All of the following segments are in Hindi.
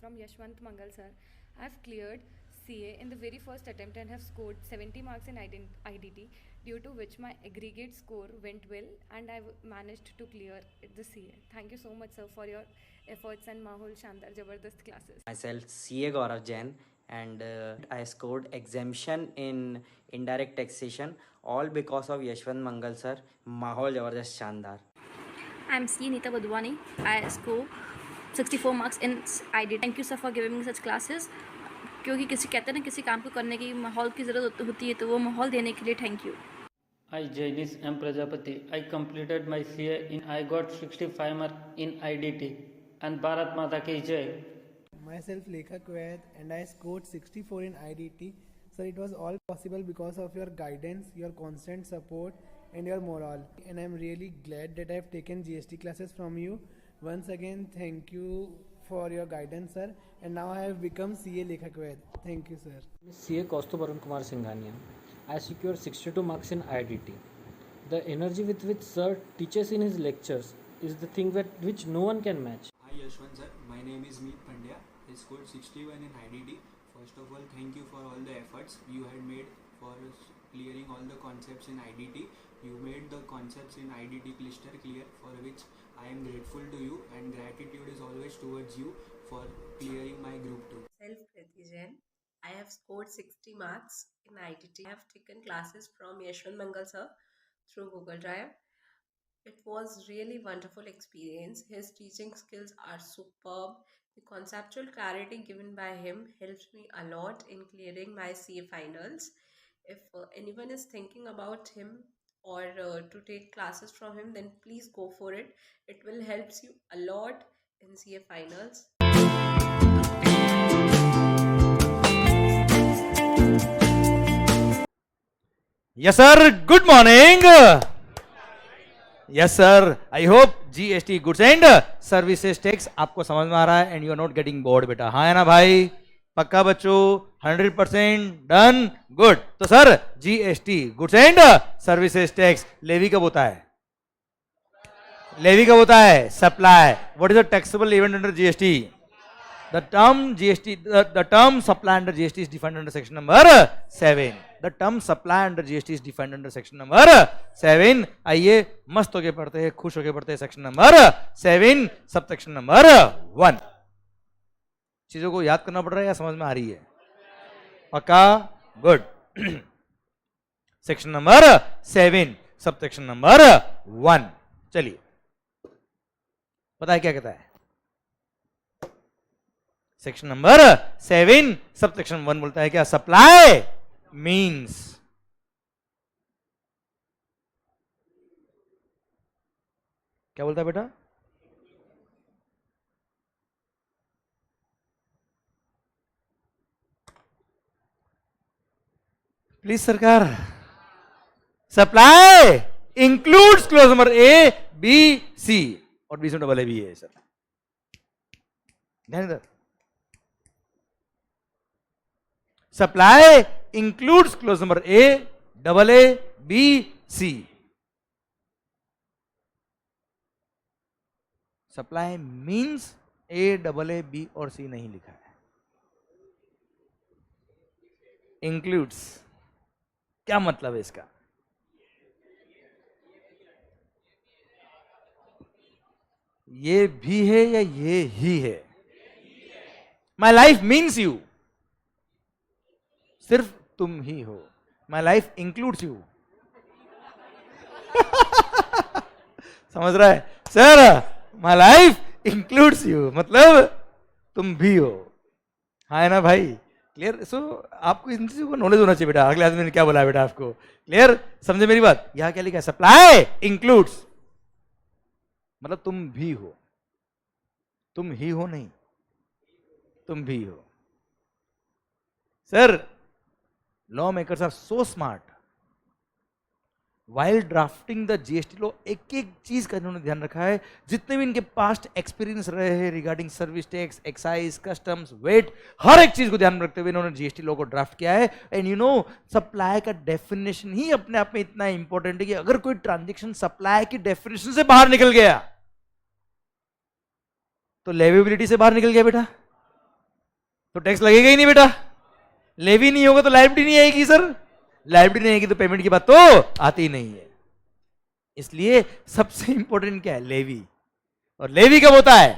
from Yashwant Mangal sir. I've cleared CA in the very first attempt and have scored 70 marks in IDT, due to which my aggregate score went well and I managed to clear the CA. Thank you so much, sir, for your efforts and Mahul Shandar Jabardast classes. Myself, CA Gaurav Jain, and I scored exemption in indirect taxation, all because of Yashwant Mangal sir. Mahol Jabardast Shandar. I'm C. Nita Badwani. I score 64 marks in ID. Thank you sir for giving me such classes. क्योंकि किसी कहते हैं ना किसी काम को करने की माहौल की ज़रूरत होती है, तो वो माहौल देने के लिए thank you. I, Jainis M. Prajapati. I completed my CA in I got 65 marks in IDT. And Bharat Mata ki Jai. Myself Lekha Kuwait and I scored 64 in IDT. So it was all possible because of your guidance, your constant support and your morale. And I'm really glad that I have taken GST classes from you. Once again, thank you for your guidance, sir. And now I have become CA Lekha Kuwait. Thank you, sir. CA Kaustubh Arun Kumar Singhania. I secured 62 marks in IDT. The energy with which sir teaches in his lectures is the thing which no one can match. Hi Yashwant sir, my name is Meet Pandya. I scored 61 in IDT. First of all, thank you for all the efforts you had made for clearing all the concepts in IDT. You made the concepts in IDT cluster clear, for which I am grateful to you, and gratitude is always towards you for clearing my group 2. Myself Kriti Jain. I have scored 60 marks in IDT. I have taken classes from Yashwant Mangal sir through Google Drive. It was really wonderful experience. His teaching skills are superb. The conceptual clarity given by him helped me a lot in clearing my CA finals. If anyone is thinking about him or to take classes from him, then please go for it. It will help you a lot in CA finals. Yes sir, good morning. Yes sir, I hope GST goods and services tax आपको समझ में आ रहा है and you are not getting bored बेटा. हाँ है ना भाई, पक्का बच्चों, 100% डन, गुड. तो sir GST goods and services tax levy कब होता है? लेवी कब होता है? Supply. What is the taxable event under GST? The term supply under GST is defined under section number 7. The term supply under GST is defined under section number 7. आइए मस्त होके पढ़ते हैं, खुश होके पढ़ते हैं. Section number 7 sub section number 1. चीजों को याद करना पड़ रहा है या समझ में आ रही है? पक्का? Good. Section number 7 sub section number 1. चलिए, पता है क्या कहता है? सेक्शन नंबर 7 सब सेक्शन 1 बोलता है क्या? सप्लाई मीन्स क्या बोलता है बेटा? प्लीज सरकार. Supply includes clause number A, B, C और B से डबल A भी है सर. ध्यान इधर. Supply includes clause number A, double A, B, C. Supply means A, double A, B और C नहीं लिखा है. Includes क्या मतलब है इसका? ये भी है या ये ही है? My life means you. सिर्फ तुम ही हो. My life includes you. समझ रहा है sir? My life includes you मतलब तुम भी हो. हाँ है ना भाई? क्लियर? सो आपको इन चीजों को नॉलेज होना चाहिए बेटा. अगले आदमी ने क्या बोला बेटा आपको? क्लियर? समझे मेरी बात? यहां क्या लिखा है? सप्लाई इंक्लूड्स मतलब तुम भी हो. तुम ही हो नहीं, तुम भी हो. Sir, lawmakers are so smart. While drafting the GST law, एक एक चीज का इन्होंने ध्यान रखा है. जितने भी इनके पास्ट एक्सपीरियंस रहे हैं regarding service tax, excise, customs, VAT, हर एक चीज को ध्यान में रखते हुए इन्होंने GST लॉ को ड्राफ्ट किया है. एंड यू नो, सप्लाई का डेफिनेशन ही अपने आप में इतना इंपॉर्टेंट है कि अगर कोई ट्रांजेक्शन सप्लाई की डेफिनेशन से बाहर निकल गया तो लेवेबिलिटी से बाहर निकल गया बेटा. तो टैक्स लगेगा ही नहीं बेटा। लेवी नहीं होगा तो लायबिलिटी नहीं आएगी सर, लायबिलिटी नहीं आएगी तो पेमेंट की बात तो आती ही नहीं है। इसलिए सबसे इंपॉर्टेंट क्या है, लेवी। और लेवी कब होता है,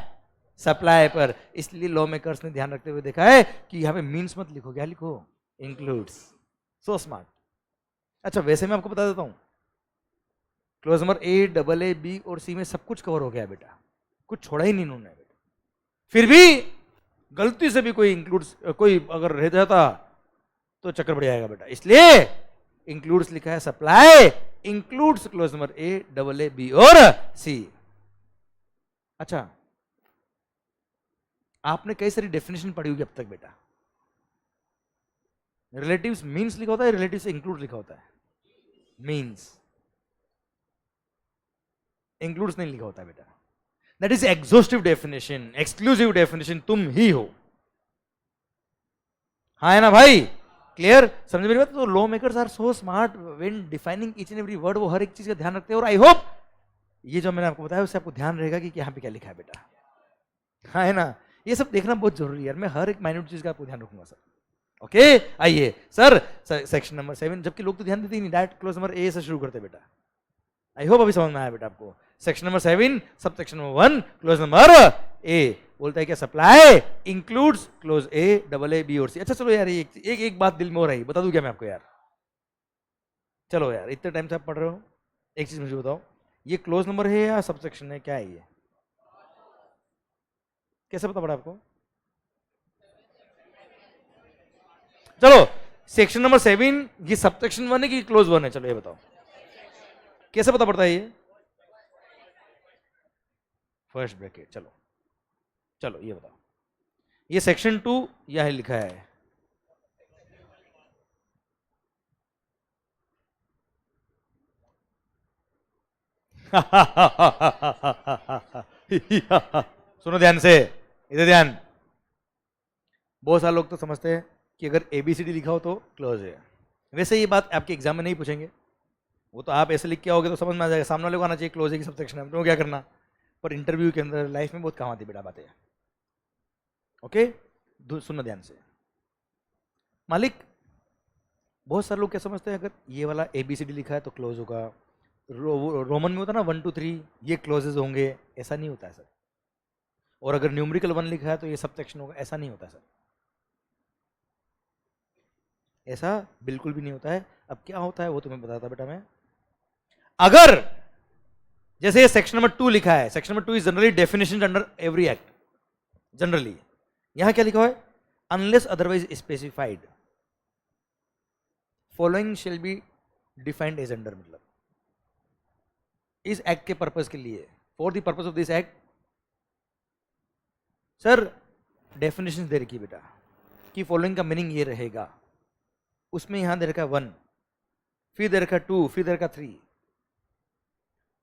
सप्लाई पर। इसलिए लॉ मेकर्स ने ध्यान रखते हुए देखा है कि यहां पे मीन्स मत लिखो, क्या लिखो, इंक्लूड्स। So smart. अच्छा वैसे मैं आपको बता देता हूं, clause number A, double A, B और सी में सब कुछ कवर हो गया बेटा, कुछ छोड़ा ही नहीं इन्होंने बेटा। फिर भी गलती से भी कोई इंक्लूड्स कोई अगर रह जाता तो चक्कर बढ़ जाएगा बेटा। इसलिए इंक्लूड्स लिखा है, supply includes clause number A, double A, B और सी। अच्छा आपने कई सारी डेफिनेशन पढ़ी होगी अब तक बेटा। रिलेटिव्स मीन्स लिखा होता है, रिलेटिव्स इंक्लूड लिखा होता है, मीन्स इंक्लूड्स नहीं लिखा होता है बेटा। That is exhaustive definition, exclusive definition, तुम ही हो। हाँ है ना भाई, क्लियर, समझ मेरी बात। तो law makers are so smart when defining each and every word, वो हर एक चीज का ध्यान रखते हैं। और आई होप ये जो मैंने आपको बताया उससे आपको ध्यान रहेगा कि यहाँ पे क्या लिखा है बेटा। हाँ है ना, ये सब देखना बहुत जरूरी है यार, मैं हर एक माइन्यूट चीज का आपको ध्यान रखूंगा सर। ओके आइए सर, सेक्शन नंबर 7, जबकि लोग तो ध्यान देते ही नहीं, डायरेक्ट क्लोज नंबर ए से शुरू करते बेटा। आई होप अभी समझ में आया बेटा आपको। Section number 7 sub section number 1 clause number A बोलता है क्या, supply includes clause A, double A, B और सी। अच्छा चलो यार एक बात दिल में हो रही, बता दूं क्या मैं आपको यार। चलो यार इतने टाइम से आप पढ़ रहे हो, एक चीज मुझे बताओ, ये क्लोज नंबर है या सब सेक्शन है, क्या है ये, कैसे पता पड़ा आपको? चलो सेक्शन नंबर 7 ये सब सेक्शन 1 है कि क्लोज 1 है, चलो ये बताओ कैसे पता पड़ता है ये? First bracket. चलो चलो ये बताओ, ये सेक्शन 2 यह लिखा है, सुनो ध्यान से, इधर ध्यान। बहुत सारे लोग तो समझते हैं कि अगर ABCD लिखा हो तो क्लोज है। वैसे ये बात आपके एग्जाम में नहीं पूछेंगे, वो तो आप ऐसे लिख के आओगे तो समझ में आ जाएगा, सामने वाले को आना चाहिए क्लोज है कि सब सेक्शन है, तो क्या करना। पर इंटरव्यू के अंदर लाइफ में बहुत काम आती है बेटा बातें। ओके सुनना ध्यान से। मालिक बहुत सारे लोग क्या समझते हैं, अगर ये वाला ABCD लिखा है तो क्लोज होगा, रोमन में होता है ना 1 2 3 ये क्लोजेज होंगे, ऐसा नहीं होता है सर। और अगर न्यूमेरिकल 1 लिखा है तो ये सब सेक्शन होगा, ऐसा नहीं होता सर, ऐसा बिल्कुल भी नहीं होता है। अब क्या होता है वो तुम्हें बताता बेटा मैं। अगर जैसे ये सेक्शन नंबर 2 लिखा है, section number 2 is generally definition under every act, generally यहां क्या लिखा है, unless otherwise specified following shall be defined as under, मतलब इस एक्ट के पर्पस के लिए, for the purpose of this act. Sir definition दे रखी बेटा कि फॉलोइंग का मीनिंग ये रहेगा, उसमें यहां दे रखा 1, फिर दे रखा 2, फिर दे रखा 3।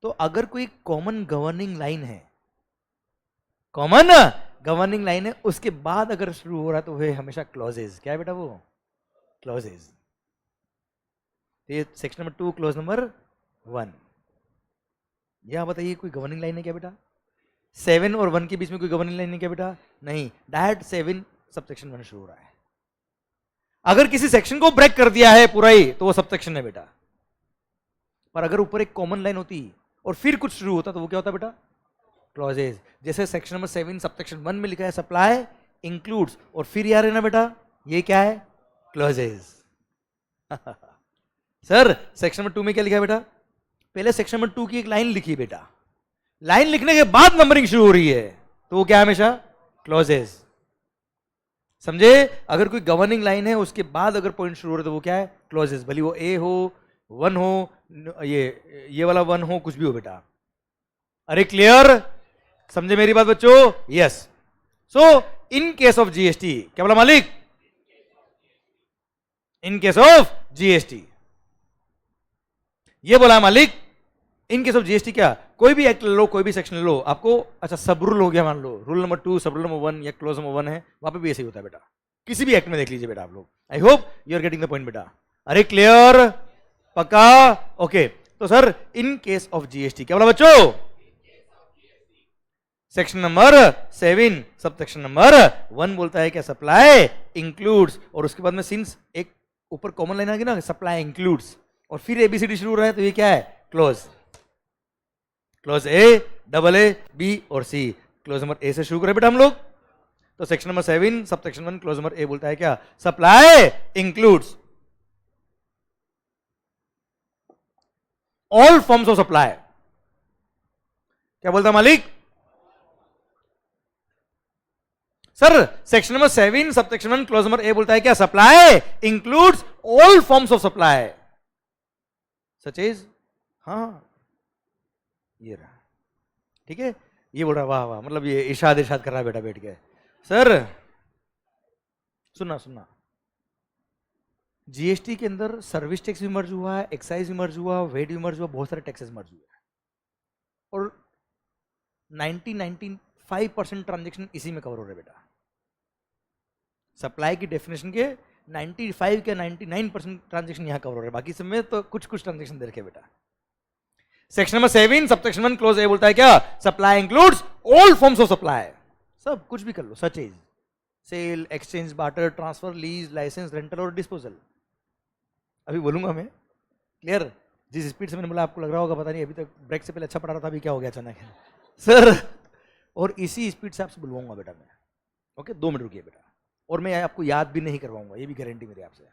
तो अगर कोई कॉमन गवर्निंग लाइन है, कॉमन गवर्निंग लाइन है, उसके बाद अगर शुरू हो रहा है तो वह हमेशा क्लॉजेज, क्या है बेटा वो क्लॉजेज। ये सेक्शन नंबर 2 क्लॉज नंबर 1। यह बताइए कोई गवर्निंग लाइन है क्या बेटा? 7 और 1 के बीच में कोई गवर्निंग लाइन है क्या बेटा? नहीं, डायरेक्ट 7 सब सेक्शन 1 शुरू हो रहा है। अगर किसी सेक्शन को ब्रेक कर दिया है पूरा ही तो वो सब सेक्शन है बेटा। पर अगर ऊपर एक कॉमन लाइन होती और फिर कुछ शुरू होता तो वो क्या होता बेटा? क्लॉजेज। जैसे सेक्शन नंबर 7 सब सेक्शन 1 में लिखा है सप्लाई इंक्लूड्स, और फिर यार है ना बेटा ये क्या है? क्लॉजेज। सर सेक्शन नंबर 2 में क्या लिखा है बेटा? पहले सेक्शन नंबर 2 की एक लाइन लिखी बेटा, लाइन लिखने के बाद नंबरिंग शुरू हो रही है तो वो क्या है? हमेशा क्लॉजेज। समझे? अगर कोई गवर्निंग लाइन है उसके बाद अगर पॉइंट शुरू हो रहा है तो वो क्या है? क्लॉजेज। भले वो ए हो, 1 हो, ये वाला 1 हो, कुछ भी हो बेटा। अरे क्लियर? समझे मेरी बात बच्चों? Yes. So in case of GST, क्या बोला मालिक? इन केस ऑफ जीएसटी ये बोला मालिक। इन केस ऑफ जीएसटी क्या? कोई भी एक्ट ले लो, कोई भी सेक्शन ले लो, आपको अच्छा सब रूल हो गया मान लो, रूल नंबर 2 सब रूल नंबर 1 या क्लोज नंबर 1 है, वहां पे भी ऐसे ही होता है बेटा। किसी भी एक्ट में देख लीजिए बेटा आप लोग। I hope you are getting the point बेटा। अरे क्लियर? पक्का? ओके। तो sir in case of GST क्या बोला बच्चों? Section number 7 sub section number 1 बोलता है क्या, सप्लाई इंक्लूड्स, और उसके बाद में सिंस एक ऊपर कॉमन लाइन आ गई ना, सप्लाई इंक्लूड्स, और फिर एबीसीडी शुरू हो रहा है, तो ये क्या है, clause. Clause A, double A, B और सी। क्लोज नंबर ए से शुरू करें बेटा हम लोग, तो section number 7 sub section 1 clause number A बोलता है क्या, supply includes all forms of supply. क्या बोलता मालिक? Sir section number 7 sub section 1 clause number A बोलता है क्या, supply includes all forms of supply such is, हाँ ये रहा, ठीक है, ये बोल रहा वाह वाह, मतलब ये इरशाद इरशाद कर रहा है बेटा बैठ के। सर सुनना सुनना, जीएसटी के अंदर सर्विस टैक्स भी मर्ज हुआ है, एक्साइज भी मर्ज हुआ, वेट भी मर्ज हुआ, बहुत सारे टैक्सेस मर्ज हुए हैं, और 95% ट्रांजेक्शन इसी में कवर हो रहे बेटा। सप्लाई की डेफिनेशन के 95 के 99% ट्रांजेक्शन यहां कवर हो रहे हैं, बाकी सब में तो कुछ कुछ ट्रांजेक्शन दे रखे बेटा। Section number 7 subsection 1 clause A बोलता है क्या, supply includes all forms of supply, सब कुछ भी कर लो, such is sale, exchange, barter, transfer, lease, licence, rental और डिस्पोजल। अभी बोलूंगा मैं, क्लियर? जिस स्पीड से मैंने बोला आपको लग रहा होगा पता नहीं, अभी तक ब्रेक से पहले अच्छा पढ़ा रहा था, अभी क्या हो गया अचानक सर, और इसी स्पीड से आपसे बुलवाऊंगा बेटा मैं, ओके 2 मिनट रुकिए बेटा, और मैं आपको याद भी नहीं करवाऊंगा, ये भी गारंटी मेरी आपसे,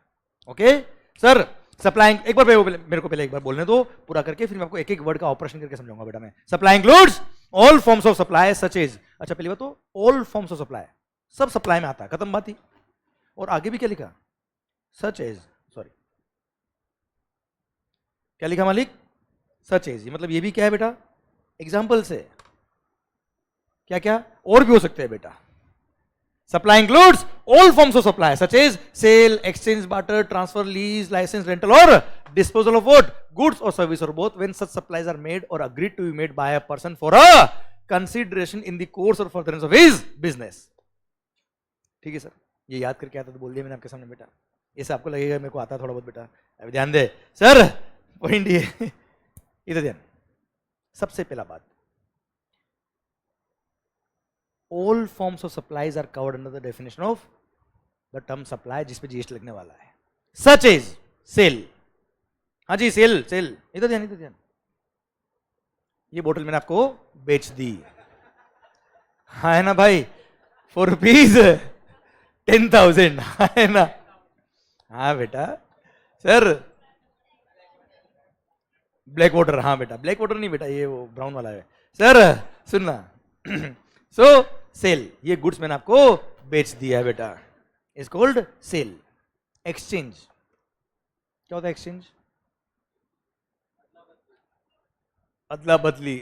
ओके सर। सप्लाई एक बार मेरे को पहले एक बार बोलने दो पूरा करके, फिर मैं आपको एक एक वर्ड का ऑपरेशन करके समझाऊंगा बेटा मैं। Supply includes all forms of supply such is, अच्छा पहली बात तो ऑल फॉर्म्स ऑफ सप्लाई, सब सप्लाई में आता है, खत्म बात ही। और आगे भी क्या लिखा, सच एज, सॉरी क्या लिखा मालिक, सच एज, मतलब ये भी क्या है बेटा, एग्जाम्पल से, क्या क्या और भी हो सकते हैं बेटा। Supply includes all forms of supply such as sale, exchange, barter, transfer, lease, licence, rental और डिस्पोजल ऑफ व्हाट, गुड्स और सर्विस और both when such supplies are made और agreed to be made by a person for a consideration in the course or furtherance of his business. ठीक है सर, ये याद करके आता तो बोल दिया मैंने आपके सामने बेटा, ऐसे आपको लगेगा मेरे को आता थोड़ा बहुत बेटा, अभी ध्यान दे सर, पॉइंट ये इधर ध्यान। सबसे पहला बात, all forms of supplies are covered under the definition of the term supply, जिसपे जीएसटी लगने वाला है, such as सेल। हाँ जी सेल, सेल इधर ध्यान, इधर ध्यान। ये बोतल मैंने आपको बेच दी, हाँ है ना भाई, ₹4 10,000, है ना, हाँ बेटा। सर ब्लैक वाटर, हाँ बेटा ब्लैक वाटर नहीं बेटा, ये वो ब्राउन वाला है। सर सुनना, सो सेल, ये गुड्स मैंने आपको बेच दिया है बेटा, इज कॉल्ड सेल। एक्सचेंज क्या होता है, एक्सचेंज अदला बदली।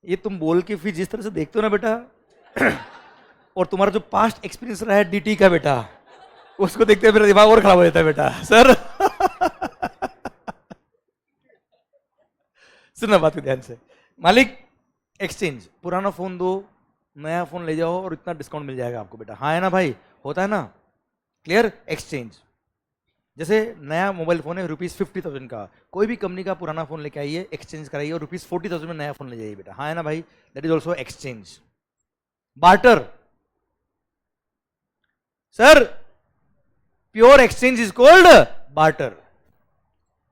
ये तुम बोल के फिर जिस तरह से देखते हो ना बेटा और तुम्हारा जो पास्ट एक्सपीरियंस रहा है डीटी का बेटा, उसको देखते मेरा दिमाग और खराब हो जाता है बेटा। सर सुनना बात को ध्यान से मालिक, एक्सचेंज, पुराना फोन दो नया फोन ले जाओ और इतना डिस्काउंट मिल जाएगा आपको बेटा, हाँ है ना भाई, होता है ना, क्लियर। एक्सचेंज, जैसे नया मोबाइल फोन है ₹50,000 का, कोई भी कंपनी का पुराना फोन लेके आइए, एक्सचेंज कराइए और ₹40,000 में नया फोन ले जाइए बेटा, हाँ है ना भाई, that is also exchange. Barter, sir pure exchange is called barter.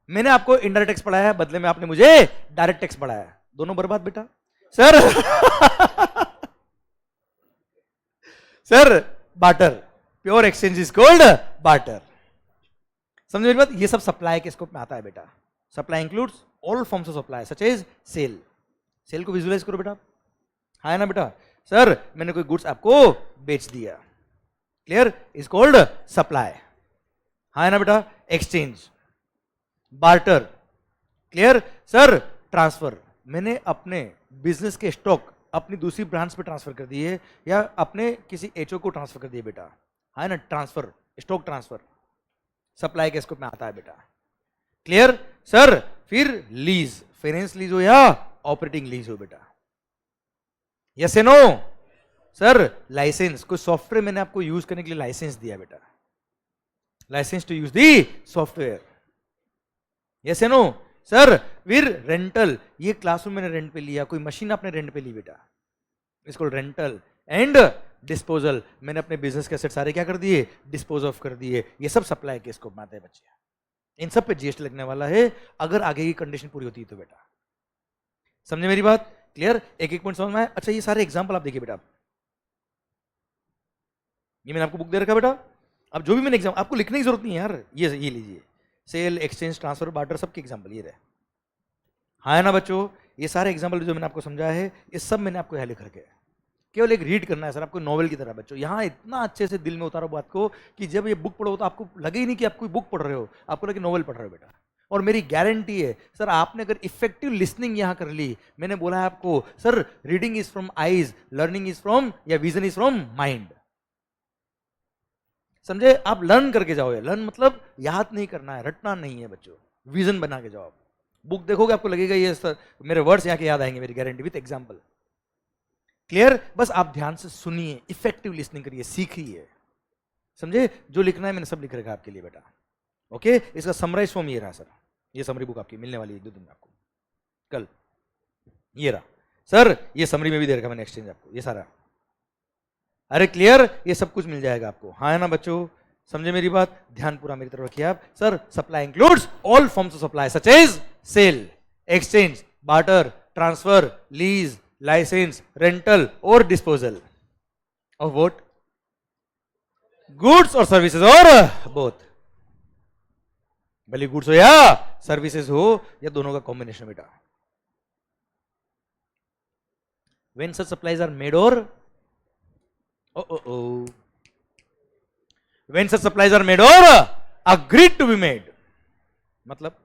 मैंने आपको इनडायरेक्ट टैक्स पढ़ाया है, बदले में आपने मुझे डायरेक्ट टैक्स पढ़ाया है, दोनों बर्बाद बेटा। Sir sir barter, pure exchange is called barter, समझ मेरी बात। ये सब सप्लाई के स्कोप में आता है बेटा। Supply includes all forms of supply such as sale. Sale को विजुअलाइज करो बेटा, हाँ है ना बेटा। सर मैंने कोई गुड्स आपको बेच दिया, क्लियर, इज कॉल्ड सप्लाई, हाँ है ना बेटा। Exchange, barter, clear. Sir transfer, मैंने अपने बिजनेस के स्टॉक अपनी दूसरी ब्रांच पे ट्रांसफर कर दिए या अपने किसी एचओ को ट्रांसफर कर दिए बेटा, हाँ ना, ट्रांसफर, स्टॉक ट्रांसफर सप्लाई के स्कोप में आता है बेटा, क्लियर। सर फिर लीज, फाइनेंस लीज हो या ऑपरेटिंग लीज हो बेटा, यस या नो। सर लाइसेंस, कोई सॉफ्टवेयर मैंने आपको यूज करने के लिए लाइसेंस दिया बेटा, licence to use the software, yes या नो। सर वीर रेंटल, ये क्लासरूम मैंने रेंट पे लिया, कोई मशीन आपने रेंट पे ली बेटा, इसको रेंटल एंड डिस्पोजल, मैंने अपने बिजनेस के एसेट सारे क्या कर दिए, डिस्पोज ऑफ कर दिए, ये सब सप्लाई के स्कोप में आते हैं बच्चे, इन सब पे जीएसटी लगने वाला है अगर आगे की कंडीशन पूरी होती है तो बेटा, समझे मेरी बात, क्लियर, एक एक पॉइंट समझ में आया। अच्छा ये सारे एग्जांपल आप देखिए बेटा, ये मैंने आपको बुक दे रखा बेटा, अब जो भी मैंने एग्जाम, आपको लिखने की जरूरत नहीं है यार, ये लीजिए, सेल, एक्सचेंज, ट्रांसफर, बार्टर, सबके एग्जाम्पल ये रहे, हाँ है ना बच्चों, ये सारे एग्जाम्पल जो मैंने आपको समझाया है ये सब मैंने आपको यहाँ लिख रखे हैं, केवल एक रीड करना है सर, आपको नॉवेल की तरह बच्चों, यहाँ इतना अच्छे से दिल में उतारो बात को कि जब ये बुक पढ़ो तो आपको लगे ही नहीं कि आप कोई बुक पढ़ रहे हो, आपको लगे नॉवेल पढ़ रहे हो बेटा। और मेरी गारंटी है सर, आपने अगर इफेक्टिव लिसनिंग यहां कर ली, मैंने बोला है आपको sir, reading is from eyes, learning is from, या विजन इज फ्रॉम माइंड, समझे, आप लर्न करके जाओ, लर्न मतलब याद नहीं करना है, रटना नहीं है बच्चों, विजन बना के जाओ, बुक देखोगे आपको लगेगा ये सर मेरे वर्ड्स यहाँ के याद आएंगे, मेरी गारंटी, विथ एग्जाम्पल, क्लियर, बस आप ध्यान से सुनिए, इफेक्टिव लिसनिंग करिए, सीखिए, समझे, जो लिखना है मैंने सब लिख रखा आपके लिए बेटा, ओके। इसका समराइज फॉर्म ये रहा सर, ये समरी बुक आपकी मिलने वाली है 2 दिन में आपको, कल, ये रहा सर, ये समरी में भी दे रखा मैंने एक्सचेंज आपको, ये सारा, अरे क्लियर, ये सब कुछ मिल जाएगा आपको, हाँ है ना बच्चों, समझे मेरी बात, ध्यान पूरा मेरी तरफ रखिए आप। Sir supply includes all forms of supply such as sale, exchange, barter, transfer, lease, licence, rental और डिस्पोजल ऑफ व्हाट, गुड्स और सर्विसेज, और बोथ, भले गुड्स हो या सर्विसेज हो, या दोनों का कॉम्बिनेशन बेटा। When such supplies are made or when such supplies are made or agreed to be made, मतलब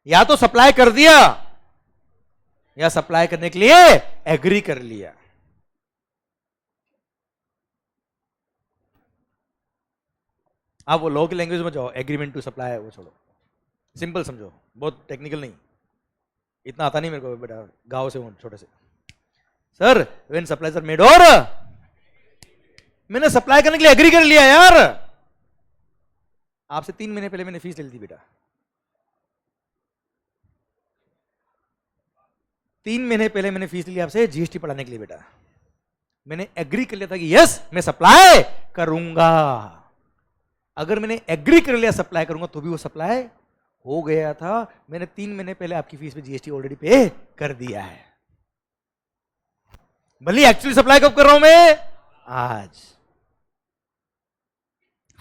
या तो सप्लाई कर दिया या सप्लाई करने के लिए एग्री कर लिया, आप वो लॉ की लैंग्वेज में जाओ, एग्रीमेंट टू सप्लाई वो छोड़ो, सिंपल समझो, बहुत टेक्निकल नहीं, इतना आता नहीं मेरे को बेटा, गांव से हूं छोटे से। Sir when supplies are made, और मैंने सप्लाई करने के लिए एग्री कर लिया यार, आपसे 3 महीने पहले मैंने फीस ले ली थी बेटा, 3 महीने पहले मैंने फीस ली आपसे जीएसटी पढ़ाने के लिए बेटा, मैंने एग्री कर लिया था कि यस मैं सप्लाई करूंगा, अगर मैंने एग्री कर लिया सप्लाई करूंगा तो भी वो सप्लाई हो गया था, मैंने 3 महीने पहले आपकी फीस पे जीएसटी ऑलरेडी पे कर दिया है, भले एक्चुअली सप्लाई कब कर रहा हूं मैं, आज,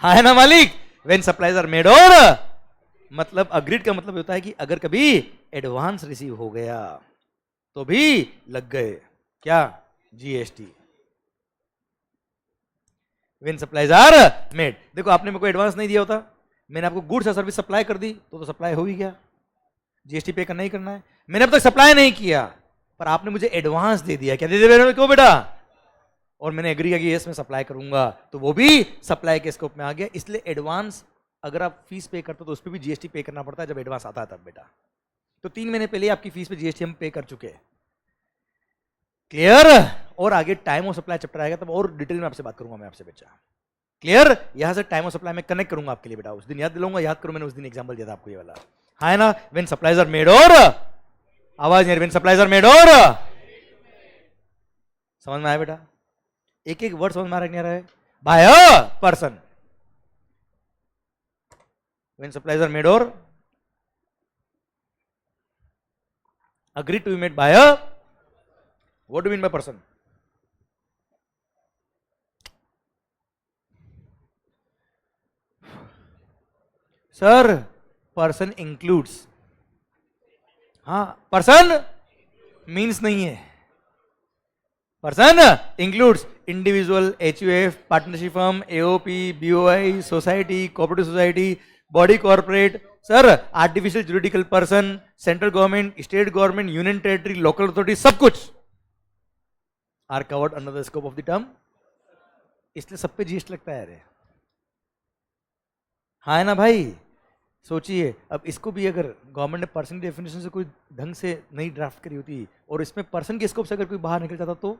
हाँ है ना मालिक। व्हेन सप्लाईज आर मेड, और मतलब अग्रीड का मतलब होता है कि अगर कभी एडवांस रिसीव हो गया तो भी लग गए क्या, GST. When supplies are made, देखो आपने मेरे को एडवांस नहीं दिया होता, मैंने आपको गुड्स या सर्विस सप्लाई कर दी तो सप्लाई हो ही गया, जीएसटी पे करना ही करना है, मैंने अब तक सप्लाई नहीं किया पर आपने मुझे एडवांस दे दिया, क्या दे दिया क्यों बेटा, और मैंने एग्री किया कि यस मैं सप्लाई करूंगा, तो वो भी सप्लाई के स्कोप में आ गया, इसलिए एडवांस अगर आप फीस पे करते हो तो उस पर भी जीएसटी पे करना पड़ता है जब एडवांस आता है तब बेटा, तो 3 महीने पहले आपकी फीस पे जीएसटी हम पे कर चुके हैं, क्लियर। और आगे टाइम ऑफ सप्लाई चैप्टर आएगा तब और डिटेल में आपसे बात करूंगा मैं आपसे बच्चा, क्लियर। यहां से टाइम ऑफ सप्लाई में कनेक्ट करूंगा आपके लिए बेटा, उस दिन याद दिलाऊंगा, याद करो मैंने उस दिन एग्जांपल दिया था आपको ये वाला, हाँ है ना। व्हेन सप्लाईज आर मेड, और आवाज नहीं, व्हेन सप्लाईज आर मेड, और समझ में आया बेटा, एक एक वर्ड समझ में आ रहा है नहीं आ रहा है, by a person, when supplies are made और agreed to be made by a, what do you mean by person, sir person includes, हाँ person means नहीं है, person includes individual, HUF, partnership firm, AOP, BOI, society, cooperative society, body corporate, sir artificial juridical person, central government, state government, union territory, local authority, सब कुछ are covered under the scope of the term, इसलिए सब पे जीएसटी लगता है। अरे हाँ है ना भाई, सोचिए अब इसको भी अगर गवर्नमेंट ने पर्सन की डेफिनेशन से कोई ढंग से नहीं ड्राफ्ट करी होती और इसमें पर्सन के स्कोप से अगर कोई बाहर निकल जाता तो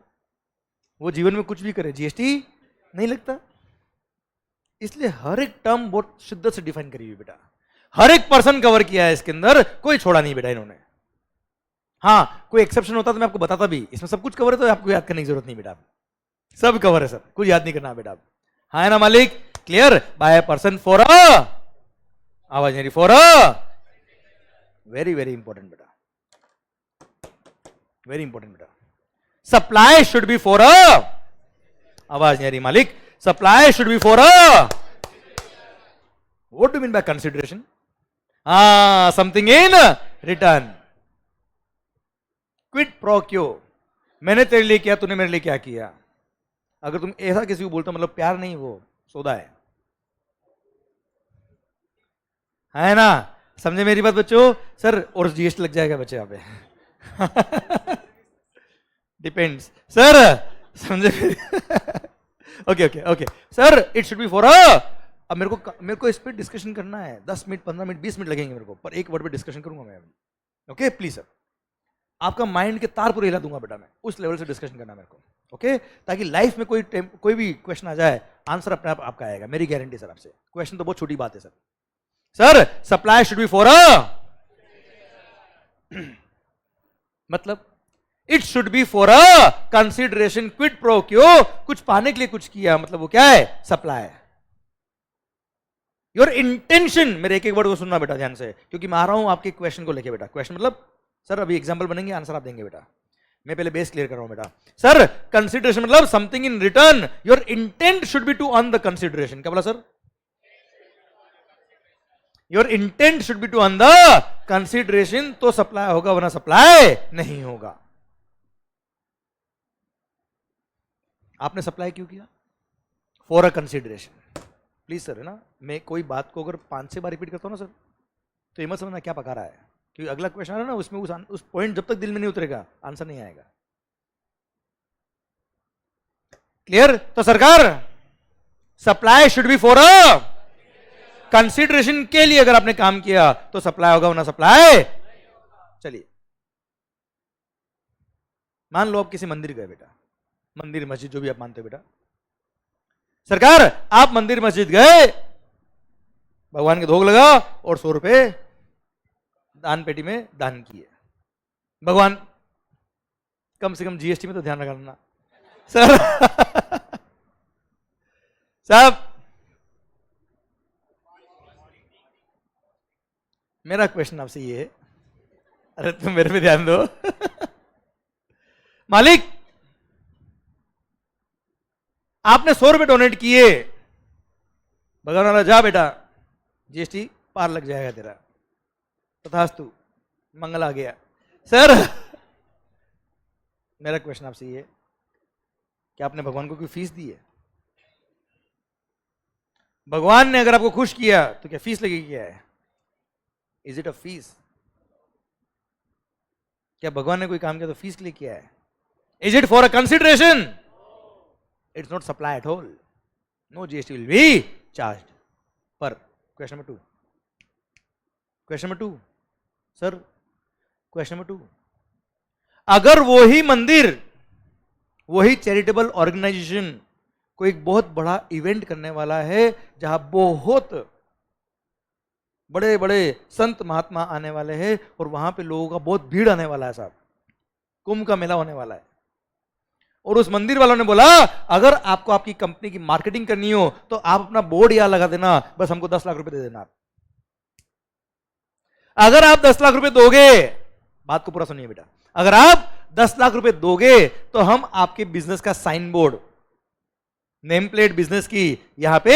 वो जीवन में कुछ भी करे जीएसटी नहीं लगता, इसलिए हर एक टर्म बहुत शिद्दत से डिफाइन करी हुई बेटा, हर एक पर्सन कवर किया है इसके अंदर, कोई छोड़ा नहीं बेटा इन्होंने। हाँ कोई एक्सेप्शन होता तो मैं आपको बताता भी, इसमें सब कुछ कवर है तो आपको याद करने की जरूरत नहीं बेटा, सब कवर है सर, कुछ याद नहीं करना बेटा। हाँ है ना मालिक? Clear? By person for a, आवाज नहीं, for a, very very important बेटा, वेरी इंपॉर्टेंट बेटा। Supply should be for a, आवाज नहीं रही मालिक, supply should be for a, what do mean by consideration? हाँ something in return, quid pro quo, मैंने तेरे लिए किया तूने मेरे लिए क्या किया। अगर तुम ऐसा किसी को बोलते हो मतलब प्यार नहीं, वो सौदा है ना? समझे मेरी बात बच्चों? सर और जीएसटी लग जाएगा बच्चे यहाँ पे डिपेंड्स सर, समझे? Okay okay okay sir, it should be for अ, अब मेरे को इस पे डिस्कशन करना है, 10 मिनट 15 मिनट 20 मिनट लगेंगे मेरे को, पर एक वर्ड पे डिस्कशन करूंगा मैं। ओके प्लीज सर, आपका माइंड के तार पूरे हिला दूंगा बेटा मैं, उस लेवल से डिस्कशन करना मेरे को। ओके ताकि लाइफ में कोई भी क्वेश्चन आ जाए, आंसर अपने आप आपका आएगा, मेरी गारंटी सर आपसे। क्वेश्चन तो बहुत छोटी बात है sir. Sir supply should be for a, मतलब it should be for a consideration, quid pro quo, कुछ पाने के लिए कुछ किया, मतलब वो क्या है? सप्लाई। योर इंटेंशन, मेरे एक एक वर्ड को सुनना बेटा ध्यान से, क्योंकि मैं आ रहा हूं आपके क्वेश्चन को लेके बेटा। क्वेश्चन मतलब सर अभी एग्जांपल बनेंगे, आंसर आप देंगे बेटा, मैं पहले बेस क्लियर कर रहा हूं बेटा। सर कंसिडरेशन मतलब something in return, your intent should be to earn the consideration. क्या बोला sir? Your intent should be to earn the consideration, तो सप्लाई होगा, वरना सप्लाई नहीं होगा। आपने सप्लाई क्यों किया? For a consideration. Please sir, है ना, मैं कोई बात को अगर 5-6 बार रिपीट करता हूं ना सर, तो ये मत समझना क्या पका रहा है, क्योंकि अगला क्वेश्चन आ रहा है ना, उसमें उस पॉइंट जब तक दिल में नहीं उतरेगा आंसर नहीं आएगा। क्लियर? तो सरकार supply should be for a consideration के लिए अगर आपने काम किया तो सप्लाई होगा, वरना सप्लाई। चलिए मान लो आप किसी मंदिर गए बेटा, मंदिर मस्जिद जो भी आप मानते हो बेटा, सरकार आप मंदिर मस्जिद गए, भगवान के भोग लगा और 100 रुपए दान पेटी में दान किए। भगवान कम से कम जीएसटी में तो ध्यान रखना सर साहब। मेरा क्वेश्चन आपसे ये है, अरे तुम मेरे पे ध्यान दो मालिक आपने 100 रुपए डोनेट किए, भगवान वाला जा बेटा जीएसटी पार लग जाएगा तेरा, तथास्तु, मंगल आ गया। सर मेरा क्वेश्चन आपसे ये है, क्या आपने भगवान को कोई फीस दी है? भगवान ने अगर आपको खुश किया तो क्या फीस लगेगी? क्या है? Is it a fees? क्या भगवान ने कोई काम किया तो फीस के लिए किया है? Is it for a consideration? It's not supply at all, no GST will be charged. पर question number 2, question number 2 sir, question number 2, अगर वही मंदिर, वही चैरिटेबल ऑर्गेनाइजेशन कोई एक बहुत बड़ा इवेंट करने वाला है, जहां बहुत बड़े बड़े संत महात्मा आने वाले हैं और वहां पे लोगों का बहुत भीड़ आने वाला है साहब, कुंभ का मेला होने वाला है, और उस मंदिर वालों ने बोला अगर आपको आपकी कंपनी की मार्केटिंग करनी हो तो आप अपना बोर्ड यहां लगा देना, बस हमको 10 लाख रुपए दे देना। अगर आप 10 लाख रुपए दोगे, बात को पूरा सुनिए बेटा, अगर आप 10 लाख रुपए दोगे तो हम आपके बिजनेस का sign board, name plate business की यहां पे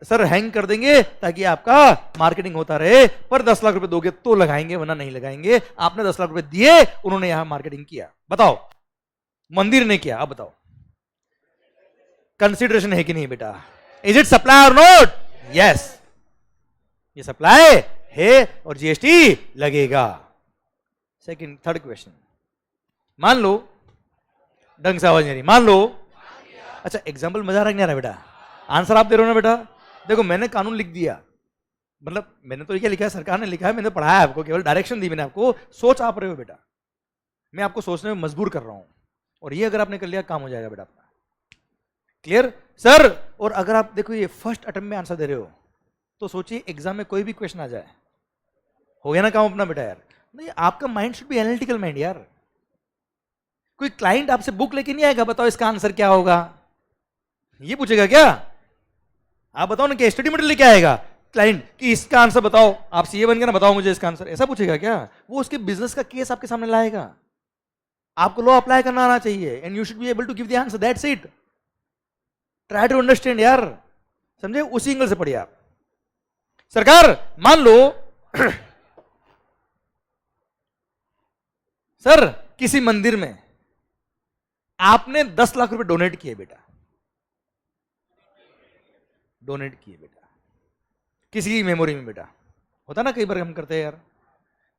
सर हैंग कर देंगे ताकि आपका मार्केटिंग होता रहे। पर 10 लाख रुपए दोगे तो लगाएंगे, वरना नहीं लगाएंगे। आपने 10 लाख रुपए दिए, उन्होंने यहां मार्केटिंग किया, बताओ मंदिर ने किया, अब बताओ कंसिडरेशन है कि नहीं बेटा? इज इट सप्लाई और नॉट? यस, ये सप्लाई है और जीएसटी लगेगा। सेकंड, थर्ड क्वेश्चन, मान लो, ढंग से आवाज नहीं रही, मान लो, अच्छा एग्जाम्पल मजा रहा नहीं आ रहा बेटा, आंसर आप दे रहे हो ना बेटा। देखो मैंने कानून लिख दिया, मतलब मैंने तो क्या लिखा है, सरकार ने लिखा है, मैंने पढ़ाया आपको, केवल डायरेक्शन दी मैंने आपको, सोच आप रहे हो बेटा, मैं आपको सोचने में मजबूर कर रहा हूं, और ये अगर आपने कर लिया काम हो जाएगा बेटा आपका। Clear sir? और अगर आप देखो ये फर्स्ट अटेम्प्ट में आंसर दे रहे हो तो सोचिए एग्जाम में कोई भी क्वेश्चन आ जाए, हो गया ना काम अपना बेटा यार। नहीं, आपका mind should be analytical mind यार। कोई क्लाइंट आपसे बुक लेके नहीं आएगा, बताओ इसका आंसर क्या होगा, ये पूछेगा क्या? आप बताओ ना, क्या स्टडी मटेरियल लेके आएगा क्लाइंट कि इसका आंसर बताओ, आप सीए बन गए ना, बताओ मुझे इसका आंसर, ऐसा पूछेगा क्या? वो उसके बिजनेस का केस आपके सामने लाएगा, आपको लॉ अप्लाई करना आना चाहिए, and you should be able to give the answer, that's it. Try to understand यार, समझे? उसी एंगल से पढ़िए आप। सरकार मान लो सर किसी मंदिर में आपने 10 लाख रुपए डोनेट किए बेटा, डोनेट किए बेटा किसी की मेमोरी में बेटा, होता ना कई बार हम करते हैं यार,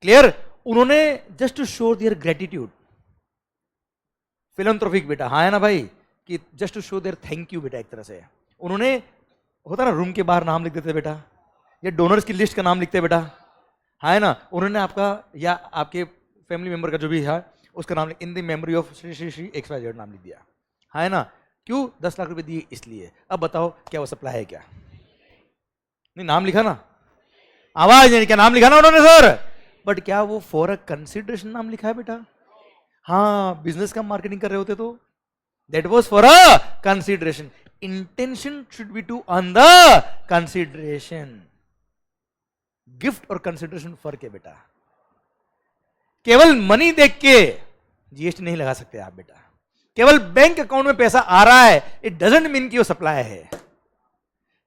क्लियर? उन्होंने just to show their gratitude, philanthropic बेटा, हाँ है ना भाई, कि just to show their thank you बेटा, एक तरह से उन्होंने, होता ना रूम के बाहर नाम लिख देते बेटा, या डोनर्स की लिस्ट का नाम लिखते बेटा, हाँ है ना, उन्होंने आपका या आपके फैमिली मेंबर का जो भी है उसका नाम in the memory of Shri Shri Shri XYZ नाम लिख दिया, हाँ है ना। क्यों? 10 लाख रुपए दिए इसलिए। अब बताओ क्या वो सप्लाई है क्या? नहीं, नाम लिखा ना, आवाज नहीं, क्या नाम लिखा ना उन्होंने सर, बट क्या वो फॉर अ कंसिडरेशन नाम लिखा है बेटा? हाँ, बिजनेस का मार्केटिंग कर रहे होते तो that was for a consideration. Intention should be to earn the consideration. Gift और कंसिडरेशन फर्क है बेटा। केवल मनी देख के जीएसटी नहीं लगा सकते आप बेटा। केवल बैंक अकाउंट में पैसा आ रहा है इट डजंट मीन कि वो सप्लाई है।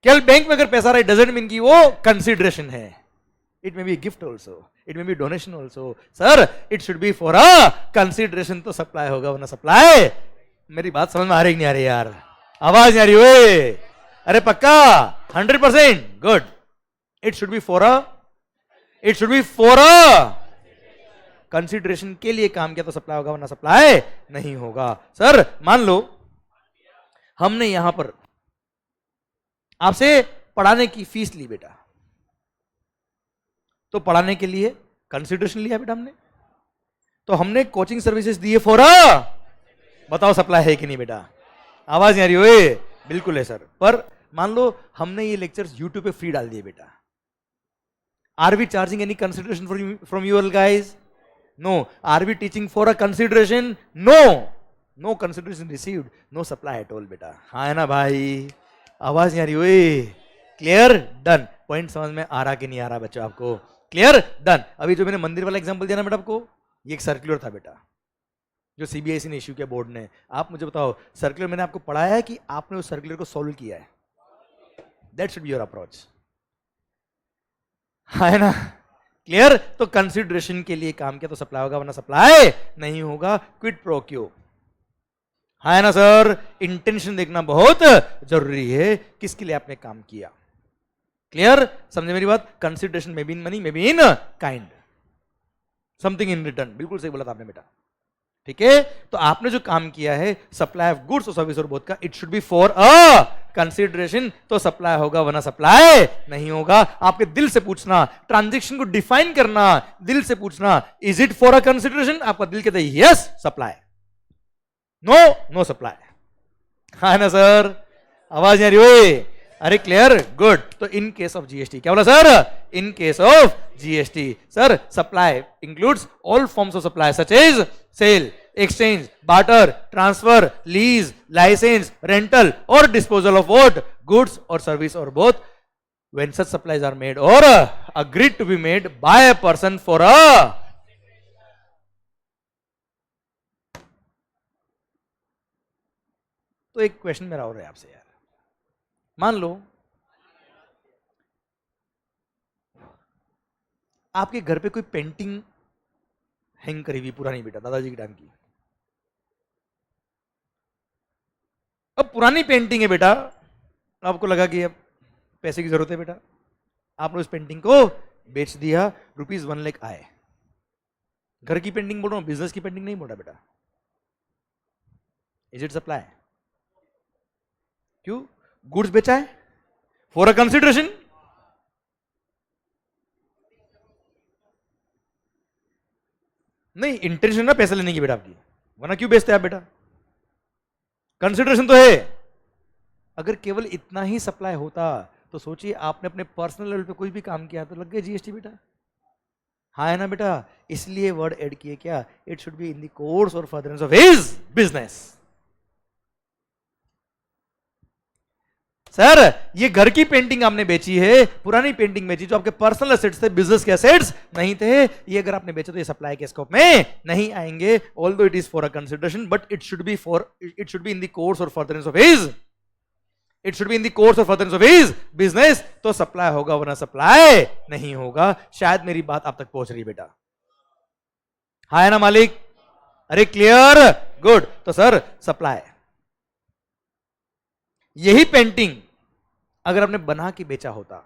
केवल बैंक में अगर पैसा आ रहा है डजंट मीन कि वो कंसिडरेशन है। It may B gift also, it may B donation also. Sir it should be for a consideration तो सप्लाई होगा, वरना सप्लाई। मेरी बात समझ में आ रही नहीं आ रही यार? आवाज नहीं आ रही? ओए अरे पक्का 100% good. It should be for a, it should be for a consideration के लिए काम किया तो सप्लाई होगा, वरना सप्लाई नहीं होगा। सर मान लो हमने यहां पर आपसे पढ़ाने की फीस ली बेटा, तो पढ़ाने के लिए कंसिडरेशन लिया बेटा हमने, तो हमने कोचिंग सर्विसेज दिए फॉर अ, बताओ सप्लाई है कि नहीं बेटा? आवाज नहीं आ रही? ओए बिल्कुल है सर। पर मान लो हमने ये लेक्चर्स यूट्यूब पे फ्री डाल दिए बेटा, are we charging any consideration from you all guys? No. Are we teaching for a consideration? No. No consideration received. No supply at all बेटा। हाँ है ना भाई? आवाज नहीं आ रही? ओए क्लियर? डन। पॉइंट समझ में आ रहा कि नहीं आ रहा बच्चों आपको? क्लियर? डन। अभी जो मैंने मंदिर वाला एग्जांपल दिया ना बेटा आपको, ये एक सर्कुलर था बेटा जो सीबीएसई ने इश्यू किया बोर्ड ने। आप मुझे बताओ, सर्कुलर मैंने आपको पढ़ाया है कि आपने उस सर्कुलर को सॉल्व किया है? That should be your approach, हाँ है ना? क्लियर? तो कंसिडरेशन के लिए काम किया तो सप्लाई होगा, वरना सप्लाई नहीं होगा। क्विड प्रो क्यो, हाँ है ना सर? इंटेंशन देखना बहुत जरूरी है, किसके लिए आपने काम किया। क्लियर? समझे मेरी बात? Consideration may be in money, may be in kind, something in return. बिल्कुल सही बोला था आपने बेटा, ठीक है? तो आपने जो काम किया है सप्लाई ऑफ गुड्स और सर्विस और बोथ का, it should be for a consideration तो सप्लाई होगा, वरना सप्लाई नहीं होगा। आपके दिल से पूछना, ट्रांजैक्शन को डिफाइन करना, दिल से पूछना is it for a consideration? आपका दिल कहता है yes supply, no no supply. हाँ ना सर? आवाज नहीं आ रही? ओए अरे क्लियर? गुड। तो इन केस ऑफ जीएसटी क्या बोला sir? In case of GST sir supply includes all forms of supply such as sale, exchange, barter, transfer, lease, license, rental or disposal of what? Goods or service or both. When such supplies are made or agreed to be made by a person for a, तो एक क्वेश्चन मेरा और है आपसे यार, मान लो आपके घर पे कोई पेंटिंग हैंग करी हुई पुरानी बेटा, दादाजी के टाइम की। अब पुरानी पेंटिंग है बेटा, आपको लगा कि अब पैसे की जरूरत है बेटा, आपने उस पेंटिंग को बेच दिया, ₹1 लाख आए। घर की पेंटिंग बोल रहा हूं, बिजनेस की पेंटिंग नहीं बोल रहा बेटा। Is it supply? क्यों? गुड्स बेचा है फॉर अ कंसिडरेशन। नहीं, इंटेंशन ना पैसे लेने की बेटा आपकी, वरना क्यों बेचते आप बेटा? कंसिडरेशन तो है। अगर केवल इतना ही सप्लाई होता तो सोचिए आपने अपने पर्सनल लेवल पे कोई भी काम किया तो लग गया जीएसटी बेटा। हाँ है ना बेटा, इसलिए वर्ड ऐड किए क्या, it should be in the course or furtherance of his business. Sir ये घर की पेंटिंग आपने बेची है, पुरानी पेंटिंग बेची, जो आपके पर्सनल एसेट्स थे, बिजनेस के एसेट्स नहीं थे, ये अगर आपने बेचे तो ये सप्लाई के स्कोप में नहीं आएंगे, although it is for a consideration, but it should be in the course or furtherance of his, it should be in the course or furtherance of his business, तो सप्लाई होगा, वरना सप्लाई नहीं होगा। शायद मेरी बात आप तक पहुंच रही है बेटा, हाँ है ना मालिक? अरे क्लियर, गुड। तो सर सप्लाई, यही पेंटिंग अगर आपने बना के बेचा होता,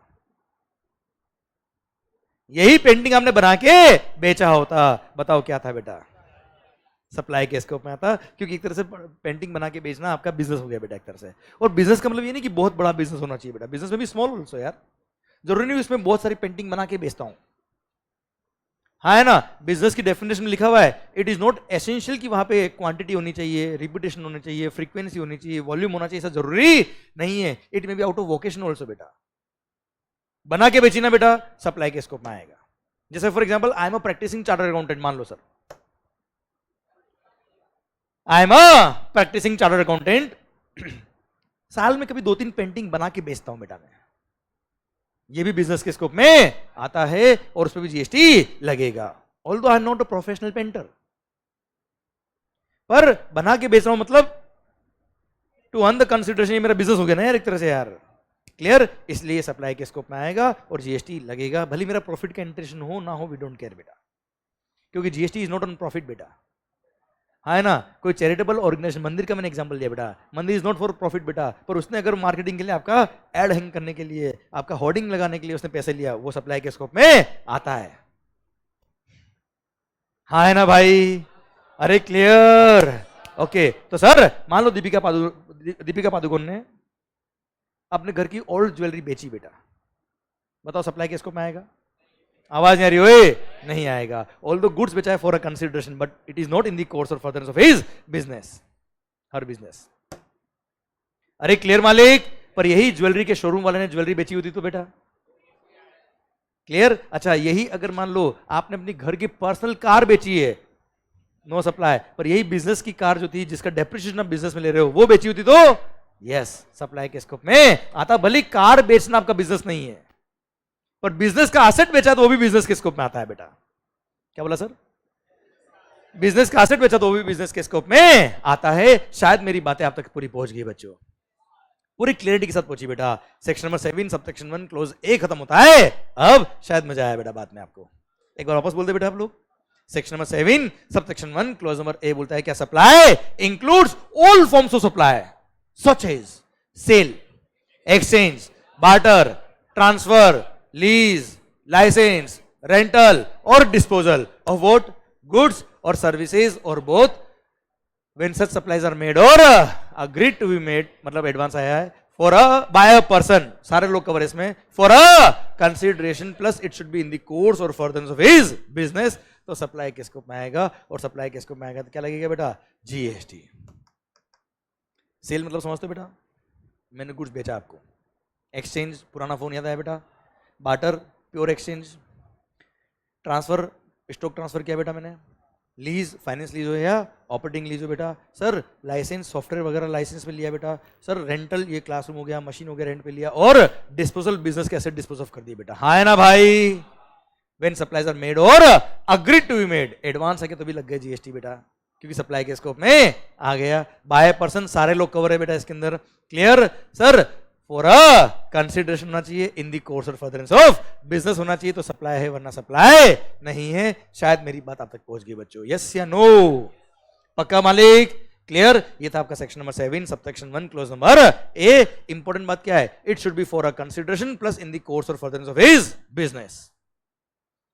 यही पेंटिंग आपने बना के बेचा होता, बताओ क्या था बेटा? सप्लाई के स्कोप में आता, क्योंकि एक तरह से पेंटिंग बना के बेचना आपका बिजनेस हो गया बेटा एक तरह से। और बिजनेस का मतलब ये नहीं कि बहुत बड़ा बिजनेस होना चाहिए बेटा, बिजनेस में भी स्मॉल ऑल्सो यार, जरूरी नहीं इसमें बहुत सारी पेंटिंग बना के बेचता हूं, हाँ है ना? बिजनेस की डेफिनेशन में लिखा हुआ है, इट इज नॉट एसेंशियल कि वहां पे क्वांटिटी होनी चाहिए, रिपीटेशन होनी चाहिए, फ्रीक्वेंसी होनी चाहिए, वॉल्यूम होना चाहिए, ऐसा जरूरी नहीं है। It may be out of vocation also बेटा। बना के बेची ना बेटा, सप्लाई के स्कोप में आएगा। जैसे for example, I am a practising chartered accountant, मान लो sir, I am a practising chartered accountant, साल में कभी 2-3 पेंटिंग बना के बेचता हूं बेटा मैं, ये भी बिजनेस के स्कोप में आता है और उस पर भी जीएसटी लगेगा, although I am not a professional painter, पर बना के बेच रहा हूं, मतलब टू अर्न द कंसिडरेशन, ये मेरा बिजनेस हो गया ना यार एक तरह से यार, क्लियर? इसलिए सप्लाई के स्कोप में आएगा और जीएसटी लगेगा, भले मेरा प्रॉफिट का इंटेंशन हो ना हो, वी डोंट केयर बेटा, क्योंकि GST is not on profit बेटा, है ना? कोई चैरिटेबल ऑर्गेनाइजेशन, मंदिर का मैंने एग्जांपल दिया बेटा, मंदिर इज नॉट फॉर प्रॉफिट बेटा, पर उसने अगर मार्केटिंग के लिए, आपका एड हैंग करने के लिए, आपका होर्डिंग लगाने के लिए उसने पैसे लिया, वो सप्लाई के स्कोप में आता है, हाँ है ना भाई? अरे क्लियर, ओके। तो सर मान लो दीपिका पादुकोण ने अपने घर की ओल्ड ज्वेलरी बेची बेटा, बताओ सप्लाई के स्कोप में आएगा? आवाज नहीं आ रही ओए? नहीं आएगा। ऑल द गुड्स बेचा है for a consideration, but it is not in the course or furtherance of his business, हर बिजनेस। अरे क्लियर मालिक? पर यही ज्वेलरी के शोरूम वाले ने ज्वेलरी बेची होती तो बेटा, क्लियर? अच्छा, यही अगर मान लो आपने अपनी घर की पर्सनल कार बेची है, नो सप्लाई, पर यही बिजनेस की कार जो थी, जिसका डेप्रिसिएशन आप बिजनेस में ले रहे हो, वो बेची होती तो यस, सप्लाई के स्कोप में आता। भले कार बेचना आपका बिजनेस नहीं है, पर बिजनेस का एसेट बेचा तो वो भी बिजनेस के स्कोप में आता है बेटा। क्या बोला सर? बिजनेस का एसेट बेचा तो वो भी बिजनेस के स्कोप में आता है। शायद मेरी बातें आप तक पूरी पहुंच गई बच्चों, पूरी क्लियरिटी के साथ पहुंची बेटा। सेक्शन नंबर 7 सबसेक्शन 1 क्लोज ए खत्म होता है। अब शायद मजा आया बेटा बात में आपको। एक बार वापस बोल दे बेटा आप लोग। Section number 7 subsection 1 clause number A बोलता है क्या? Supply includes all forms of supply such as sale, exchange, barter, transfer, lease, licence, rental और डिस्पोजल ऑफ व्हाट? गुड्स और सर्विसेज और both when such supplies are made or agreed to be made, मतलब एडवांस आया है, for a by a person, सारे लोग कवर इसमें, for a consideration plus it should be in the course or furtherance of his business, तो सप्लाई के स्कोप में आएगा। और सप्लाई के स्कोप में आएगा तो क्या लगेगा बेटा? जीएसटी। सेल मतलब समझते हो बेटा? मैंने गुड्स बेचा आपको। एक्सचेंज, पुराना फोन याद आया बेटा? Barter, pure exchange. Transfer, stock transfer किया बेटा मैंने। लीज, फाइनेंस लीज हो या ऑपरेटिंग लीज हो बेटा। सर लाइसेंस, सॉफ्टवेयर वगैरह लाइसेंस पे लिया बेटा। सर रेंटल, ये क्लासरूम हो गया, मशीन हो गया, रेंट पे लिया। और डिस्पोजल, बिजनेस के एसेट डिस्पोज ऑफ कर दिए बेटा। हाँ है ना भाई? व्हेन सप्लाईज आर मेड और agreed to be made, advance है कि तो भी लग गए जीएसटी बेटा, क्योंकि सप्लाई के स्कोप में आ गया। बाय पर्सन, सारे लोग कवर है बेटा इसके अंदर। Clear sir? For a consideration होना चाहिए, इन the course or furtherance of business होना चाहिए, तो सप्लाई है वरना सप्लाई नहीं है। शायद मेरी बात आप तक पहुंच गई बच्चों। यस या नो? पक्का मालिक? क्लियर? ये था आपका section number 7 subsection 1 clause number A. Important बात क्या है? It should be for a consideration plus in the course or furtherance of his business.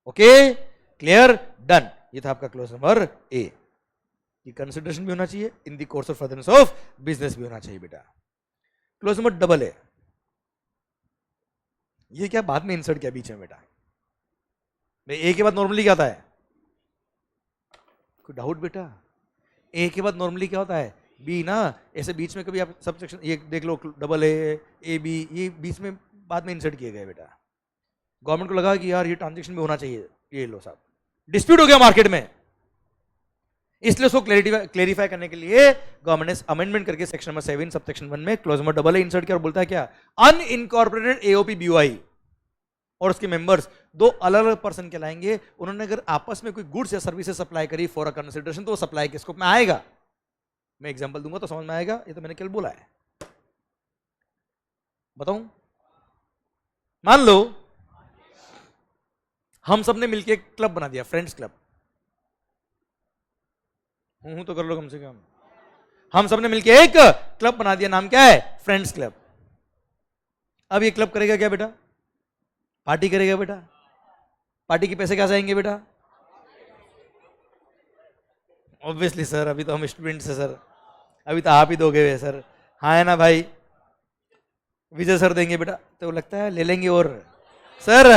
Okay clear? Done. ये था आपका क्लोज नंबर ए। ये कंसिडरेशन भी होना चाहिए, इन the course or furtherance of business भी होना चाहिए बेटा। क्लोज नंबर डबल ए, ये क्या बाद में इंसर्ट किया बीच में बेटा? ए के बाद नॉर्मली क्या होता है? कोई डाउट बेटा? ए के बाद नॉर्मली क्या होता है? बी ना। ऐसे बीच में कभी आप सब सेक्शन ये देख लो, डबल ए बी, ये बीच में बाद में इंसर्ट किए गए बेटा। गवर्नमेंट को लगा कि यार ये ट्रांजेक्शन भी होना चाहिए, ये लो साहब, डिस्प्यूट हो गया मार्केट में, इसलिए उसको क्लेरिफाई करने के लिए गवर्नमेंट ने अमेंडमेंट करके सेक्शन नंबर 7 सब सेक्शन 1 में clause number double A insert किया और बोलता है क्या, अनइनकॉर्पोरेटेड एओपी बीओआई और उसके मेंबर्स दो अलग अलग पर्सन कहलाएंगे। उन्होंने अगर आपस में कोई गुड्स या सर्विसेज सप्लाई करी फॉर अ कंसिडरेशन तो वो सप्लाई के स्कोप में आएगा। मैं एग्जांपल दूंगा तो समझ में आएगा, ये तो मैंने कल बोला है। बताऊं, मान लो हम सबने मिलकर एक क्लब बना दिया, फ्रेंड्स क्लब। हूं तो कर लो कम से कम। हम सबने मिलकर एक क्लब बना दिया, नाम क्या है, फ्रेंड्स क्लब। अब ये क्लब करेगा क्या बेटा, पार्टी करेगा बेटा। पार्टी के पैसे कहां से आएंगे बेटा, ऑब्वियसली सर अभी तो हम स्टूडेंट्स हैं सर, अभी तो आप ही दोगे सर। हाँ है ना भाई, विजय सर देंगे बेटा, तो लगता है ले लेंगे। और सर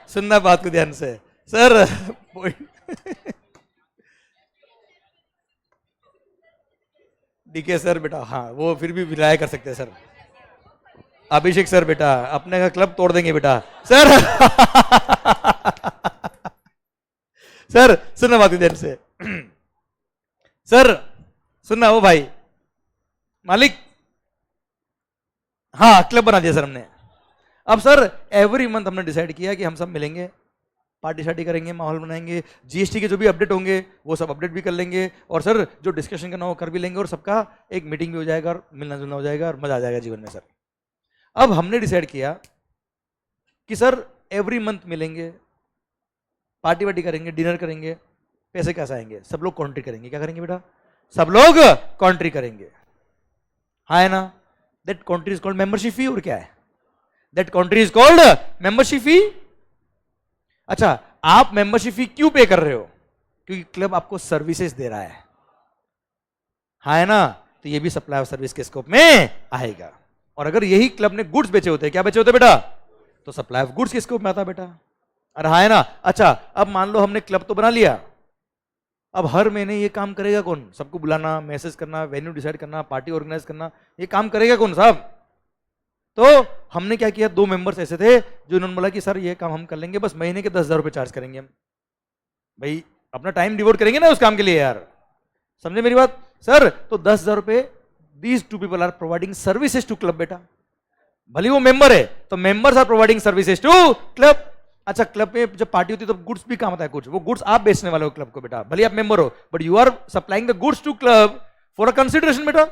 सुनना बात को ध्यान से सर, डीके सर बेटा, हाँ वो फिर भी विलाय कर सकते हैं सर। अभिषेक सर बेटा अपने का क्लब तोड़ देंगे बेटा सर। सर सुनना बात ध्यान से सर, सुनना वो भाई मालिक, हाँ क्लब बना दिया सर हमने। अब सर एवरी मंथ हमने डिसाइड किया कि हम सब मिलेंगे, पार्टी शार्टी करेंगे, माहौल बनाएंगे, जीएसटी के जो भी अपडेट होंगे वो सब अपडेट भी कर लेंगे, और सर जो डिस्कशन करना हो कर भी लेंगे, और सबका एक मीटिंग भी हो जाएगा और मिलना जुलना हो जाएगा और मजा आ जाएगा जीवन में सर। अब हमने डिसाइड किया कि सर एवरी मंथ मिलेंगे, पार्टी वार्टी करेंगे, डिनर करेंगे, पैसे कैसे आएंगे, सब लोग कॉन्ट्री करेंगे। क्या करेंगे बेटा, सब लोग कॉन्ट्री करेंगे, हाँ है ना। That country is called membership fee. और क्या है, that country is called membership fee. अच्छा, आप मेंबरशिप फी क्यों पे कर रहे हो, क्योंकि क्लब आपको सर्विसेज दे रहा है, हाँ है ना, तो ये भी सप्लाई ऑफ सर्विस के स्कोप में आएगा। और अगर यही क्लब ने गुड्स बेचे होते, क्या बेचे होते बेटा, तो सप्लाई ऑफ गुड्स के स्कोप में आता बेटा, अरे हाँ है ना। अच्छा, अब मान लो हमने क्लब तो बना लिया, अब हर महीने ये काम करेगा कौन, सबको बुलाना, मैसेज करना, वेन्यू डिसाइड करना, पार्टी ऑर्गेनाइज करना, ये काम करेगा कौन साहब। तो हमने क्या किया, दो मेंबर्स ऐसे थे जो इन्होंने बोला कि सर ये काम हम कर लेंगे, बस महीने के 10,000 रुपये चार्ज करेंगे हम। भाई अपना टाइम डिवोट करेंगे ना उस काम के लिए यार, समझे मेरी बात सर। तो 10,000 रुपये, these two people are providing services to club बेटा। भले वो मेंबर है तो members are providing services to club. अच्छा, क्लब में जब पार्टी होती है तो गुड्स भी काम आता है, कुछ वो गुड्स आप बेचने वाले हो क्लब को बेटा, भले आप मेंबर हो, but you are supplying the goods to club for a consideration बेटा,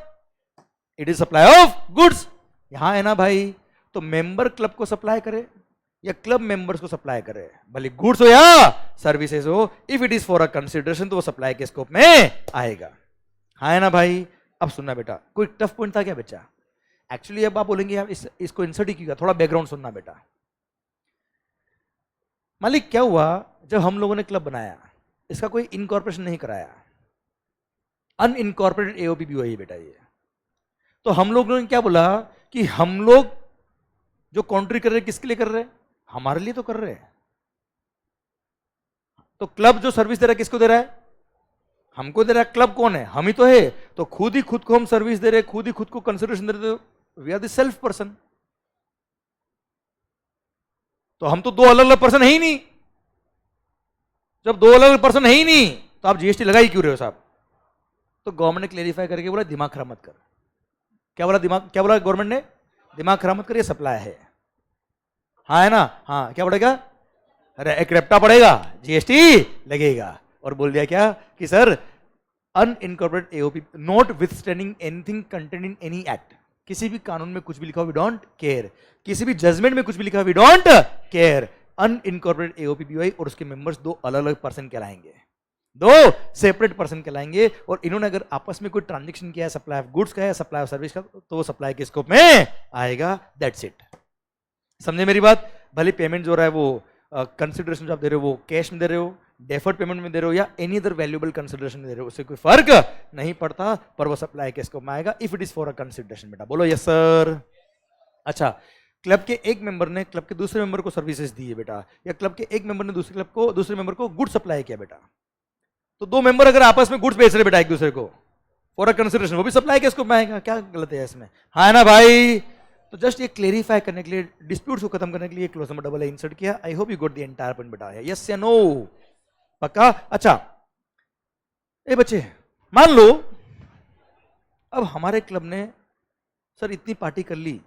it is supply of goods. यहां है ना भाई, तो मेंबर क्लब को सप्लाई करे या क्लब मेंबर्स को सप्लाई करे, भले गुड्स हो या सर्विसेज हो, if it is for a consideration तो वो सप्लाई के स्कोप में आएगा, हाँ है ना भाई। अब सुनना बेटा, कोई टफ पॉइंट था क्या बच्चा, एक्चुअली अब आप बोलेंगे यार इसको इंसर्ट ही किया, थोड़ा बैकग्राउंड सुनना बेटा। मालिक क्या हुआ, जब हम लोगों ने क्लब बनाया, इसका कोई इनकॉर्पोरेशन नहीं कराया, अनइनकॉर्पोरेटेड एओपी भी हुई बेटा ये। तो हम लोगों ने क्या बोला कि हम लोग जो कॉन्ट्री कर रहे हैं किसके लिए कर रहे हैं, हमारे लिए तो कर रहे हैं। तो क्लब जो सर्विस दे रहा है किसको दे रहा है, हमको दे रहा है। क्लब कौन है, हम ही तो है, तो खुद ही खुद को हम सर्विस दे रहे हैं, खुद ही खुद को कंसिडरेशन दे रहे, we are the self person. तो हम तो दो अलग अलग पर्सन है ही नहीं। जब दो अलग अलग पर्सन है ही नहीं तो आप जीएसटी लगा ही क्यों रहे हो साहब। तो गवर्नमेंट ने क्लेरिफाई करके बोला दिमाग खराब मत कर। क्या बोला, दिमाग क्या बोला गवर्नमेंट ने, दिमाग खराब मत कर, ये सप्लाई है, हाँ है ना। हाँ क्या पड़ेगा, अरे एक रेप्टा पड़ेगा, जीएसटी लगेगा। और बोल दिया क्या कि sir unincorporated AOP not withstanding anything content in any act, किसी भी कानून में कुछ भी लिखा हो वी डोंट केयर, किसी भी जजमेंट में कुछ भी लिखा हो we don't care. Unincorporated AOP BOI और उसके मेंबर्स दो अलग अलग पर्सन कहलाएंगे, दो सेपरेट पर्सन कहलाएंगे। और इन्होंने अगर आपस में कोई ट्रांजेक्शन किया है, सप्लाई ऑफ गुड्स का है, सप्लाई ऑफ सर्विस का, तो वो सप्लाई के स्कोप में आएगा, दैट्स इट। समझे मेरी बात। भले पेमेंट जो रहा है वो कंसिडरेशन जो आप दे रहे हो वो कैश में दे रहे हो, डेफर्ड पेमेंट में दे रहे हो, या एनी अदर वैल्यूएबल कंसिडरेशन दे रहे हो, उससे कोई फर्क नहीं पड़ता, पर वो सप्लाई के स्कोप में आएगा if it is for a consideration बेटा। बोलो यस सर। अच्छा, क्लब के एक मेंबर ने क्लब के दूसरे मेंबर को सर्विसेज दी है बेटा, या क्लब के एक मेंबर ने दूसरे मेंबर को गुड सप्लाई किया बेटा, तो दो मेंबर अगर आपस में गुड्स बेच रहे बेटा एक दूसरे को फॉर अ कंसिडरेशन, वो भी सप्लाई के स्कोप में आएगा। क्या गलत है इसमें, हाँ है ना भाई। तो जस्ट ये क्लेरिफाई करने के लिए, डिस्प्यूट्स को खत्म करने के लिए clause number double A insert किया। I hope you got the entire point बेटा, यस या नो। पक्का? अच्छा ए बच्चे, मान लो अब हमारे क्लब ने सर इतनी पार्टी कर ली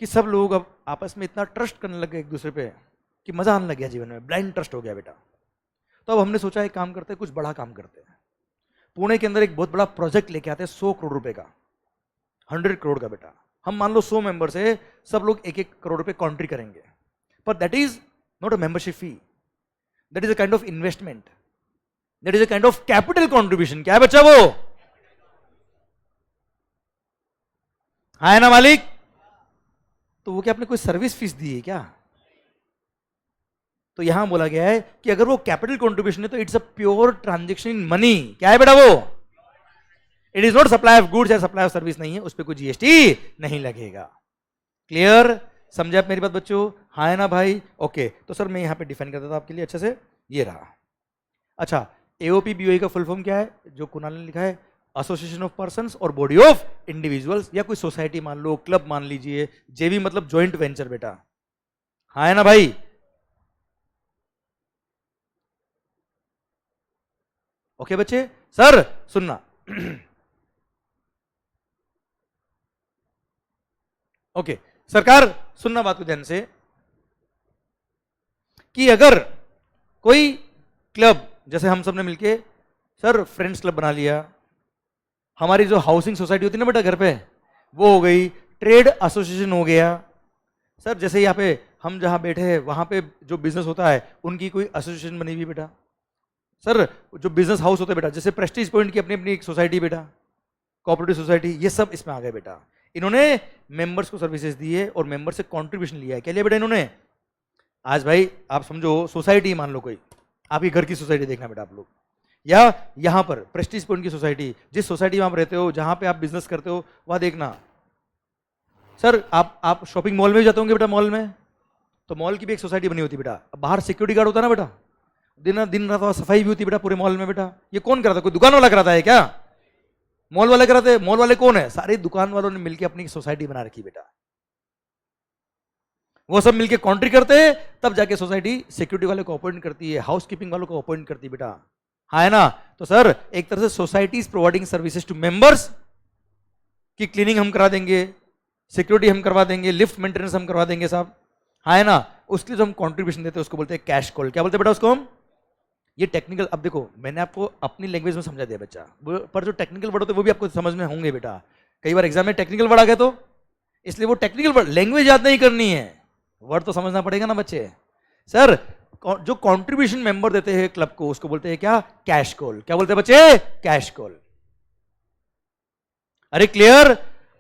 कि सब लोग अब आपस में इतना ट्रस्ट करने लगे एक दूसरे पे कि मजा आने लग गया जीवन में, ब्लाइंड ट्रस्ट हो गया बेटा। तो अब हमने सोचा एक काम करते हैं, कुछ बड़ा काम करते हैं। पुणे के अंदर एक बहुत बड़ा प्रोजेक्ट लेके आते हैं 100 करोड़ रुपए का, 100 करोड़ का बेटा। हम मान लो 100 मेंबर से सब लोग 1-1 करोड़ रुपए कॉन्ट्री करेंगे, पर that is not a membership fee, that is a kind of investment, that is a kind of capital contribution. क्या है बच्चा वो? हाँ है ना मालिक? तो वो क्या आपने कोई सर्विस फीस दी है क्या? तो यहां बोला गया है कि अगर वो कैपिटल कंट्रीब्यूशन है तो it's a pure transaction in money. क्या है बेटा वो? It is not supply of goods या सप्लाई ऑफ सर्विस नहीं है, उस पर कोई जीएसटी नहीं लगेगा। क्लियर? समझे आप मेरी बात बच्चों? हाँ है ना भाई? ओके, तो सर मैं यहां पे डिफाइन करता था आपके लिए अच्छे से, ये रहा। अच्छा, एओपी बीओई का फुल फॉर्म क्या है जो कुणाल ने लिखा है? एसोसिएशन ऑफ पर्संस और बॉडी ऑफ इंडिविजुअल्स, या कोई सोसाइटी मान लो, क्लब मान लीजिए, जेवी मतलब जॉइंट वेंचर बेटा। हाँ है ना भाई? ओके बच्चे, सर सुनना ओके सरकार सुनना बात को ध्यान से, कि अगर कोई क्लब, जैसे हम सब ने मिलके सर फ्रेंड्स क्लब बना लिया, हमारी जो हाउसिंग सोसाइटी होती है ना बेटा घर पे, वो हो गई, ट्रेड एसोसिएशन हो गया, सर जैसे यहाँ पे हम जहां बैठे हैं वहां पे जो बिजनेस होता है उनकी कोई एसोसिएशन बनी हुई बेटा, सर जो बिजनेस हाउस होता है बेटा, जैसे प्रेस्टीज पॉइंट की अपनी अपनी एक सोसाइटी बेटा, कोऑपरेटिव सोसाइटी, ये सब इसमें आ गए बेटा। इन्होंने मेंबर्स को सर्विसेज दी है और मेंबर से कंट्रीब्यूशन लिया है। क्या लिया बेटा इन्होंने? आज भाई आप समझो सोसाइटी मान लो कोई, आपकी घर की सोसाइटी देखना बेटा आप लोग, या यहां पर प्रेस्टीज पॉइंट की सोसाइटी, जिस सोसाइटी में आप रहते हो, जहां पे आप बिजनेस करते हो, वहां देखना सर आप शॉपिंग मॉल में भी जाते होंगे बेटा, मॉल में, तो मॉल की भी एक सोसाइटी बनी होती है बेटा। बाहर सिक्योरिटी गार्ड होता है ना बेटा, दिन रात सफाई भी होती है बेटा पूरे मॉल में बेटा। ये कौन कराता है? कोई दुकान वाला कराता है क्या? मॉल वाले कराते हैं। मॉल वाले कौन है? सारी दुकान वालों ने मिलकर अपनी सोसाइटी बना रखी बेटा, वो सब मिलके कॉन्ट्री करते हैं, तब जाके सोसाइटी सिक्योरिटी वाले को अपॉइंट करती है, हाउस कीपिंग वालों को अपॉइंट करती है बेटा। हाँ है ना? तो सर एक तरह से society is providing services to members, की क्लीनिंग हम करा देंगे, सिक्योरिटी हम करवा देंगे, लिफ्ट मेंटेनेंस हम करवा देंगे साहब। हाँ है ना? उसके लिए जो हम कंट्रीब्यूशन देते हैं उसको बोलते हैं कैश कॉल। क्या बोलते हैं बेटा उसको हम? ये टेक्निकल, अब देखो मैंने आपको अपनी लैंग्वेज में समझा दिया बच्चा, पर जो टेक्निकल वर्ड होते हैं वो भी आपको समझ में होंगे बेटा। कई बार एग्जाम में टेक्निकल वर्ड आ गए तो इसलिए वो टेक्निकल वर्ड, लैंग्वेज याद नहीं करनी है, वर्ड तो समझना पड़ेगा ना बच्चे। सर जो कंट्रीब्यूशन मेंबर देते हैं क्लब को उसको बोलते हैं क्या? Cash call. क्या बोलते हैं बच्चे? Cash call. अरे क्लियर?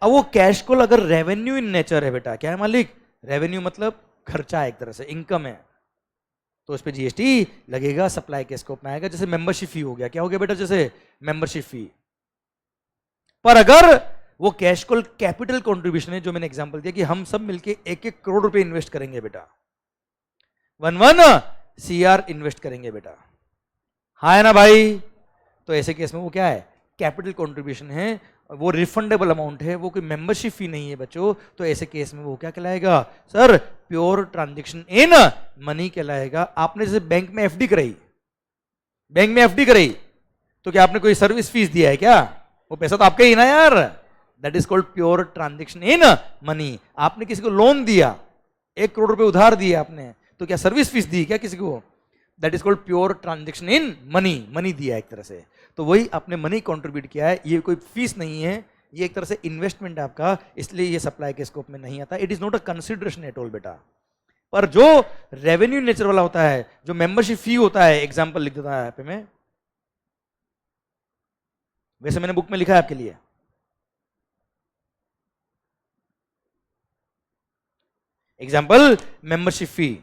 अब वो कैश कॉल अगर रेवेन्यू इन नेचर है बेटा, क्या है मालिक? रेवेन्यू मतलब खर्चा, एक तरह से इनकम है, तो उस पर जीएसटी लगेगा, सप्लाई के स्कोप में आएगा। जैसे मेंबरशिप फी हो गया, क्या हो गया बेटा? जैसे मेंबरशिप फी। पर अगर वो कैश कॉल कैपिटल कंट्रीब्यूशन है, जो मैंने एग्जांपल दिया कि हम सब मिलके 1-1 करोड़ रुपए इन्वेस्ट करेंगे बेटा, 1 CR इन्वेस्ट करेंगे बेटा। हाँ है ना भाई? तो ऐसे केस में वो क्या है? कैपिटल कंट्रीब्यूशन है, वो रिफंडेबल अमाउंट है, वो कोई मेंबरशिप फी नहीं है बच्चों। तो ऐसे केस में वो क्या कहलाएगा? Sir pure transaction in money कहलाएगा। आपने जैसे बैंक में एफडी कराई, बैंक में एफडी कराई, तो क्या आपने कोई सर्विस फीस दिया है क्या? वो पैसा तो आपका ही ना यार, that is called pure transaction in money. आपने किसी को लोन दिया, 1 करोड़ रुपए उधार दिए आपने, तो क्या सर्विस फीस दी क्या किसी को? That is called pure transaction in money, money दिया एक तरह से। तो वही आपने मनी कंट्रीब्यूट किया है, ये कोई फीस नहीं है, ये एक तरह से इन्वेस्टमेंट है आपका, इसलिए ये सप्लाई के स्कोप में नहीं आता। It is not a consideration at all बेटा। पर जो रेवेन्यू नेचर वाला होता है, जो मेंबरशिप फी होता है, एग्जांपल लिख देता है यहाँ पे मैं, वैसे मैंने बुक में लिखा है आपके लिए, एग्जांपल मेंबरशिप फी।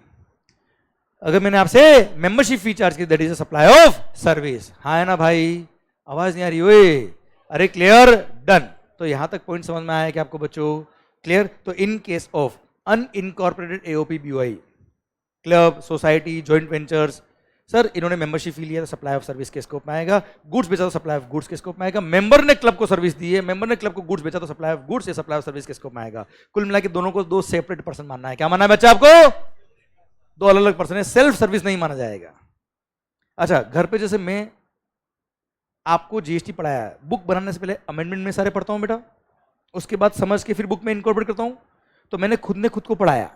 अगर मैंने आपसे मेंबरशिप फी चार्ज की, that is a supply of service. हाँ है ना भाई? आवाज नहीं आ रही ओए? अरे क्लियर? डन। तो यहां तक पॉइंट समझ में आया कि आपको बच्चों? क्लियर? तो इन case of unincorporated AOP BOI, club, society, joint ventures, sir इन्होंने मेंबरशिप फी लिया तो सप्लाई ऑफ सर्विस के स्कोप में आएगा। गुड्स बेचा तो सप्लाई ऑफ गुड्स के स्कोप में आएगा। मेंबर ने क्लब को सर्विस दी है, मेंबर ने क्लब को गुड्स बेचा तो सप्लाई ऑफ गुड्स या सप्लाई ऑफ सर्विस के स्कोप में आएगा। कुल मिला के दोनों को 2 सेपरेट पर्सन मानना है। क्या मानना है बच्चा आपको? 2 अलग अलग पर्सन है, सेल्फ सर्विस नहीं माना जाएगा। अच्छा, घर पे जैसे मैं आपको जीएसटी पढ़ाया है, बुक बनाने से पहले अमेंडमेंट में सारे पढ़ता हूं बेटा, उसके बाद समझ के फिर बुक में इनकॉर्पोरेट करता हूं। तो मैंने खुद ने खुद को पढ़ाया,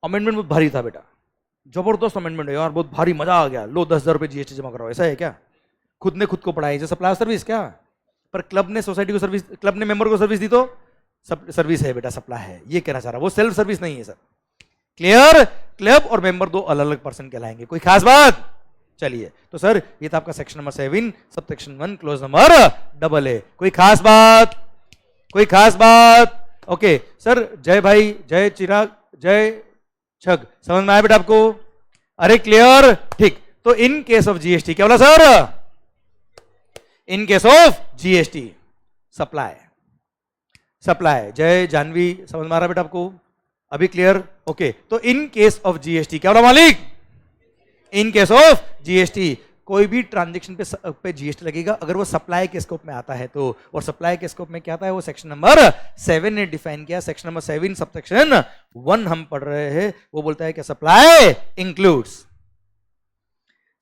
अमेंडमेंट बहुत भारी था बेटा, जबरदस्त अमेंडमेंट है यार, बहुत भारी, मजा आ गया, लो 10,000 रुपये जीएसटी जमा कराओ, ऐसा है क्या? खुद ने खुद को पढ़ाई, जैसे सप्लाई सर्विस क्या, पर क्लब ने सोसाइटी को सर्विस, क्लब ने मेंबर को सर्विस दी तो सब सर्विस है बेटा, सप्लाई है, ये कहना चाह रहा, वो सेल्फ सर्विस नहीं है सर। क्लियर? क्लब और मेंबर दो अलग अलग पर्सन कहलाएंगे, कोई खास बात? चलिए, तो सर ये था आपका section number 7 sub section 1 clause number AA। कोई खास बात? कोई खास बात? ओके सर, जय भाई, जय चिराग, जय छग, समझ में आया बेटा आपको? अरे क्लियर, ठीक। तो इन केस ऑफ जीएसटी क्या बोला sir? In case of GST supply, supply, जय जानवी, समझ में आ रहा बेटा आपको? अभी क्लियर? ओके, तो इन केस ऑफ जीएसटी क्या बोला मालिक? इन केस ऑफ जीएसटी कोई भी ट्रांजैक्शन पे जीएसटी लगेगा अगर वो सप्लाई के स्कोप में आता है तो, और सप्लाई के स्कोप में क्या आता है वो सेक्शन नंबर 7 ने डिफाइन किया। सेक्शन नंबर 7 सबसेक्शन 1 हम पढ़ रहे हैं, वो बोलता है कि supply includes,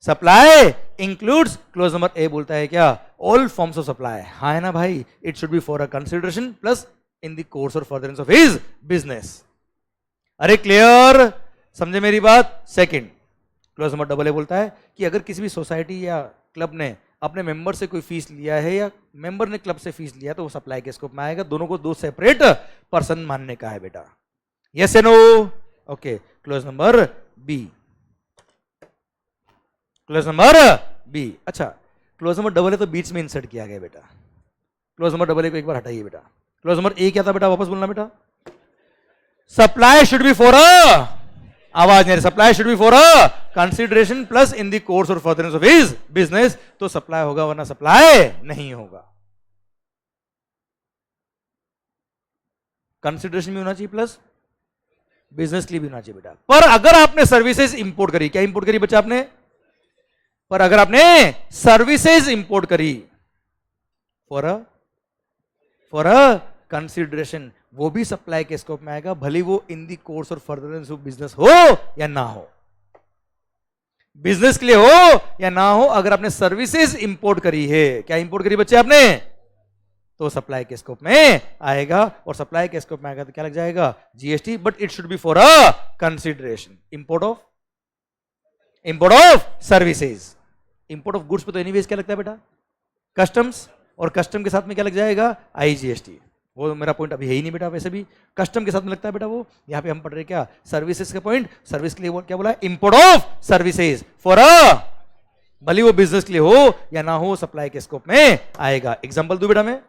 supply includes, clause number A बोलता है क्या? All forms of supply. हाँ है ना भाई? It should be for a consideration plus in the course or furtherance of his business. अरे क्लियर? समझे मेरी बात? सेकंड, क्लोज नंबर AA बोलता है कि अगर किसी भी सोसाइटी या क्लब ने अपने मेंबर से कोई फीस लिया है या मेंबर ने क्लब से फीस लिया तो वो सप्लाई के स्कोप में आएगा। दोनों को दो सेपरेट पर्सन मानने का है बेटा, यस या no? Okay, clause number B, clause number B। अच्छा, क्लोज नंबर AA तो बीच में इंसर्ट किया गया बेटा, क्लोज नंबर AA को एक बार हटाइए बेटा। क्लोज नंबर A क्या था बेटा, वापस बोलना बेटा? Supply should be for a, आवाज नहीं, supply should be for a consideration plus in the course or furtherance of his business, तो सप्लाई होगा वरना सप्लाई नहीं होगा। कंसिडरेशन भी होना चाहिए प्लस बिजनेस के लिए भी होना चाहिए बेटा। पर अगर आपने सर्विसेज इंपोर्ट करी, क्या इंपोर्ट करी बच्चा आपने? पर अगर आपने सर्विसेज इंपोर्ट करी फॉर अ कंसिडरेशन, वो भी सप्लाई के स्कोप में आएगा, भले वो इन the course or furtherance of business हो या ना हो, बिजनेस के लिए हो या ना हो। अगर आपने सर्विसेज इंपोर्ट करी है, क्या इंपोर्ट करी बच्चे आपने, तो सप्लाई के स्कोप में आएगा, और सप्लाई के स्कोप में आएगा तो क्या लग जाएगा? GST, but it should be for a consideration. Import of services, import of goods पे तो एनीवेज क्या लगता है बेटा? कस्टम्स, और कस्टम के साथ में क्या लग जाएगा? आईजीएसटी। वो मेरा पॉइंट अभी है ही नहीं बेटा, वैसे भी कस्टम के साथ में लगता है बेटा वो। यहां पे हम पढ़ रहे क्या? सर्विसेज का पॉइंट, सर्विस के लिए वो क्या बोला? इंपोर्ट ऑफ सर्विसेज फॉर अ, भले वो बिजनेस के लिए हो या ना हो, सप्लाई के स्कोप में आएगा। एग्जांपल दो बेटा मैं,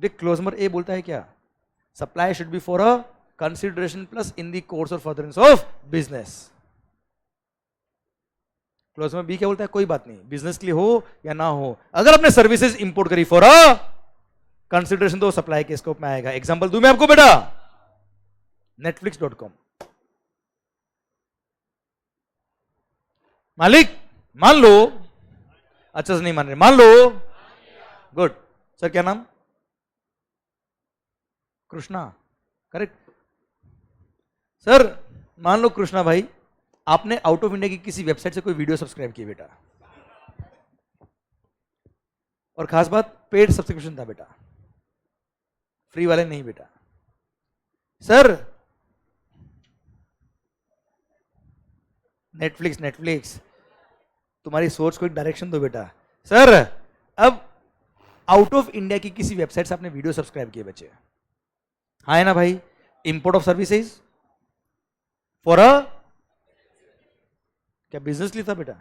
देख क्लोज नंबर ए बोलता है क्या? Supply should be for a consideration plus in the course or furtherance of business. Clause number B क्या बोलता है? कोई बात नहीं, बिजनेस के लिए हो या ना हो, अगर आपने सर्विसेज इंपोर्ट करी फॉर अ कंसिडरेशन तो सप्लाई के स्कोप में आएगा। एग्जांपल दूं मैं आपको बेटा, netflix.com। मालिक मान लो, अच्छा से नहीं मान रहे, मान लो, गुड सर, क्या नाम? Krishna, correct sir. मान लो कृष्णा भाई, आपने आउट ऑफ इंडिया की किसी वेबसाइट से कोई वीडियो सब्सक्राइब किया बेटा, और खास बात पेड सब्सक्रिप्शन था बेटा, फ्री वाले नहीं बेटा। सर नेटफ्लिक्स तुम्हारी सोच को एक डायरेक्शन दो बेटा। सर अब आउट ऑफ इंडिया की किसी वेबसाइट से आपने वीडियो सब्सक्राइब किए बच्चे, हाँ है ना भाई? इंपोर्ट ऑफ सर्विसेज फॉर अ, क्या बिजनेस लिए था बेटा?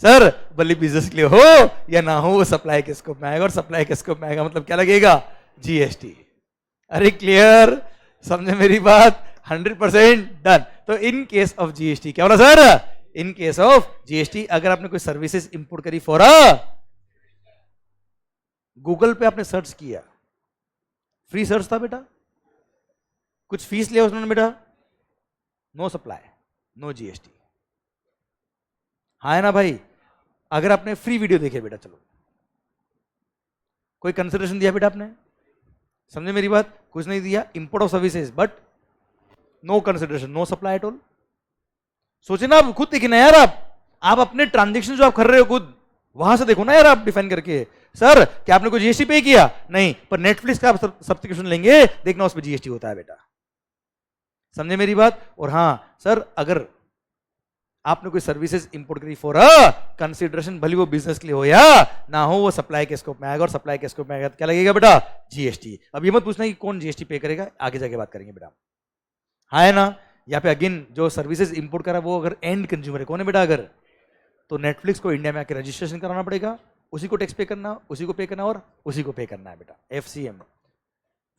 सर भले बिजनेस के लिए हो या ना हो, वो सप्लाई के स्कोप में आएगा, और सप्लाई के स्कोप में आएगा मतलब क्या लगेगा? जीएसटी। अरे क्लियर? समझे मेरी बात? 100% डन। तो इन केस ऑफ जीएसटी क्या बोला sir? In case of GST अगर आपने कोई सर्विसेज इंपोर्ट करी फॉर अ, गूगल पे आपने सर्च किया, फ्री सर्च था बेटा, कुछ फीस लिया उसने बेटा, नो सप्लाई, नो जीएसटी, हाँ है ना भाई? अगर आपने फ्री वीडियो देखे बेटा, चलो कोई कंसिडरेशन दिया बेटा आपने, समझे मेरी बात? कुछ नहीं दिया, import of services, but no consideration, no supply at all. सोचे ना, आप खुद देखिए ना यार, आप अपने ट्रांजेक्शन जो आप कर रहे हो खुद वहां से देखो ना यार, आप डिफाइन करके, सर क्या आपने कोई जीएसटी पे किया? नहीं, पर नेटफ्लिक्स का आप सब्सक्रिप्शन लेंगे, देखना उसमें जीएसटी होता है बेटा। समझे मेरी बात? और हाँ सर, अगर आपने कोई सर्विसेज इंपोर्ट करी फॉर अ कंसिडरेशन, भले वो बिजनेस के लिए हो या ना हो, वो सप्लाई के स्कोप में आएगा, और सप्लाई के स्कोप में आएगा तो क्या लगेगा बेटा? जीएसटी। अब ये मत पूछना कि कौन जीएसटी पे करेगा, आगे जाके बात करेंगे बेटा। हाँ है ना? यहाँ पे अगेन जो सर्विसेज इंपोर्ट करा वो अगर एंड कंज्यूमर है, कौन है बेटा? अगर तो नेटफ्लिक्स को इंडिया में आके रजिस्ट्रेशन कराना पड़ेगा, उसी को टैक्स पे करना, उसी को पे करना और उसी को पे करना है बेटा। FCM,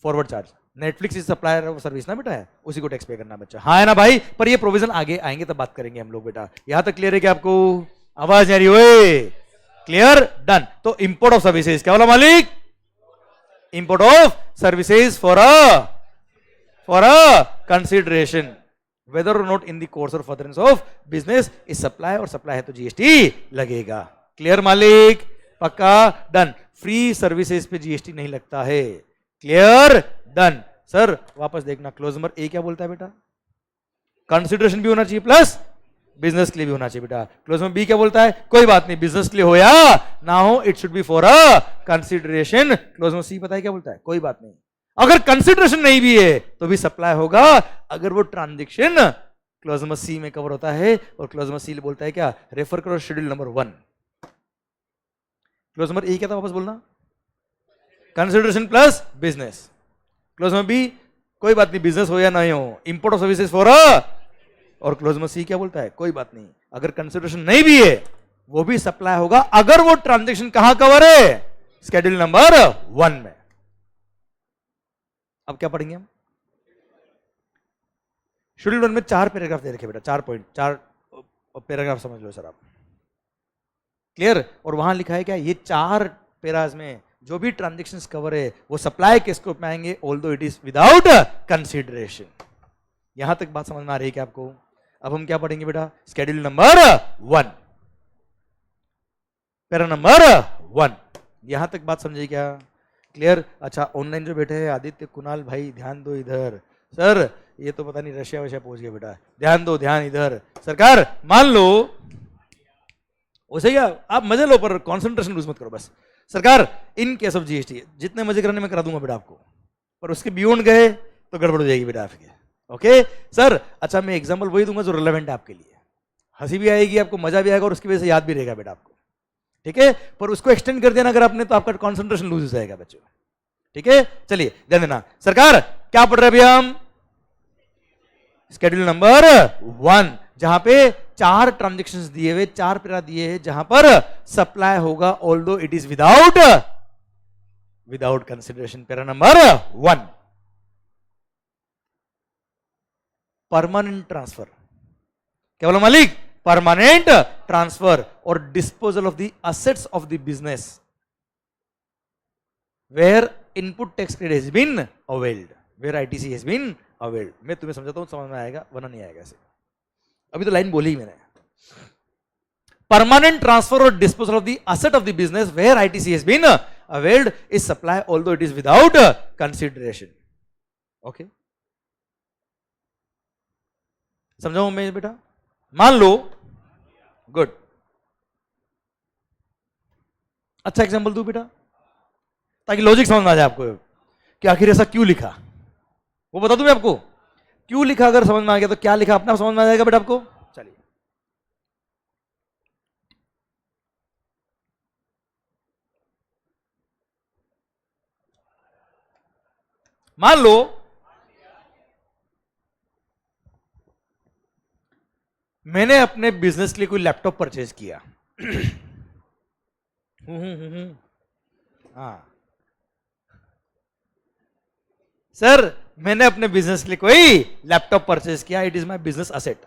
forward charge. Netflix is supplier of service ना बेटा, है उसी को टैक्स पे करना बच्चा। हाँ है ना भाई? पर ये प्रोविजन आगे आएंगे तब बात करेंगे हम लोग बेटा। यहां तक क्लियर है क्या आपको? आवाज नहीं आ रही? ओए क्लियर, डन। तो इंपोर्ट ऑफ सर्विसेज, क्या बोला मालिक? Import of services for a consideration whether or not in the course or furtherance of business is supply, और सप्लाई है तो जीएसटी लगेगा। क्लियर मालिक? पक्का, डन। फ्री सर्विसेज पे जीएसटी नहीं लगता है। Clear, done. सर वापस देखना, क्लोज नंबर ए क्या बोलता है बेटा? कंसिडरेशन भी होना चाहिए प्लस बिजनेस के लिए भी होना चाहिए बेटा। क्लोज नंबर बी क्या बोलता है? कोई बात नहीं, बिजनेस के लिए हो या ना हो, it should be for a consideration. Clause number C पता है क्या बोलता है? कोई बात नहीं, अगर कंसिडरेशन नहीं भी है तो भी सप्लाई होगा, अगर वो ट्रांजैक्शन क्लोज नंबर सी में कवर होता है। और क्लोज नंबर सी बोलता है क्या? रेफर करो schedule number 1। Clause number A क्या था वापस बोलना? Consideration plus business. Clause number B कोई बात नहीं, बिजनेस हो या नहीं हो, import of services for a, और क्लोज नंबर सी क्या बोलता है? कोई बात नहीं, अगर कंसिडरेशन नहीं भी है वो भी सप्लाई होगा, अगर वो ट्रांजैक्शन कहां कवर है? शेड्यूल नंबर 1 में। अब क्या पढ़ेंगे हम? शेड्यूल 1 में 4 पैराग्राफ दे रखे बेटा, 4 पॉइंट, 4 पैराग्राफ समझ लो सर आप। क्लियर? और वहां लिखा है क्या? ये 4 पैराज में जो भी ट्रांजैक्शंस कवर है वो सप्लाई के स्कोप में आएंगे, although it is without consideration. यहां तक बात समझ में आ रही है क्या आपको? अब हम क्या पढ़ेंगे बेटा? Schedule number 1, para number 1। यहां तक बात समझिए क्या? क्लियर? अच्छा, ऑनलाइन जो बैठे हैं आदित्य, कुणाल भाई, ध्यान दो इधर। सर ये तो पता नहीं रशिया वशिया पहुंच गया बेटा, ध्यान दो, ध्यान इधर। सरकार मान लो वैसे ही आप मजे लो, पर कॉन्सेंट्रेशन लूज मत करो बस। सरकार इन केस ऑफ जीएसटी जितने मजे कराने में करा दूंगा बेटा आपको, पर उसके बियॉन्ड गए तो गड़बड़ हो जाएगी बेटा आपके। Okay sir? अच्छा, मैं एग्जांपल वही दूंगा जो रिलेवेंट है आपके लिए, हंसी भी आएगी आपको, मजा भी आएगा, और उसकी वजह से याद भी रहेगा बेटा आपको। ठीक है? पर उसको एक्सटेंड कर देना अगर आपने तो आपका कॉन्सेंट्रेशन लूज हो जाएगा बच्चों। ठीक है? चलिए ध्यान देना। सरकार क्या पढ़ रहे हैं अभी हम? शेड्यूल नंबर 1, जहां पे 4 ट्रांजैक्शंस दिए हुए, 4 पैरा दिए हैं, जहां पर सप्लाई होगा although it is without consideration. Para number 1, permanent transfer. क्या बोला मालिक? परमानेंट ट्रांसफर और disposal of the assets of the business where input tax credit has been availed, where ITC has been availed. मैं तुम्हें समझाता हूं, समझ में आएगा, वरना नहीं आएगा ऐसे। अभी तो लाइन बोली ही मैंने। परमानेंट ट्रांसफर और disposal of the asset of the business where ITC has been availed is supply although it is without consideration. Okay, समझाऊं मैं बेटा? मान लो, गुड, अच्छा एग्जांपल दूं बेटा ताकि लॉजिक समझ में आ जाए आपको कि आखिर ऐसा क्यों लिखा, वो बता दूं मैं आपको क्यों लिखा। अगर समझ में आ गया तो क्या लिखा अपना समझ में आ जाएगा बेटा आपको। चलिए, मान लो मैंने अपने बिजनेस के लिए कोई लैपटॉप परचेज किया। हाँ सर, मैंने अपने बिजनेस के लिए कोई लैपटॉप परचेज किया, it is my business asset.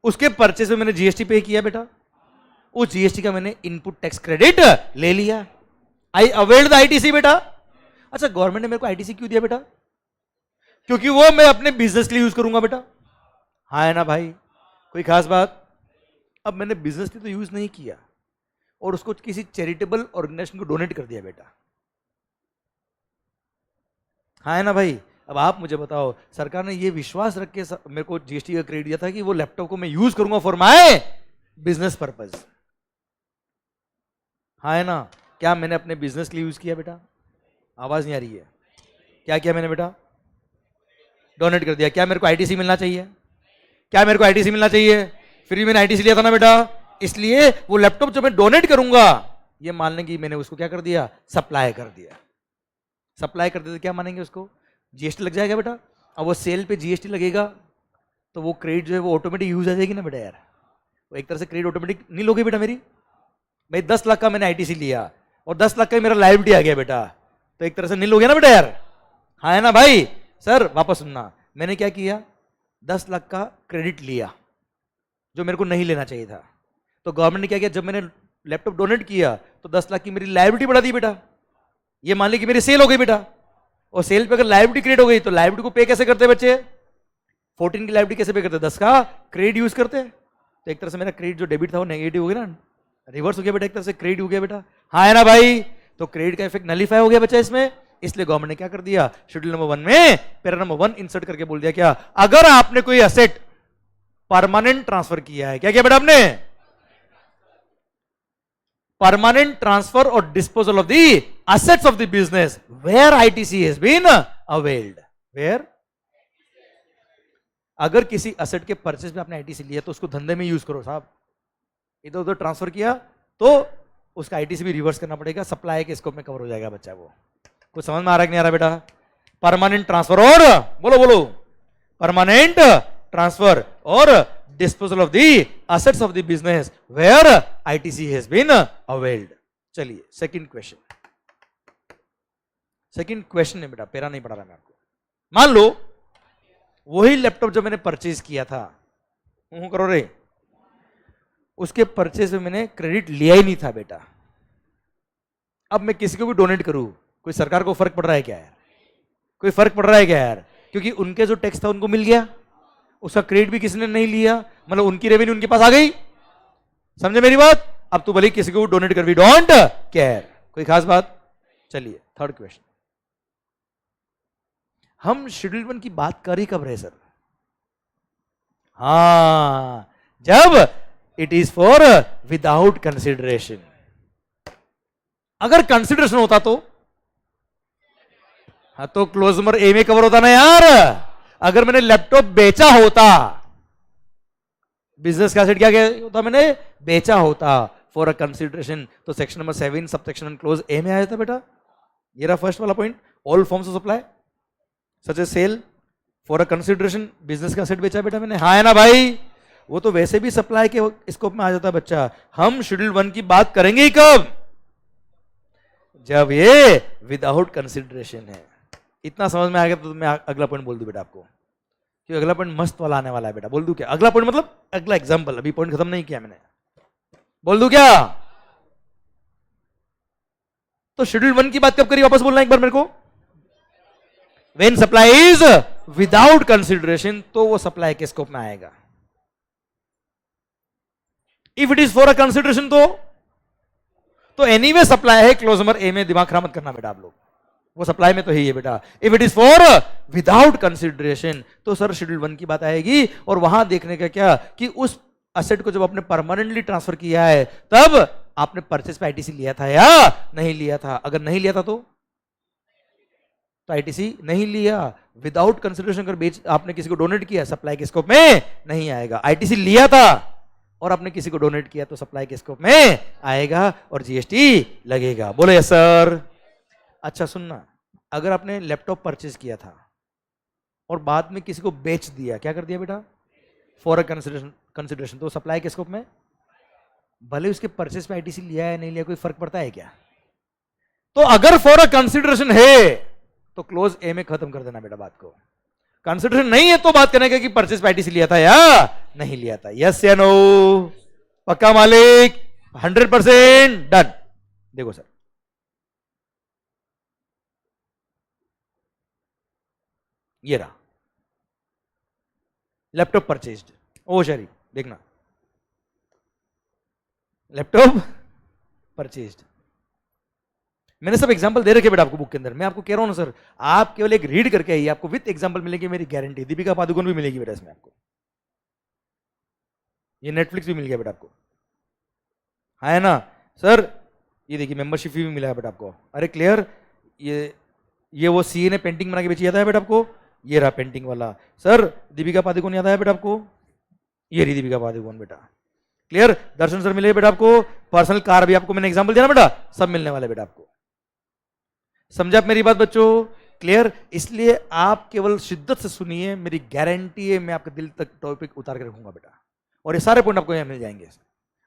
उसके परचेज में मैंने जीएसटी पे किया बेटा, उस जीएसटी का मैंने इनपुट टैक्स क्रेडिट ले लिया। आई अवेल्ड द आईटीसी बेटा। अच्छा, गवर्नमेंट ने मेरे को आईटीसी क्यों दिया बेटा? क्योंकि वो मैं अपने बिजनेस के लिए यूज करूंगा बेटा। हाँ है ना भाई? कोई खास बात? अब मैंने बिजनेस के लिए तो यूज नहीं किया और उसको किसी चैरिटेबल ऑर्गेनाइजेशन को डोनेट कर दिया बेटा। हाँ है ना भाई। अब आप मुझे बताओ, सरकार ने ये विश्वास रख के मेरे को जीएसटी का क्रेडिट दिया था कि वो लैपटॉप को मैं यूज करूंगा फॉर माय बिजनेस पर्पज। हाँ है ना। क्या मैंने अपने बिजनेस के लिए यूज किया बेटा? आवाज नहीं आ रही है। क्या किया मैंने बेटा? डोनेट कर दिया। क्या मेरे को आईटीसी मिलना चाहिए? क्या मेरे को आईटीसी मिलना चाहिए? फिर भी मैंने आईटीसी लिया था ना बेटा, इसलिए वो लैपटॉप जो मैं डोनेट करूंगा ये मान लेंगे कि मैंने उसको क्या कर दिया? सप्लाई कर दिया। सप्लाई कर दिया तो क्या मानेंगे उसको? जीएसटी लग जाएगा बेटा। अब वो सेल पे जीएसटी लगेगा तो वो क्रेडिट जो है वो ऑटोमेटिक यूज आ जाएगी ना बेटा यार। वो एक तरह से क्रेडिट ऑटोमेटिक नहीं लोगे बेटा मेरी? भाई 10 लाख का मैंने आईटीसी लिया और 10 लाख का मेरा लायबिलिटी आ गया बेटा, तो एक तरह से नील हो गया ना बेटा यार। हाँ है ना भाई। सर वापस सुनना, मैंने क्या किया? 10 लाख का क्रेडिट लिया जो मेरे को नहीं लेना चाहिए था। तो गवर्नमेंट ने क्या किया? जब मैंने लैपटॉप डोनेट किया तो 10 लाख की मेरी लायबिलिटी बढ़ा दी बेटा। ये मान ली कि मेरी सेल हो गई बेटा, और सेल पे अगर लायबिलिटी क्रिएट हो गई तो लायबिलिटी को पे कैसे करते हैं बच्चे? 14 की लायबिलिटी कैसे पे करते हैं? 10 का क्रेडिट यूज करते हैं। तो एक तरह से मेरा क्रेडिट जो डेबिट था वो नेगेटिव हो गया ना, रिवर्स हो गया बेटा, एक तरह से क्रेडिट हो गया बेटा। हाँ है ना भाई। तो क्रेडिट का इफेक्ट नलीफाई हो गया बच्चा इसमें। इसलिए गवर्नमेंट ने क्या कर दिया? शेड्यूल नंबर 1 में पैरा नंबर 1 इंसर्ट करके बोल दिया क्या? अगर आपने कोई एसेट परमानेंट ट्रांसफर किया है, क्या किया बेटा आपने? परमानेंट ट्रांसफर और disposal of the assets of the business where ITC has been availed. Where? अगर किसी असेट के परचेज में आपने आईटीसी लिया तो उसको धंधे में यूज करो साहब। इधर उधर ट्रांसफर किया तो उसका आईटीसी भी रिवर्स करना पड़ेगा, सप्लाई के स्कोप में कवर हो जाएगा बच्चा। वो कुछ समझ में आ रहा है कि नहीं आ रहा बेटा? परमानेंट ट्रांसफर और बोलो बोलो परमानेंट ट्रांसफर और disposal of the assets of the business where ITC has been availed. चलिए सेकंड क्वेश्चन। सेकंड क्वेश्चन है बेटा, पैरा नहीं पढ़ा रहा मैं आपको। मान लो वही लैपटॉप जो मैंने परचेज किया था, करो रे, उसके परचेज में मैंने क्रेडिट लिया ही नहीं था बेटा। अब मैं किसी को भी डोनेट करूं, कोई सरकार को फर्क पड़ रहा है क्या यार? कोई फर्क पड़ रहा है क्या यार? क्योंकि उनके जो टैक्स था उनको मिल गया, उसका क्रेडिट भी किसी ने नहीं लिया, मतलब उनकी रेवेन्यू उनके पास आ गई। समझे मेरी बात? अब तो भले किसी को डोनेट कर, वी डोंट केयर। कोई खास बात? चलिए थर्ड क्वेश्चन। हम शेड्यूल 1 की बात कर ही कब रहे सर? हां, जब it is for without consideration. अगर कंसिडरेशन होता तो हाँ, तो क्लोज नंबर ए में कवर होता ना यार। अगर मैंने लैपटॉप बेचा होता, बिजनेस का एसेट क्या होता? मैंने बेचा होता फॉर अ कंसिडरेशन, तो section number 7 subsection 1 clause A में आया था बेटा। ये रहा फर्स्ट वाला point. All forms of supply such a sale for a consideration, business का एसेट बेचा बेटा मैंने। हाँ है ना भाई। वो तो वैसे भी सप्लाई के स्कोप में आ जाता है बच्चा। हम शेड्यूल 1 की बात करेंगे ही कब? जब ये विदाउट कंसिडरेशन है। इतना समझ में आ गया तो मैं अगला पॉइंट बोल दूं बेटा आपको, क्योंकि अगला पॉइंट मस्त वाला आने वाला है बेटा। बोल दूं क्या अगला पॉइंट? मतलब अगला एग्जांपल, अभी पॉइंट खत्म नहीं किया मैंने। बोल दूं क्या? तो शेड्यूल 1 की बात कब करी? वापस बोलना एक बार मेरे को। When supply is without consideration, तो वो सप्लाई के स्कोप में आएगा। If it is for a consideration तो एनीवे सप्लाई है। क्लोज नंबर ए में दिमाग खराब मत करना बेटा आप लोग, वो सप्लाई में तो ही है बेटा। If it is for without consideration तो सर शेड्यूल 1 की बात आएगी। और वहां देखने का क्या कि उस असेट को जब आपने परमानेंटली ट्रांसफर किया है तब आपने परचेस पे आईटीसी लिया था या नहीं लिया था? अगर नहीं लिया था तो आईटीसी नहीं लिया। विदाउट कंसिडरेशन अगर बेच आपने किसी को डोनेट किया, सप्लाई के स्कोप में नहीं आएगा। आईटीसी लिया था और आपने किसी को डोनेट किया तो सप्लाई के स्कोप में आएगा और जीएसटी लगेगा। बोलो यस सर। अच्छा सुनना, अगर आपने लैपटॉप परचेज किया था और बाद में किसी को बेच दिया, क्या कर दिया बेटा? फॉर अ कंसिडरेशन, तो सप्लाई के स्कोप में, भले उसके परचेज में आईटीसी लिया है नहीं लिया, कोई फर्क पड़ता है क्या? तो अगर फॉर अ कंसिडरेशन है तो क्लोज ए में खत्म कर देना बेटा बात को। कंसिडरेशन नहीं है तो बात करने का कि परचेज पे आईटीसी लिया था या नहीं लिया था। यस या नो? पक्का मालिक? 100% डन। देखो सर, ये रहा लैपटॉप परचेज्ड। ओ शरीफ देखना, लैपटॉप परचेज्ड, मैंने सब एग्जांपल दे रखे बेटा आपको बुक के अंदर, मैं आपको कह रहा हूं ना सर, आप केवल एक रीड करके आइए, आपको विद एग्जांपल मिलेगी, मेरी गारंटी। दीपिका पादुकोण भी मिलेगी बेटा इसमें आपको, ये नेटफ्लिक्स भी मिल गया बेटा आपको, है ना सर। ये देखिए मेंबरशिप फी भी मिला है बेटा आपको। अरे क्लियर, ये वो सीए ने पेंटिंग बना के बेची, याद है बेटा आपको, ये रहा पेंटिंग वाला। सर दीपिका पादुकोण याद है बेटा आपको, ये रही दीपिका पादुकोण बेटा। क्लियर, दर्शन सर मिले बेटा आपको, पर्सनल कार भी आपको मैंने एग्जांपल दिया ना बेटा, सब मिलने वाले बेटा आपको। समझे आप मेरी बात बच्चों? क्लियर, इसलिए आप केवल शिद्दत से सुनिए, मेरी गारंटी है मैं आपके दिल तक टॉपिक उतार के रखूंगा बेटा, और ये सारे पॉइंट आपको यहाँ मिल जाएंगे।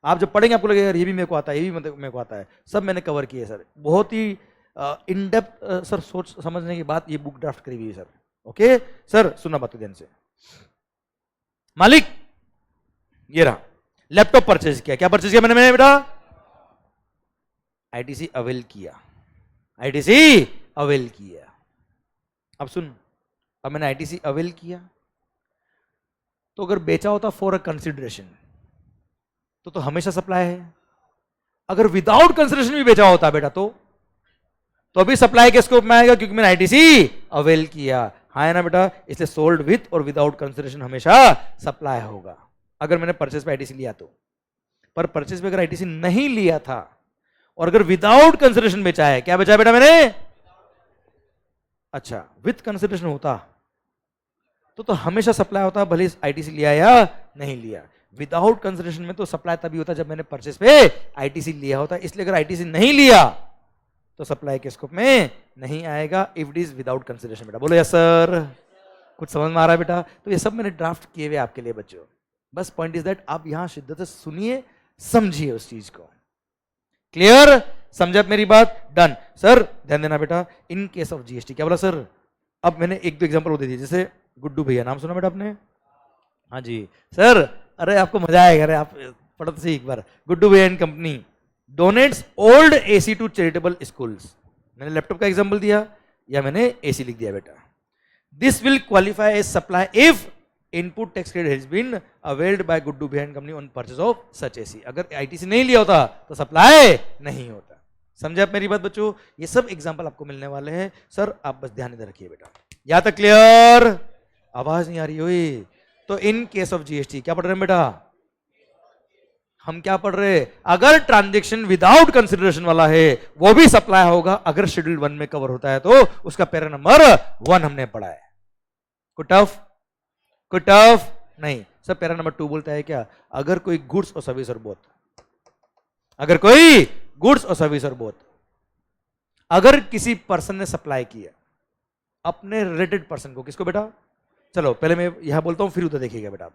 आप जब पढ़ेंगे आपको लगेगा यार ये भी मेरे को आता है, ये भी मेरे को आता है, सब मैंने कवर किए सर। बहुत ही इन डेप्थ सर सोच समझने की बात ये बुक ड्राफ्ट करी हुई है सर। ओके सर, सुनना बात ध्यान से। मालिक ये रहा, लैपटॉप परचेज किया। क्या परचेज किया मैंने बेटा? आईटीसी अवेल किया, आईटीसी अवेल किया। अब सुन, अब मैंने आईटीसी अवेल किया, तो अगर बेचा होता फॉर अ कंसिडरेशन तो हमेशा सप्लाई है। अगर विदाउट कंसिडरेशन भी बेचा होता बेटा तो अभी सप्लाई के स्कोप में आएगा, क्योंकि मैंने आईटीसी अवेल किया, हाँ है ना बेटा। इसलिए सोल्ड विथ और विदाउट कंसिडरेशन हमेशा सप्लाई होगा, अगर मैंने परचेज पे आईटीसी लिया तो। पर परचेज पे अगर आईटीसी नहीं लिया था और अगर विदाउट कंसिडरेशन बेचा है, क्या बेचा है बेटा मैंने? अच्छा, विथ कंसिडरेशन होता तो हमेशा सप्लाई होता, भले आईटीसी लिया या नहीं लिया। विदाउट कंसिडरेशन में तो सप्लाई तभी होता जब मैंने परचेज पे आईटीसी लिया होता। इसलिए अगर आईटीसी नहीं लिया तो सप्लाई के स्कोप में नहीं आएगा, if it is without consideration. बेटा बोलो यस सर, कुछ समझ में आ रहा है बेटा? तो ये सब मैंने ड्राफ्ट किए हुए आपके लिए बच्चों। बस पॉइंट इज दैट आप यहां शिद्दत से सुनिए, समझिए उस चीज को। क्लियर, समझे आप मेरी बात? Done sir. ध्यान देना बेटा, इन केस ऑफ जीएसटी, क्या बोला सर? अब मैंने एक दो एग्जांपल दे दिए, जैसे गुड्डू भैया, नाम सुना बेटा आपने? हाँ जी सर, अरे आपको मजा आएगा, अरे आप पढ़ो तो सही एक बार। गुड्डू भैया and company donates old AC to charitable schools. मैंने लैपटॉप का एग्जांपल दिया या मैंने एसी लिख दिया बेटा। This will qualify as supply if input tax credit has been availed by Guddu भैया and company on purchase of such AC. अगर आईटीसी नहीं लिया होता तो सप्लाई नहीं होता। समझे आप मेरी बात बच्चों? ये सब एग्जांपल आपको मिलने वाले हैं सर, आप बस ध्यान इधर रखिए बेटा। यहां तक क्लियर? आवाज नहीं आ रही हुई तो इन केस ऑफ जीएसटी क्या पढ़ रहे हैं बेटा? हम क्या पढ़ रहे हैं? अगर ट्रांजैक्शन विदाउट कंसिडरेशन वाला है वो भी सप्लाई होगा, अगर शेड्यूल 1 में कवर होता है तो उसका पैरा नंबर 1 हमने पढ़ा है। कोई टफ नहीं सर। पैरा नंबर 2 बोलता है क्या? अगर कोई गुड्स और सर्विस और बोथ, अगर कोई गुड्स और सर्विस और बोथ, अगर किसी पर्सन ने सप्लाई किया अपने रिलेटेड पर्सन को, किसको बेटा? चलो पहले मैं यहां बोलता हूं फिर उधर देखिएगा बेटा।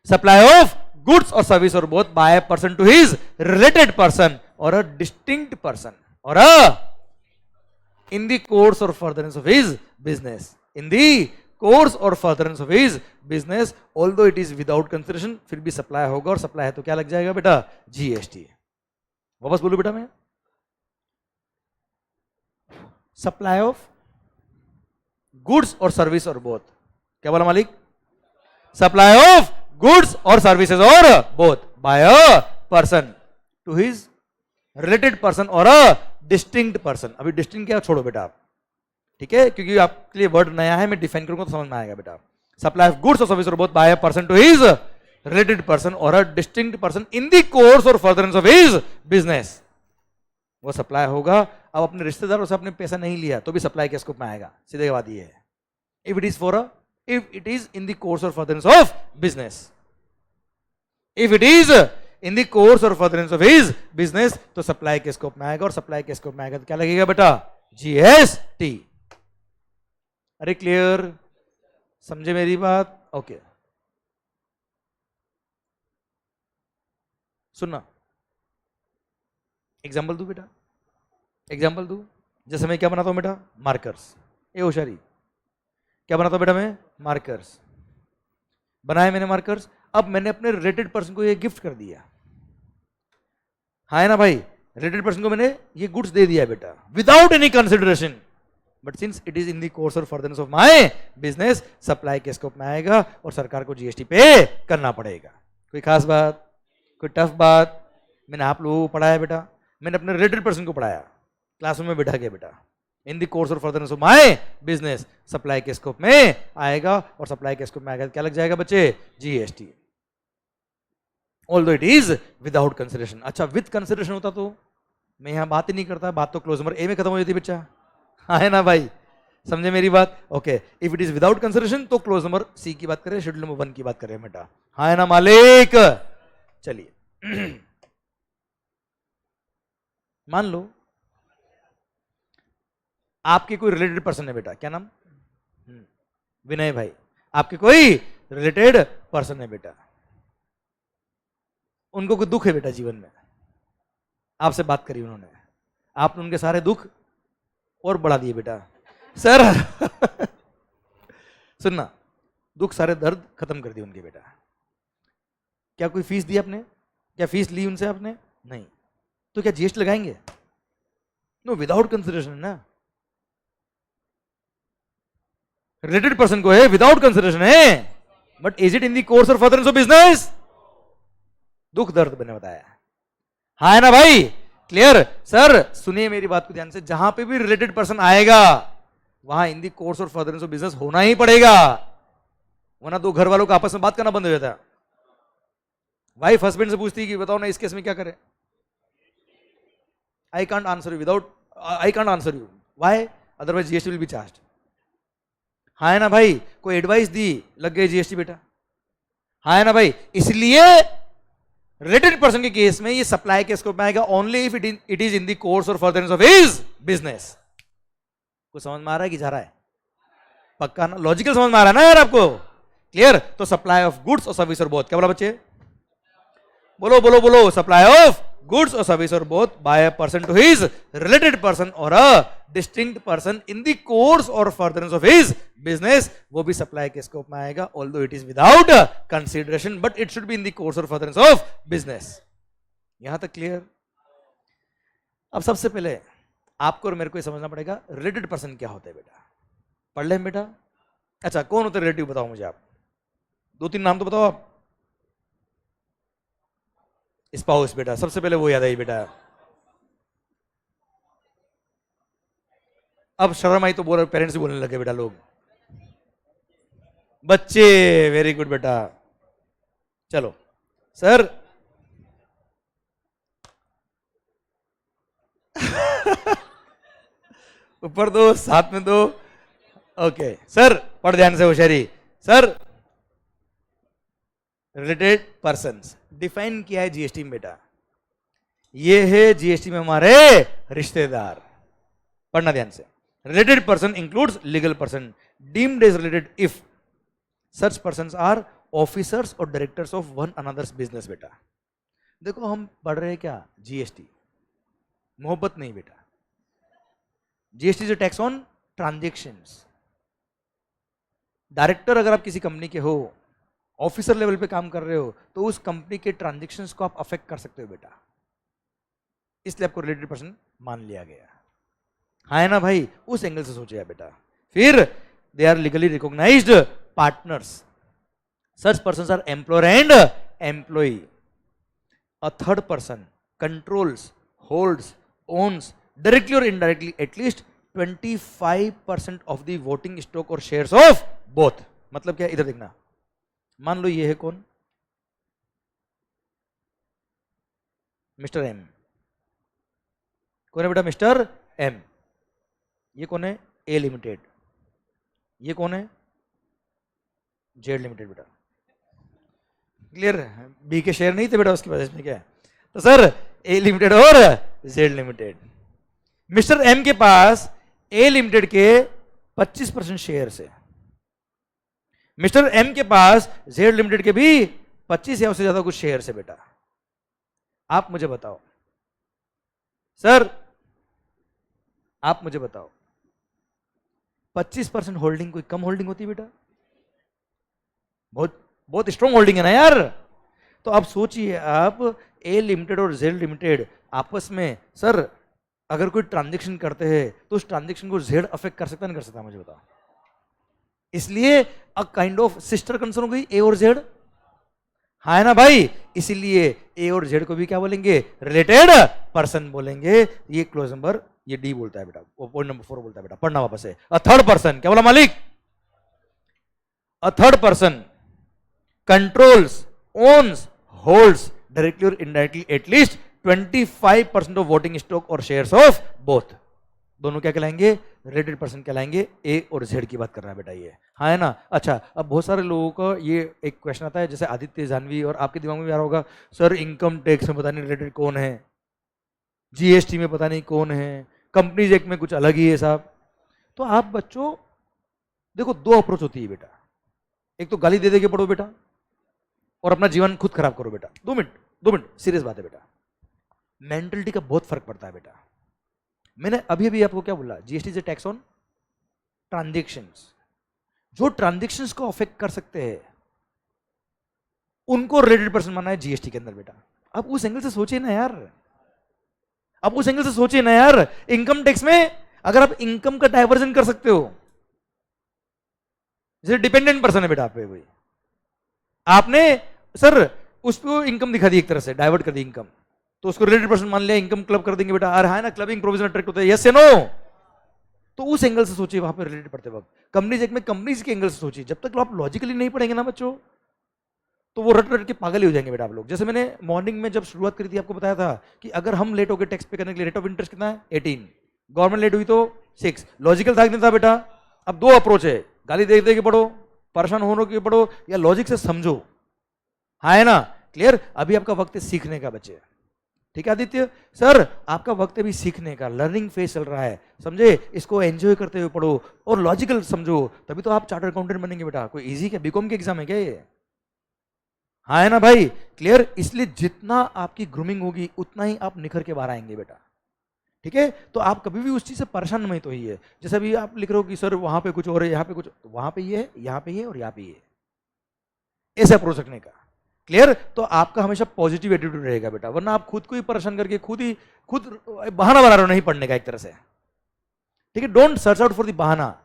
सप्लाई ऑफ गुड्स और सर्विस और both by a person to his related person और a distinct person or in the course or furtherance of his business, in the course or furtherance of his business, although it is without consideration, फिर भी सप्लाई होगा। और सप्लाई है तो क्या लग जाएगा बेटा? जीएसटी। वापस बोलूं बेटा मैं? सप्लाई ऑफ गुड्स और सर्विस और बोथ, क्या बोला मालिक? सप्लाई ऑफ गुड्स और सर्विसेज और both by a person to his related person और अ डिस्टिंक्ट पर्सन। अभी डिस्टिंक्ट क्या छोड़ो बेटा आप, ठीक है, क्योंकि आपके लिए वर्ड नया है, मैं डिफाइन करूंगा तो समझ में आएगा बेटा। सप्लाई ऑफ गुड्स और सर्विस और both by a person to his related person और a distinct person in the course or furtherance of his business, वो सप्लाई होगा। अब अपने रिश्तेदारों से आपने पैसा नहीं लिया तो भी सप्लाई के स्कोप में आएगा, सीधे बात ये है। If it is in the course or furtherance of business, if it is in the course or furtherance of his business तो सप्लाई के स्कोप में आएगा। और सप्लाई के स्कोप में आएगा तो क्या लगेगा बेटा? जीएसटी। अरे क्लियर, समझे मेरी बात? ओके सुनना, एग्जाम्पल दू बेटा, एग्जाम्पल दू। जैसे मैं क्या बनाता हूं बेटा? मार्कर्स। ए होशियारी, क्या बनाता हूं बेटा मैं? मार्कर्स। बनाए मैंने मार्कर्स, अब मैंने अपने रिलेटेड पर्सन को ये गिफ्ट कर दिया, हाँ है ना भाई? रिलेटेड पर्सन को मैंने ये गुड्स दे दिया बेटा without any consideration, but since it is in the course or furtherance of my business, supply के स्कोप में आएगा और सरकार को जीएसटी पे करना पड़ेगा। कोई खास बात, कोई टफ बात? मैंने आप लोगों को पढ़ाया बेटा, मैंने अपने रिलेटेड पर्सन को पढ़ाया, क्लासरूम में बैठा के बेटा इन द कोर्स और फर्दरनेस ऑफ माय बिजनेस, सप्लाई के स्कोप में आएगा, और सप्लाई के स्कोप में आएगा क्या लग जाएगा बच्चे, GST. Although it is without consideration. अच्छा विद कंसिडरेशन होता तो मैं यहां बात ही नहीं करता, बात तो क्लोज नंबर ए में खत्म हो जाती बच्चा, है ना भाई, समझे मेरी बात? Okay, if it is without consideration तो क्लोज नंबर सी की बात करें, शेड्यूल नंबर 1 की बात करें बेटा, है ना मालिक? चलिए मान लो आपके कोई रिलेटेड पर्सन है बेटा, क्या नाम? विनय भाई, आपके कोई रिलेटेड पर्सन है बेटा, उनको कोई दुख है बेटा जीवन में, आपसे बात करी उन्होंने, आपने उनके सारे दुख और बढ़ा दिए बेटा। सर सुनना, दुख सारे दर्द खत्म कर दिए उनके बेटा। क्या कोई फीस दी आपने? क्या फीस ली उनसे आपने? नहीं, तो क्या जीएसटी लगाएंगे? नो, विदाउट कंसिडरेशन है ना, रिलेटेड पर्सन को है, विदाउट कंसिडरेशन है, but is it in the course or furtherance of business? दुख दर्द मैंने बताया, हाँ है ना भाई? क्लियर? सर सुनिए मेरी बात को ध्यान से, जहां पे भी रिलेटेड पर्सन आएगा वहां इन the course or furtherance of business होना ही पड़ेगा, वरना दो घर वालों का आपस में बात करना बंद हो जाता है। वाइफ हस्बैंड से पूछती है कि बताओ ना इस केस में क्या करें, I can't answer you, why? Otherwise GST will be charged. हाँ है ना भाई? कोई एडवाइस दी, लग गए जीएसटी बेटा, हाँ है ना भाई? इसलिए रिलेटेड पर्सन के केस में ये सप्लाई के स्कोप में आएगा only if it is in the course or furtherance of his business. कुछ समझ में आ रहा है कि जा रहा है? पक्का ना? लॉजिकल समझ में आ रहा है ना यार आपको? क्लियर? तो सप्लाई ऑफ गुड्स और सर्विस और बोथ, क्या बोला बच्चे? बोलो बोलो बोलो, सप्लाई ऑफ गुड्स और सर्विस और both by a person to his related person और a distinct person in the course or furtherance of his business, वो भी सप्लाई के स्कोप में आएगा, although it is without consideration, but it should be in the course or furtherance of business. यहां तक क्लियर? अब सबसे पहले आपको और मेरे को समझना पड़ेगा रिलेटेड पर्सन क्या होता है बेटा, पढ़ लें बेटा। अच्छा कौन होता है रिलेटिव, बताओ मुझे आप, 2-3 नाम तो बताओ आप। स्पाउस बेटा, सबसे पहले वो याद आई बेटा। अब शर्म आई तो बोल, पेरेंट्स भी बोलने लगे बेटा लोग, बच्चे, वेरी गुड बेटा। चलो सर ऊपर दो, साथ में दो, ओके सर पढ़ ध्यान से होशियारी। सर रिलेटेड पर्सन्स डिफाइन किया है जीएसटी में बेटा, ये है जीएसटी में हमारे रिश्तेदार, पढ़ना ध्यान से। Related person includes legal person deemed as related if such persons are officers or directors of one another's business बेटा। देखो हम पढ़ रहे हैं क्या, जीएसटी, मोहब्बत नहीं बेटा। GST is tax on transactions. Director अगर आप किसी कंपनी के हो, ऑफिसर लेवल पे काम कर रहे हो, तो उस कंपनी के ट्रांजेक्शंस को आप अफेक्ट कर सकते हो बेटा, इसलिए आपको रिलेटेड पर्सन मान लिया गया, हाँ है ना भाई? उस एंगल से सोचिए बेटा। फिर they are legally recognised partners, such persons are employer and employee. A third person controls, holds, owns directly or indirectly at least 25% of the voting stock or shares of both. मतलब क्या, इधर देखना, मान लो ये है कौन, मिस्टर एम। कौन है बेटा? Mister M. ये कौन है? A limited. ये कौन है? जेड लिमिटेड बेटा। क्लियर? बी के शेयर नहीं थे बेटा उसकी वजह में, क्या है? तो सर ए लिमिटेड और जेड लिमिटेड। मिस्टर एम के पास ए लिमिटेड के 25% शेयर है, मिस्टर एम के पास जेड लिमिटेड के भी 25 या उससे ज्यादा कुछ शेयर है बेटा। आप मुझे बताओ सर, आप मुझे बताओ 25% होल्डिंग कोई कम होल्डिंग होती है बेटा? बहुत बहुत स्ट्रॉन्ग होल्डिंग है ना यार। तो आप सोचिए, आप ए लिमिटेड और जेड लिमिटेड आपस में सर अगर कोई ट्रांजैक्शन करते हैं तो उस ट्रांजैक्शन को जेड अफेक्ट कर सकता नहीं कर सकता, मुझे बताओ। इसलिए a kind of sister concern हो गई ए और जेड, हाँ है ना भाई, इसीलिए ए और जेड को भी क्या बोलेंगे, रिलेटेड पर्सन बोलेंगे। ये क्लोज नंबर, ये डी बोलता है बेटा, पॉइंट नंबर 4 बोलता है बेटा, पढ़ना वापस है। अ थर्ड पर्सन, क्या बोला मालिक, a third person controls, owns, holds directly or indirectly at least 25% of voting stock or shares of both. दोनों क्या कहलाएंगे, रिलेटेड पर्सन कहलाएंगे। ए और जेड की बात कर रहा है बेटा ये, हाँ है ना। अच्छा, अब बहुत सारे लोगों का ये एक क्वेश्चन आता है, जैसे आदित्य जानवी और आपके दिमाग में भी आ रहा होगा, सर इनकम टैक्स में पता नहीं रिलेटेड कौन है, जीएसटी में पता नहीं कौन है, कंपनीज एक्ट में कुछ अलग ही है साहब। तो आप बच्चों देखो, दो अप्रोच होती है बेटा, एक तो गाली दे के पढ़ो बेटा और अपना जीवन खुद खराब करो बेटा। 2 मिनट सीरियस बात है बेटा, मेंटलिटी का बहुत फर्क पड़ता है बेटा। मैंने अभी अभी आपको क्या बोला, GST is tax on transactions. जो ट्रांजैक्शंस को अफेक्ट कर सकते हैं उनको रिलेटेड पर्सन माना है जीएसटी के अंदर बेटा। आप उस एंगल से सोचिए ना यार, आप उस एंगल से सोचिए ना यार। इनकम टैक्स में अगर आप इनकम का डाइवर्जन कर सकते हो, जैसे डिपेंडेंट पर्सन है बेटा आप पे कोई, आपने सर उसको इनकम दिखा दी, एक तरह से डाइवर्ट कर दी इनकम, तो उसको रिलेटेड पर्सन मान लिया, इनकम क्लब कर देंगे बेटा। अरे है ना, क्लबिंग प्रोविजन अट्रैक्ट होता है, यस या नो। तो उस एंगल से सोचिए, वहां पे रिलेटेड पढ़ते वक्त कंपनीज एक्ट में कंपनीज के एंगल से सोचिए। जब तक आप लॉजिकली नहीं पढ़ेंगे ना बच्चों, तो वो रट रट के पागल ही हो जाएंगे बेटा आप लोग। जैसे मैंने मॉर्निंग में जब शुरुआत करी थी आपको बताया था कि अगर हम लेट हो गए टैक्स पे करने के लिए, रेट ऑफ इंटरेस्ट कितना है 18, गवर्नमेंट लेट हुई तो 6। लॉजिकल था कि नहीं था बेटा। अब 2 अप्रोच है, गाली दे दे के पढ़ो, परेशान होने के पढ़ो, या लॉजिक से समझो, हाँ है ना, क्लियर। अभी आपका वक्त है सीखने का बच्चे, ठीक है आदित्य सर, आपका वक्त अभी सीखने का, लर्निंग फेज चल रहा है, समझे। इसको एंजॉय करते हुए पढ़ो और लॉजिकल समझो, तभी तो आप चार्टर्ड अकाउंटेंट बनेंगे बेटा। कोई इजी क्या बीकॉम के एग्जाम है क्या ये, हाँ है ना भाई, क्लियर। इसलिए जितना आपकी ग्रूमिंग होगी उतना ही आप निखर के बाहर आएंगे बेटा, ठीक है। तो आप कभी भी उस चीज से परेशान मत होइए। जैसे अभी आप लिख रहे हो कि सर वहां पे कुछ और है, यहाँ पे कुछ, तो वहां पे ये है, यहाँ पे ये और यहाँ पे ये, ऐसे अप्रोच रखने का, क्लियर। तो आपका हमेशा पॉजिटिव एटीट्यूड रहेगा बेटा, वरना आप खुद को ही परेशान करके खुद बहाना बना रहे हो नहीं पढ़ने का एक तरह से, ठीक है। Don't search out for the बहाना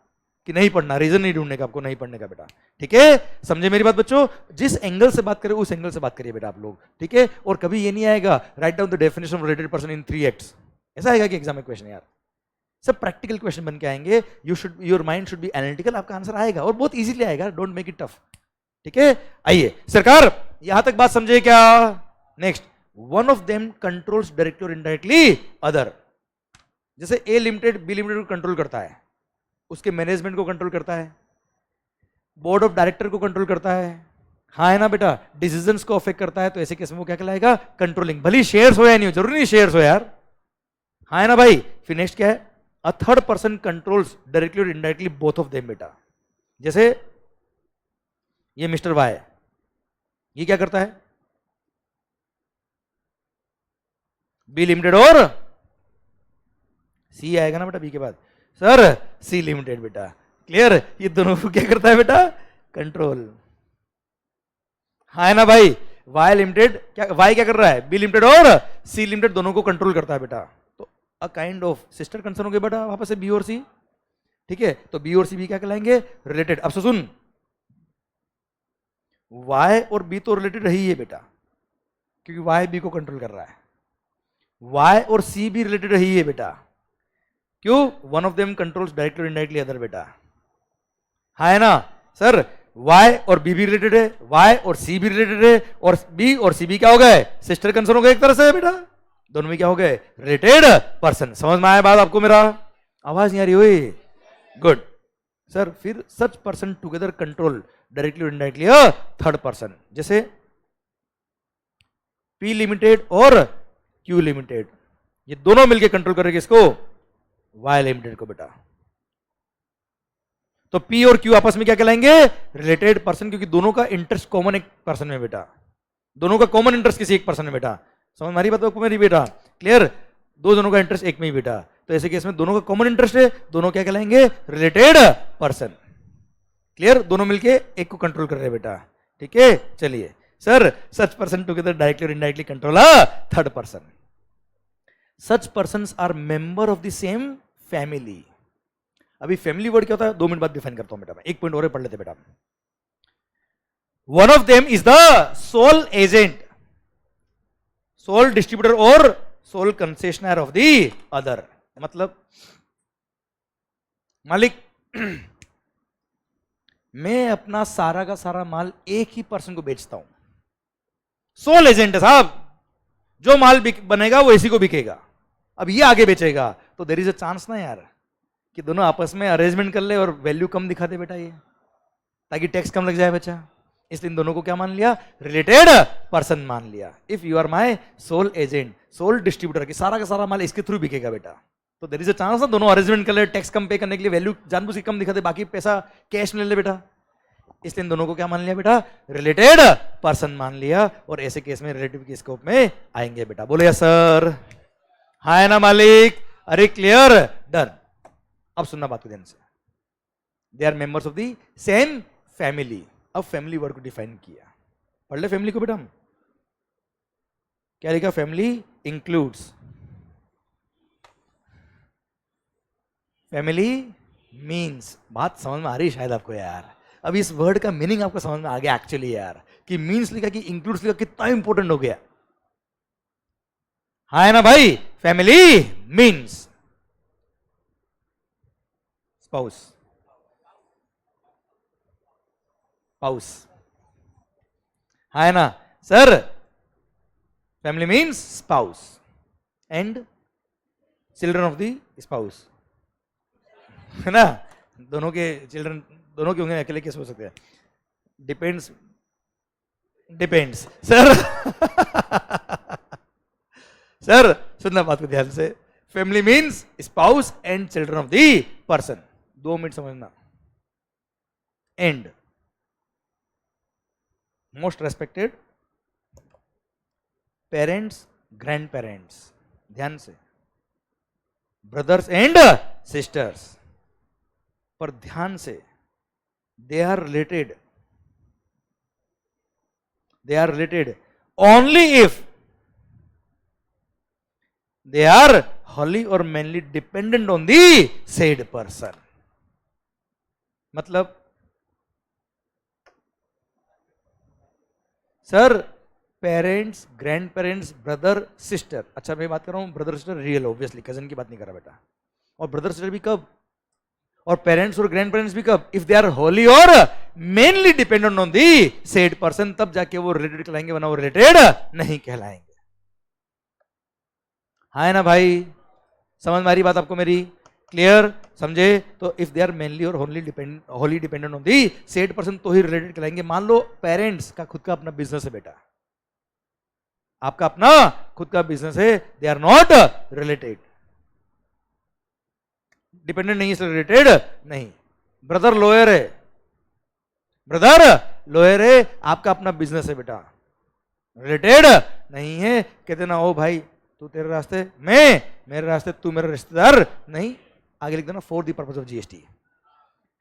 कि नहीं पढ़ना, रीजन नहीं ढूंढने का आपको नहीं पढ़ने का बेटा, ठीक है। समझे मेरी बात बच्चों, जिस एंगल से बात करें उस एंगल से बात करिए बेटा आप लोग, ठीक है। और कभी ये नहीं आएगा write down the definition of related person in 3 acts, ऐसा आएगा कि एग्जाम में क्वेश्चन यार, सब प्रैक्टिकल क्वेश्चन बन के आएंगे। Your mind should be analytical, आपका आंसर आएगा और बहुत इजीली आएगा, डोंट मेक इट टफ, ठीक है। आइए सरकार, यहां तक बात समझे क्या। Next, one of them controls directly or indirectly other. जैसे ए लिमिटेड बी लिमिटेड को कंट्रोल करता है, उसके मैनेजमेंट को कंट्रोल करता है, बोर्ड ऑफ डायरेक्टर को कंट्रोल करता है, हाँ है ना बेटा, डिसीजंस को अफेक्ट करता है। तो ऐसे केस में वो क्या कहलाएगा, कंट्रोलिंग। भले शेयर्स हो या नहीं हो, जरूरी नहीं शेयर्स हो यार, हाँ है ना भाई। फिर नेक्स्ट क्या है, अ third person controls directly or indirectly both of them बेटा। जैसे ये मिस्टर वाई, ये क्या करता है, बी लिमिटेड और सी आएगा ना बेटा बी के बाद, सर सी लिमिटेड बेटा, क्लियर। ये दोनों को क्या करता है बेटा, कंट्रोल, हाँ है ना भाई। वाई लिमिटेड क्या, वाई क्या कर रहा है, बी लिमिटेड और सी लिमिटेड दोनों को कंट्रोल करता है बेटा। तो a kind of sister concern हो गए बेटा वापस से बी और सी, ठीक है। तो बी और सी भी क्या कहलाएंगे, रिलेटेड। अब सुन, वाई और बी तो रिलेटेड रही है बेटा, क्योंकि वाई बी को कंट्रोल कर रहा है। वाई और सी भी रिलेटेड रही है बेटा, क्यों, one of them controls directly or indirectly other बेटा, हाँ है ना सर। वाई और बी भी रिलेटेड है, वाई और सी भी रिलेटेड है, और बी और सी भी क्या हो गए, सिस्टर कंसर्न हो गए एक तरह से बेटा, दोनों में क्या हो गए, रिलेटेड पर्सन। समझ में आया बात आपको, मेरा आवाज नहीं आ रही हुई, गुड सर। फिर सच person together control directly or indirectly third person. जैसे पी लिमिटेड और क्यू लिमिटेड, ये दोनों मिलकर कंट्रोल करेंगे इसको, वाई लिमिटेड को बेटा। तो पी और क्यू आपस में क्या कहलाएंगे, रिलेटेड पर्सन, क्योंकि दोनों का इंटरेस्ट कॉमन एक पर्सन में बेटा, दोनों का कॉमन इंटरेस्ट किसी एक पर्सन में बेटा। समझ मारी बात आपको मेरी बेटा, क्लियर। दो जनों का इंटरेस्ट एक में ही बेटा, तो ऐसे केस में दोनों का कॉमन इंटरेस्ट है, दोनों क्या कहलाएंगे, रिलेटेड पर्सन, क्लियर। दोनों मिलके एक को कंट्रोल कर रहे हैं बेटा, ठीक है। चलिए sir, such person together directly or indirectly control third person. Such persons are member of the same family. अभी फैमिली वर्ड क्या होता है, 2 मिनट बाद डिफाइन करता हूं बेटा मैं, 1 पॉइंट और पढ़ लेते बेटा। One of them is the sole agent, sole distributor और sole concessionaire of the other. मतलब मालिक मैं अपना सारा का सारा माल एक ही पर्सन को बेचता हूं, सोल एजेंट है साहब, जो माल बनेगा वो इसी को बिकेगा, अब ये आगे बेचेगा, तो देयर इज अ चांस ना यार कि दोनों आपस में अरेंजमेंट कर ले और वैल्यू कम दिखा दे बेटा, ये ताकि टैक्स कम लग जाए बच्चा। इसलिए इन दोनों को क्या मान लिया, रिलेटेड पर्सन मान लिया। If you are my sole agent, sole distributor, की सारा का सारा माल इसके थ्रू बिकेगा बेटा, तो देयर इज अ चांस ना दोनों अरेंजमेंट कर ले, टैक्स कम पे करने के लिए वैल्यू जानबूझ के कम दिखा दे, बाकी पैसा कैश में ले ले बेटा। इसलिए इन दोनों को क्या मान लिया बेटा, रिलेटेड पर्सन मान लिया, और ऐसे केस में रिलेटिव के स्कोप में आएंगे बेटा। बोले सर, हाँ है ना मालिक, अरे क्लियर, डन। अब सुनना बात को ध्यान से, they are members of the same family. अब फैमिली वर्ड को डिफाइन किया, पढ़ ले फैमिली को बेटा। हम क्या लिखा, फैमिली इंक्लूड्स, फैमिली मीन्स, बात समझ में आ रही शायद आपको यार, अब इस वर्ड का मीनिंग आपको समझ में आ गया एक्चुअली यार, कि मीन्स लिखा कि इंक्लूड्स लिखा, कितना इंपॉर्टेंट हो गया। हाँ है ना भाई, फैमिली मीन्स स्पाउस, स्पाउस, हाँ है ना sir, family means spouse and children of the spouse, है ना, दोनों के चिल्ड्रन, दोनों के होंगे, अकेले कैसे हो सकते हैं, डिपेंड्स, डिपेंड्स सर सर सुनना बात को ध्यान से, family means spouse and children of the person, 2 minute समझना। And most respected parents, grandparents, ध्यान से, ब्रदर्स एंड सिस्टर्स, पर ध्यान से, they are related only if they are wholly or mainly dependent on the said person। मतलब sir, parents, grand parents, brother sister, अच्छा मैं बात कर रहा हूं brother sister real, obviously cousin की बात नहीं कर रहा बेटा, और ब्रदर सिस्टर भी कब, और पेरेंट्स और ग्रैंड पेरेंट्स भी कब, इफ दे आर होली और mainly dependent on the said person, तब जाके वो रिलेटेड कहलाएंगे, वरना वो रिलेटेड नहीं कहलाएंगे। हाँ है ना भाई, समझ में आ रही बात आपको मेरी, क्लियर, समझे? तो इफ दे आर मेनली और Holi dependent on the said person, तो ही रिलेटेड कहलाएंगे। मान लो पेरेंट्स का खुद का अपना बिजनेस है बेटा, आपका अपना खुद का बिजनेस है, they are not related, dependent नहीं है, रिलेटेड नहीं। ब्रदर लॉयर है, ब्रदर लॉयर है, आपका अपना बिजनेस है बेटा, रिलेटेड नहीं है। कहते ना, ओ भाई तू तेरे रास्ते, मैं मेरे रास्ते, तू मेरा रिश्तेदार नहीं, आगे लिख देना for the purpose of GST.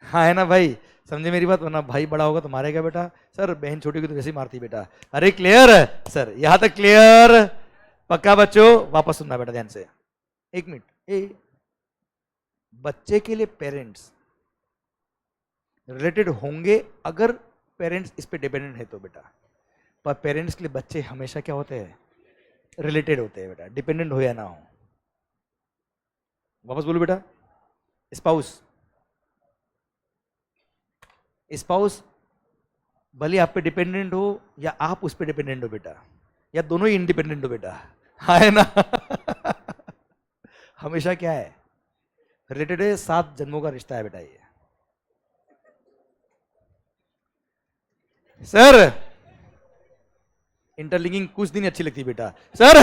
हाँ है ना भाई, समझे मेरी बात, वरना भाई बड़ा होगा तो मारेगा बेटा, सर बहन छोटी होगी तो वैसे ही मारती बेटा। अरे क्लियर सर, यहां तक क्लियर, पक्का बच्चों? वापस सुनना बेटा ध्यान से, 1 मिनट। बच्चे के लिए पेरेंट्स रिलेटेड होंगे अगर पेरेंट्स इस पे डिपेंडेंट है तो बेटा, पर पेरेंट्स के लिए बच्चे हमेशा क्या होते हैं, रिलेटेड होते हैं बेटा, डिपेंडेंट हो या ना हो। वापस बोलो बेटा, स्पाउस, स्पाउस भले आप पे डिपेंडेंट हो या आप उस पे डिपेंडेंट हो बेटा, या दोनों ही इंडिपेंडेंट हो बेटा, है ना हमेशा क्या है, रिलेटेड है, 7 जन्मों का रिश्ता है बेटा ये। सर इंटरलिंकिंग कुछ दिन अच्छी लगती है बेटा, सर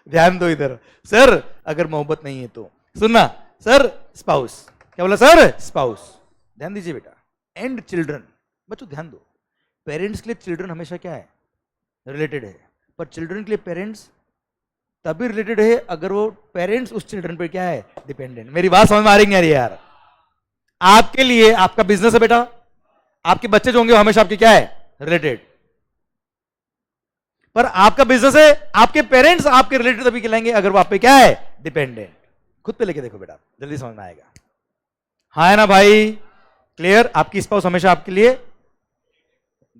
ध्यान दो इधर। सर अगर मोहब्बत नहीं है तो सुनना, सर स्पाउस, क्या बोला सर, स्पाउस, ध्यान दीजिए बेटा। एंड चिल्ड्रन, बच्चों ध्यान दो, पेरेंट्स के लिए चिल्ड्रन हमेशा क्या है, रिलेटेड है, पर चिल्ड्रन के लिए पेरेंट्स तभी रिलेटेड है अगर वो पेरेंट्स उस चिल्ड्रन पे क्या है, डिपेंडेंट। मेरी बात समझ में आ रही है यार? आपके लिए आपका बिजनेस है बेटा, आपके बच्चे जो होंगे वो हमेशा आपके क्या है, रिलेटेड, पर आपका बिजनेस है, आपके पेरेंट्स आपके रिलेटेड तभी कहलाएंगे अगर वो आप पे क्या है, डिपेंडेंट। खुद पे लेके देखो बेटा, जल्दी समझ में आएगा। हाँ है ना भाई, क्लियर? आपकी स्पाउस हमेशा आपके लिए,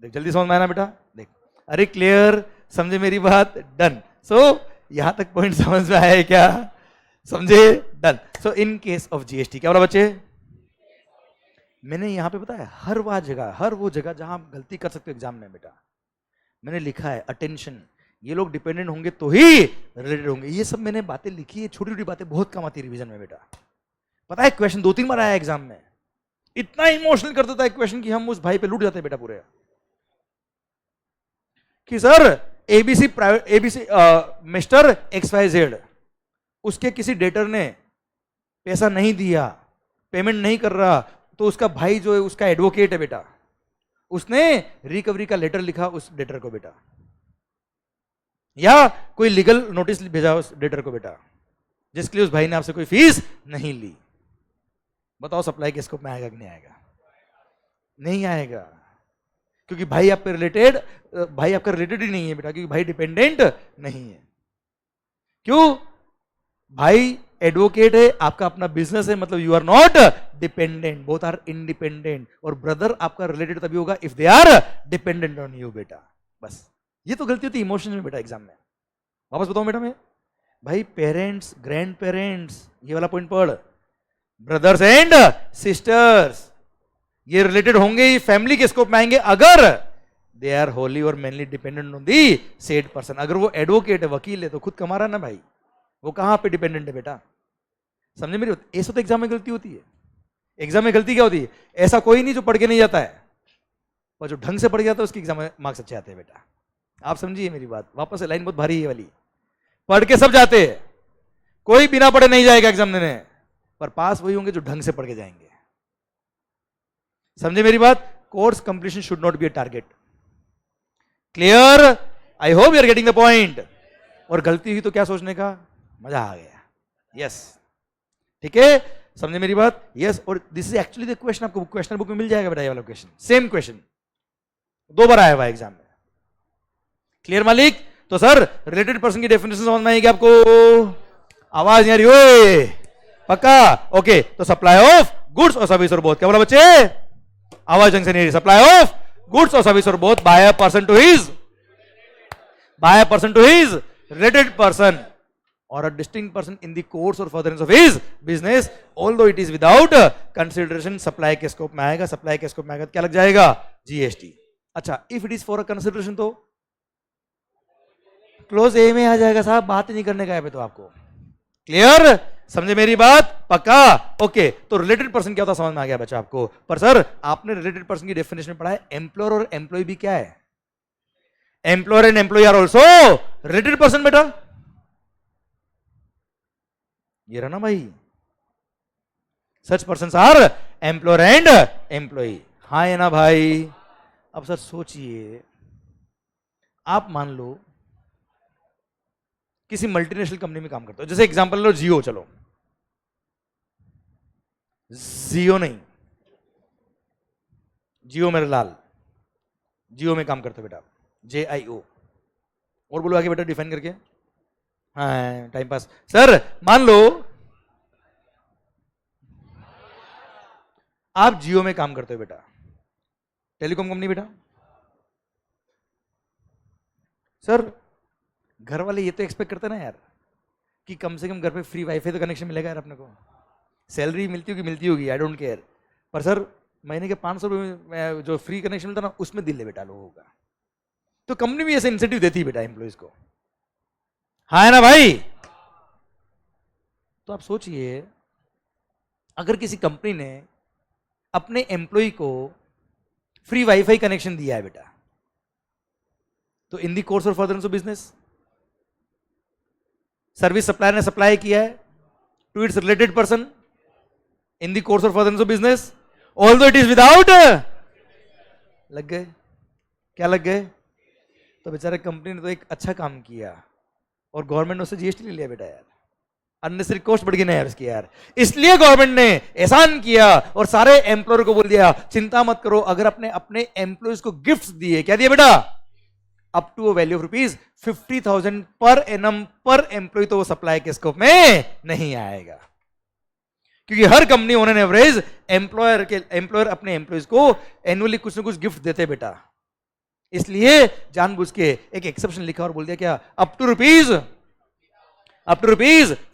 देख जल्दी समझ में आया ना बेटा, देख अरे क्लियर, समझे मेरी बात, डन। सो यहां तक पॉइंट समझ में आया है क्या? समझे? Done. So in case of GST क्या बोला बच्चे? मैंने यहां पे बताया हर वो जगह जहां आप गलती कर सकते हो एग्जाम में बेटा, मैंने लिखा है अटेंशन, ये लोग डिपेंडेंट होंगे तो ही रिलेटेड होंगे। ये सब मैंने बातें लिखी है, छोटी छोटी बातें बहुत कम आती है रिवीजन में बेटा। पता है क्वेश्चन 2-3 बार आया एग्जाम में, इतना इमोशनल कर देता है क्वेश्चन कि हम उस भाई पे लूट जाते हैं बेटा पूरे, कि सर एबीसी मिस्टर XYZ, उसके किसी डेटर ने पैसा नहीं दिया, पेमेंट नहीं कर रहा, तो उसका भाई जो है उसका एडवोकेट है बेटा, उसने रिकवरी का लेटर लिखा उस डेटर को बेटा, या कोई लीगल नोटिस भेजा उस डेटर को बेटा, जिसके लिए उस भाई ने आपसे कोई फीस नहीं ली। बताओ सप्लाई के स्कोप में आएगा कि नहीं आएगा? नहीं आएगा, क्योंकि भाई आपका रिलेटेड ही नहीं है बेटा, क्योंकि भाई डिपेंडेंट नहीं है। क्यों? भाई एडवोकेट है, आपका अपना बिजनेस है, मतलब you are not dependent, both are independent. और ब्रदर आपका रिलेटेड तभी होगा if they are dependent on you बेटा। बस ये तो गलती होती है इमोशन में बेटा एग्जाम में। वापस बताओ बेटा, मैं भाई पेरेंट्स, ग्रैंड पेरेंट्स, ये वाला पॉइंट पढ़, ब्रदर्स एंड सिस्टर्स, ये रिलेटेड होंगे, ये फैमिली के स्कोप में आएंगे अगर दे आर होली और mainly dependent on the said person. अगर वो एडवोकेट है, वकील है, तो खुद कमा रहा है ना भाई, वो कहां पे डिपेंडेंट है बेटा? समझे मेरी बात? ऐसा तो एग्जाम में गलती होती है। एग्जाम में गलती क्या होती है? ऐसा कोई नहीं जो पढ़ के नहीं जाता है, पर जो ढंग से पढ़ जाता है उसके एग्जाम में मार्क्स अच्छे आते हैं बेटा। आप समझिए मेरी बात, वापस से लाइन बहुत भारी है वाली, पढ़ के सब जाते हैं, कोई बिना पढ़े नहीं जाएगा एग्जाम देने, पर पास वही होंगे जो ढंग से पढ़ के जाएंगे। समझे मेरी बात? Course completion should not be a target. Clear? I hope you are getting the point. और गलती हुई तो क्या सोचने का? मजा आ गया, यस, ठीक है, समझे मेरी बात? यस। और this is actually the question, आपको क्वेश्चन बुक में मिल जाएगा बेटा, ये वाला क्वेश्चन, सेम क्वेश्चन 2 बार आया हुआ एग्जाम में। क्लियर मालिक? तो सर रिलेटेड पर्सन की डेफिनेशन समझ में आएगी आपको? आवाज नहीं आ रही ओए? पक्का? ओके, तो सप्लाई ऑफ गुड्स और सर्विस और बोथ, क्या बोला बच्चे? आवाज ढंग से नहीं रही। सप्लाई ऑफ गुड्स और सर्विस और both by a person to his related person or a distinct person in the course or furtherance of his business, although it is without consideration, supply के स्कोप में आएगा। सप्लाई के स्कोप में आएगा क्या लग जाएगा? जीएसटी। अच्छा, if it is for a consideration तो क्लोज ए में आ जाएगा साहब, बात नहीं करने का है तो आपको। क्लियर? समझे मेरी बात? पक्का? ओके, तो रिलेटेड पर्सन क्या होता समझ में आ गया बच्चा आपको? पर सर आपने रिलेटेड पर्सन की डेफिनेशन में पढ़ा है, एम्प्लॉयर और एम्प्लॉय भी क्या है? Employer and employee are also related person बेटा, ये रहा ना भाई, such person are employer and employee. हाँ है ना भाई? अब सर सोचिए, आप मान लो किसी मल्टीनेशनल कंपनी में काम करते हो, जैसे एग्जांपल लो जियो, चलो जियो नहीं, जियो मेरे लाल, जियो में काम करते हो बेटा, JIO। और बोलो आगे बेटा डिफाइन करके। हाँ टाइम पास। सर मान लो आप जियो में काम करते हो बेटा, टेलीकॉम कंपनी बेटा। सर घर वाले ये तो एक्सपेक्ट करते ना यार कि कम से कम घर पे फ्री वाईफाई तो कनेक्शन मिलेगा यार अपने को, सैलरी मिलती होगी, आई डोंट केयर, पर सर महीने के 500 रुपये में जो फ्री कनेक्शन मिलता ना उसमें दिल है बेटा लोगों का। तो कंपनी भी ऐसे इंसेंटिव देती है बेटा एम्प्लॉइज को। हाँ है ना भाई? तो आप सोचिए, अगर किसी कंपनी ने अपने एम्प्लॉय को फ्री वाईफाई कनेक्शन दिया है बेटा, तो in the course or furtherance of business service supplier ने सप्लाई किया है to its related person in the course or furtherance of business, although it is without, लग गए क्या लग गए? तो बेचारे कंपनी ने तो एक अच्छा काम किया और गवर्नमेंट ने उससे जीएसटी ले लिया बेटा यार, अननेसेसरी कॉस्ट बढ़ गई ना यार उसकी यार। इसलिए गवर्नमेंट ने एहसान किया और सारे एम्प्लॉयर को बोल दिया चिंता मत करो, अगर अपने अपने एम्प्लॉयज को गिफ्ट्स दिए, क्या दिए बेटा? Up to value of ₹50,000 per annum पर एम्प्लॉय, तो वो सप्लाई के स्कोप में नहीं आएगा। क्योंकि हर company on an average employer अपने एम्प्लॉयज को एनुअली कुछ ना कुछ गिफ्ट देते हैं बेटा, इसलिए जानबूझ के एक एक्सेप्शन लिखा और बोल दिया क्या, up to rupees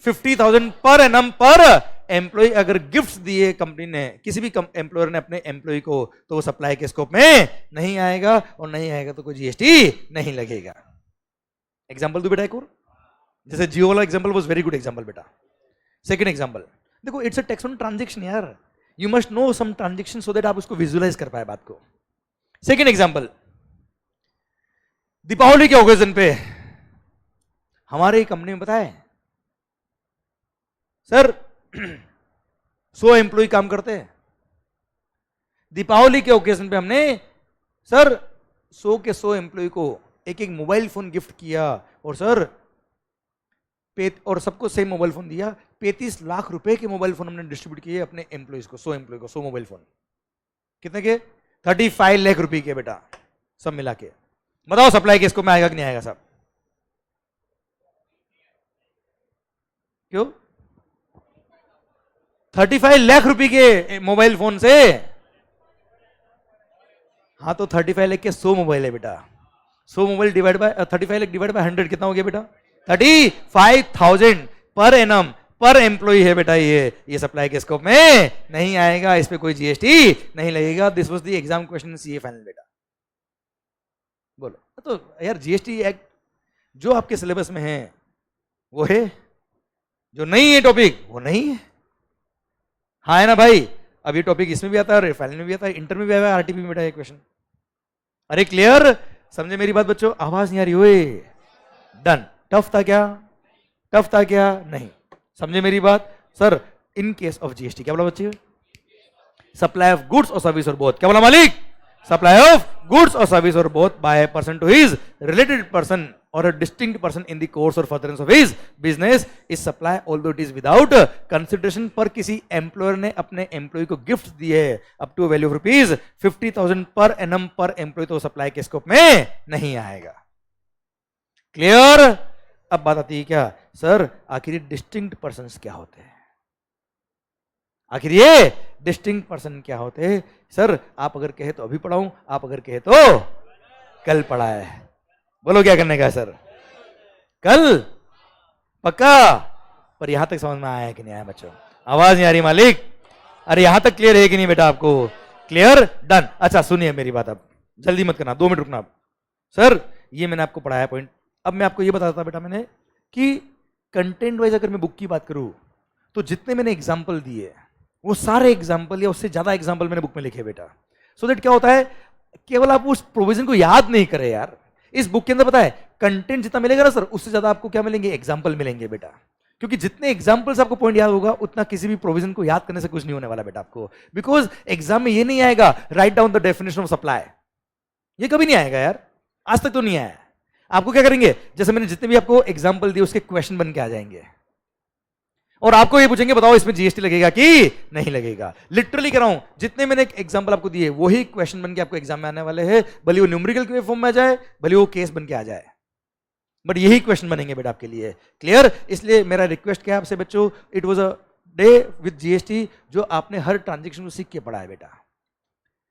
50,000 per annum पर एम्प्लॉय अगर गिफ्ट दिए कंपनी ने, किसी भी एम्प्लॉयर ने अपने एम्प्लॉय को, तो वो सप्लाई के स्कोप में नहीं आएगा, और नहीं आएगा तो कोई जीएसटी नहीं लगेगा। एग्जांपल दो बेटा एक और, जैसे जियो वाला example was very good example बेटा। सेकंड एग्जांपल देखो, it's a text on transaction यार, you must know some transaction so that आप उसको विजुअलाइज कर पाए बात को। सेकंड एग्जांपल, दीपावली के ओकेजन पे हमारे कंपनी में बताए सर 100 एम्प्लॉय काम करते हैं, दीपावली के ओकेजन पे हमने सर 100 के 100 एम्प्लॉय को एक एक मोबाइल फोन गिफ्ट किया, और सर और सबको सेम मोबाइल फोन दिया, 35 लाख रुपए के मोबाइल फोन हमने डिस्ट्रीब्यूट किए अपने एम्प्लॉयज को, 100 एम्प्लॉय को 100 मोबाइल फोन। कितने के? 35 लाख रुपए के बेटा, सब मिला के। बताओ सप्लाई के स्कोप में आएगा कि नहीं आएगा साहब? क्यों? 35 लाख रुपए के मोबाइल फोन से, हाँ तो 35 लाख के 100 मोबाइल है बेटा, 100 mobile divide by 35 lakh divide by 100 कितना हो गया बेटा? 35,000 पर एनम पर एम्प्लॉय है बेटा, ये सप्लाई के स्कोप में नहीं आएगा, इस पे कोई जीएसटी नहीं लगेगा। This was the exam question CA final बेटा। बोलो तो यार, जीएसटी एक्ट जो आपके सिलेबस में है वो है, जो नहीं है टॉपिक वो नहीं है। हाँ है ना भाई? अब ये टॉपिक इसमें भी आता है, फाइनल में भी आता है, इंटर में भी आया है, आरटीपी में बेटा ये क्वेश्चन। अरे क्लियर? समझे मेरी बात बच्चों? आवाज नहीं आ रही हुए? डन। टफ था क्या? टफ था क्या? नहीं। समझे मेरी बात? Sir in case of GST क्या बोला बच्चे? सप्लाई ऑफ गुड्स और सर्विस और बोथ। क्या बोला मालिक? सप्लाई ऑफ गुड्स और सर्विस और both by person to his related person or a distinct person in the course or furtherance of his business is supply although it is without consideration। पर किसी एम्प्लॉयर ने अपने एम्प्लॉय को गिफ्ट दिए up to value of rupees 50,000 per annum पर एम्प्लॉय, तो सप्लाई के स्कोप में नहीं आएगा। क्लियर? अब बात आती है क्या सर, आखिर डिस्टिंक्ट पर्सन क्या होते हैं? आखिर ये डिस्टिंक्ट पर्सन क्या होते हैं? सर आप अगर कहे तो अभी पढ़ाऊं, आप अगर कहे तो कल पढ़ाए। बोलो क्या करने का है सर? कल? पक्का? पर यहां तक समझ में आया है कि नहीं आया बच्चों? आवाज नहीं आ रही मालिक? अरे यहां तक क्लियर है कि नहीं बेटा आपको? क्लियर? डन। अच्छा सुनिए मेरी बात, अब जल्दी मत करना, 2 मिनट रुकना। सर ये मैंने आपको पढ़ाया पॉइंट, अब मैं आपको ये बताता था बेटा मैंने कि कंटेंट वाइज अगर मैं बुक की बात करूं तो जितने मैंने एग्जाम्पल दिए वो सारे एग्जाम्पल या उससे ज्यादा एग्जाम्पल मैंने बुक में लिखे बेटा, सो दैट क्या होता है, केवल आप उस प्रोविजन को याद नहीं करें यार। इस बुक के अंदर पता है कंटेंट जितना मिलेगा ना सर, उससे ज्यादा आपको क्या मिलेंगे? एग्जाम्पल मिलेंगे बेटा, क्योंकि जितने एग्जाम्पल्स आपको पॉइंट याद होगा उतना किसी भी प्रोविजन को याद करने से कुछ नहीं होने वाला बेटा आपको, बिकॉज एग्जाम में ये नहीं आएगा write down the definition of supply, ये कभी नहीं आएगा यार, आज तक तो नहीं आया। आपको क्या करेंगे, जैसे मैंने जितने भी आपको एग्जाम्पल दिए उसके क्वेश्चन बन के आ जाएंगे और आपको ये पूछेंगे बताओ इसमें जीएसटी लगेगा कि नहीं लगेगा। लिटरली कह रहा हूं, जितने मैंने एग्जांपल आपको दिए वही क्वेश्चन बन के आपको एग्जाम में आने वाले हैं, भले वो न्यूमेरिकल के फॉर्म में आ जाए, भले वो केस बन के आ जाए, बट यही क्वेश्चन बनेंगे बेटा आपके लिए। क्लियर? इसलिए मेरा रिक्वेस्ट क्या है आपसे बच्चों, it was a day with GST जो आपने हर ट्रांजेक्शन को सीख के पढ़ा है बेटा।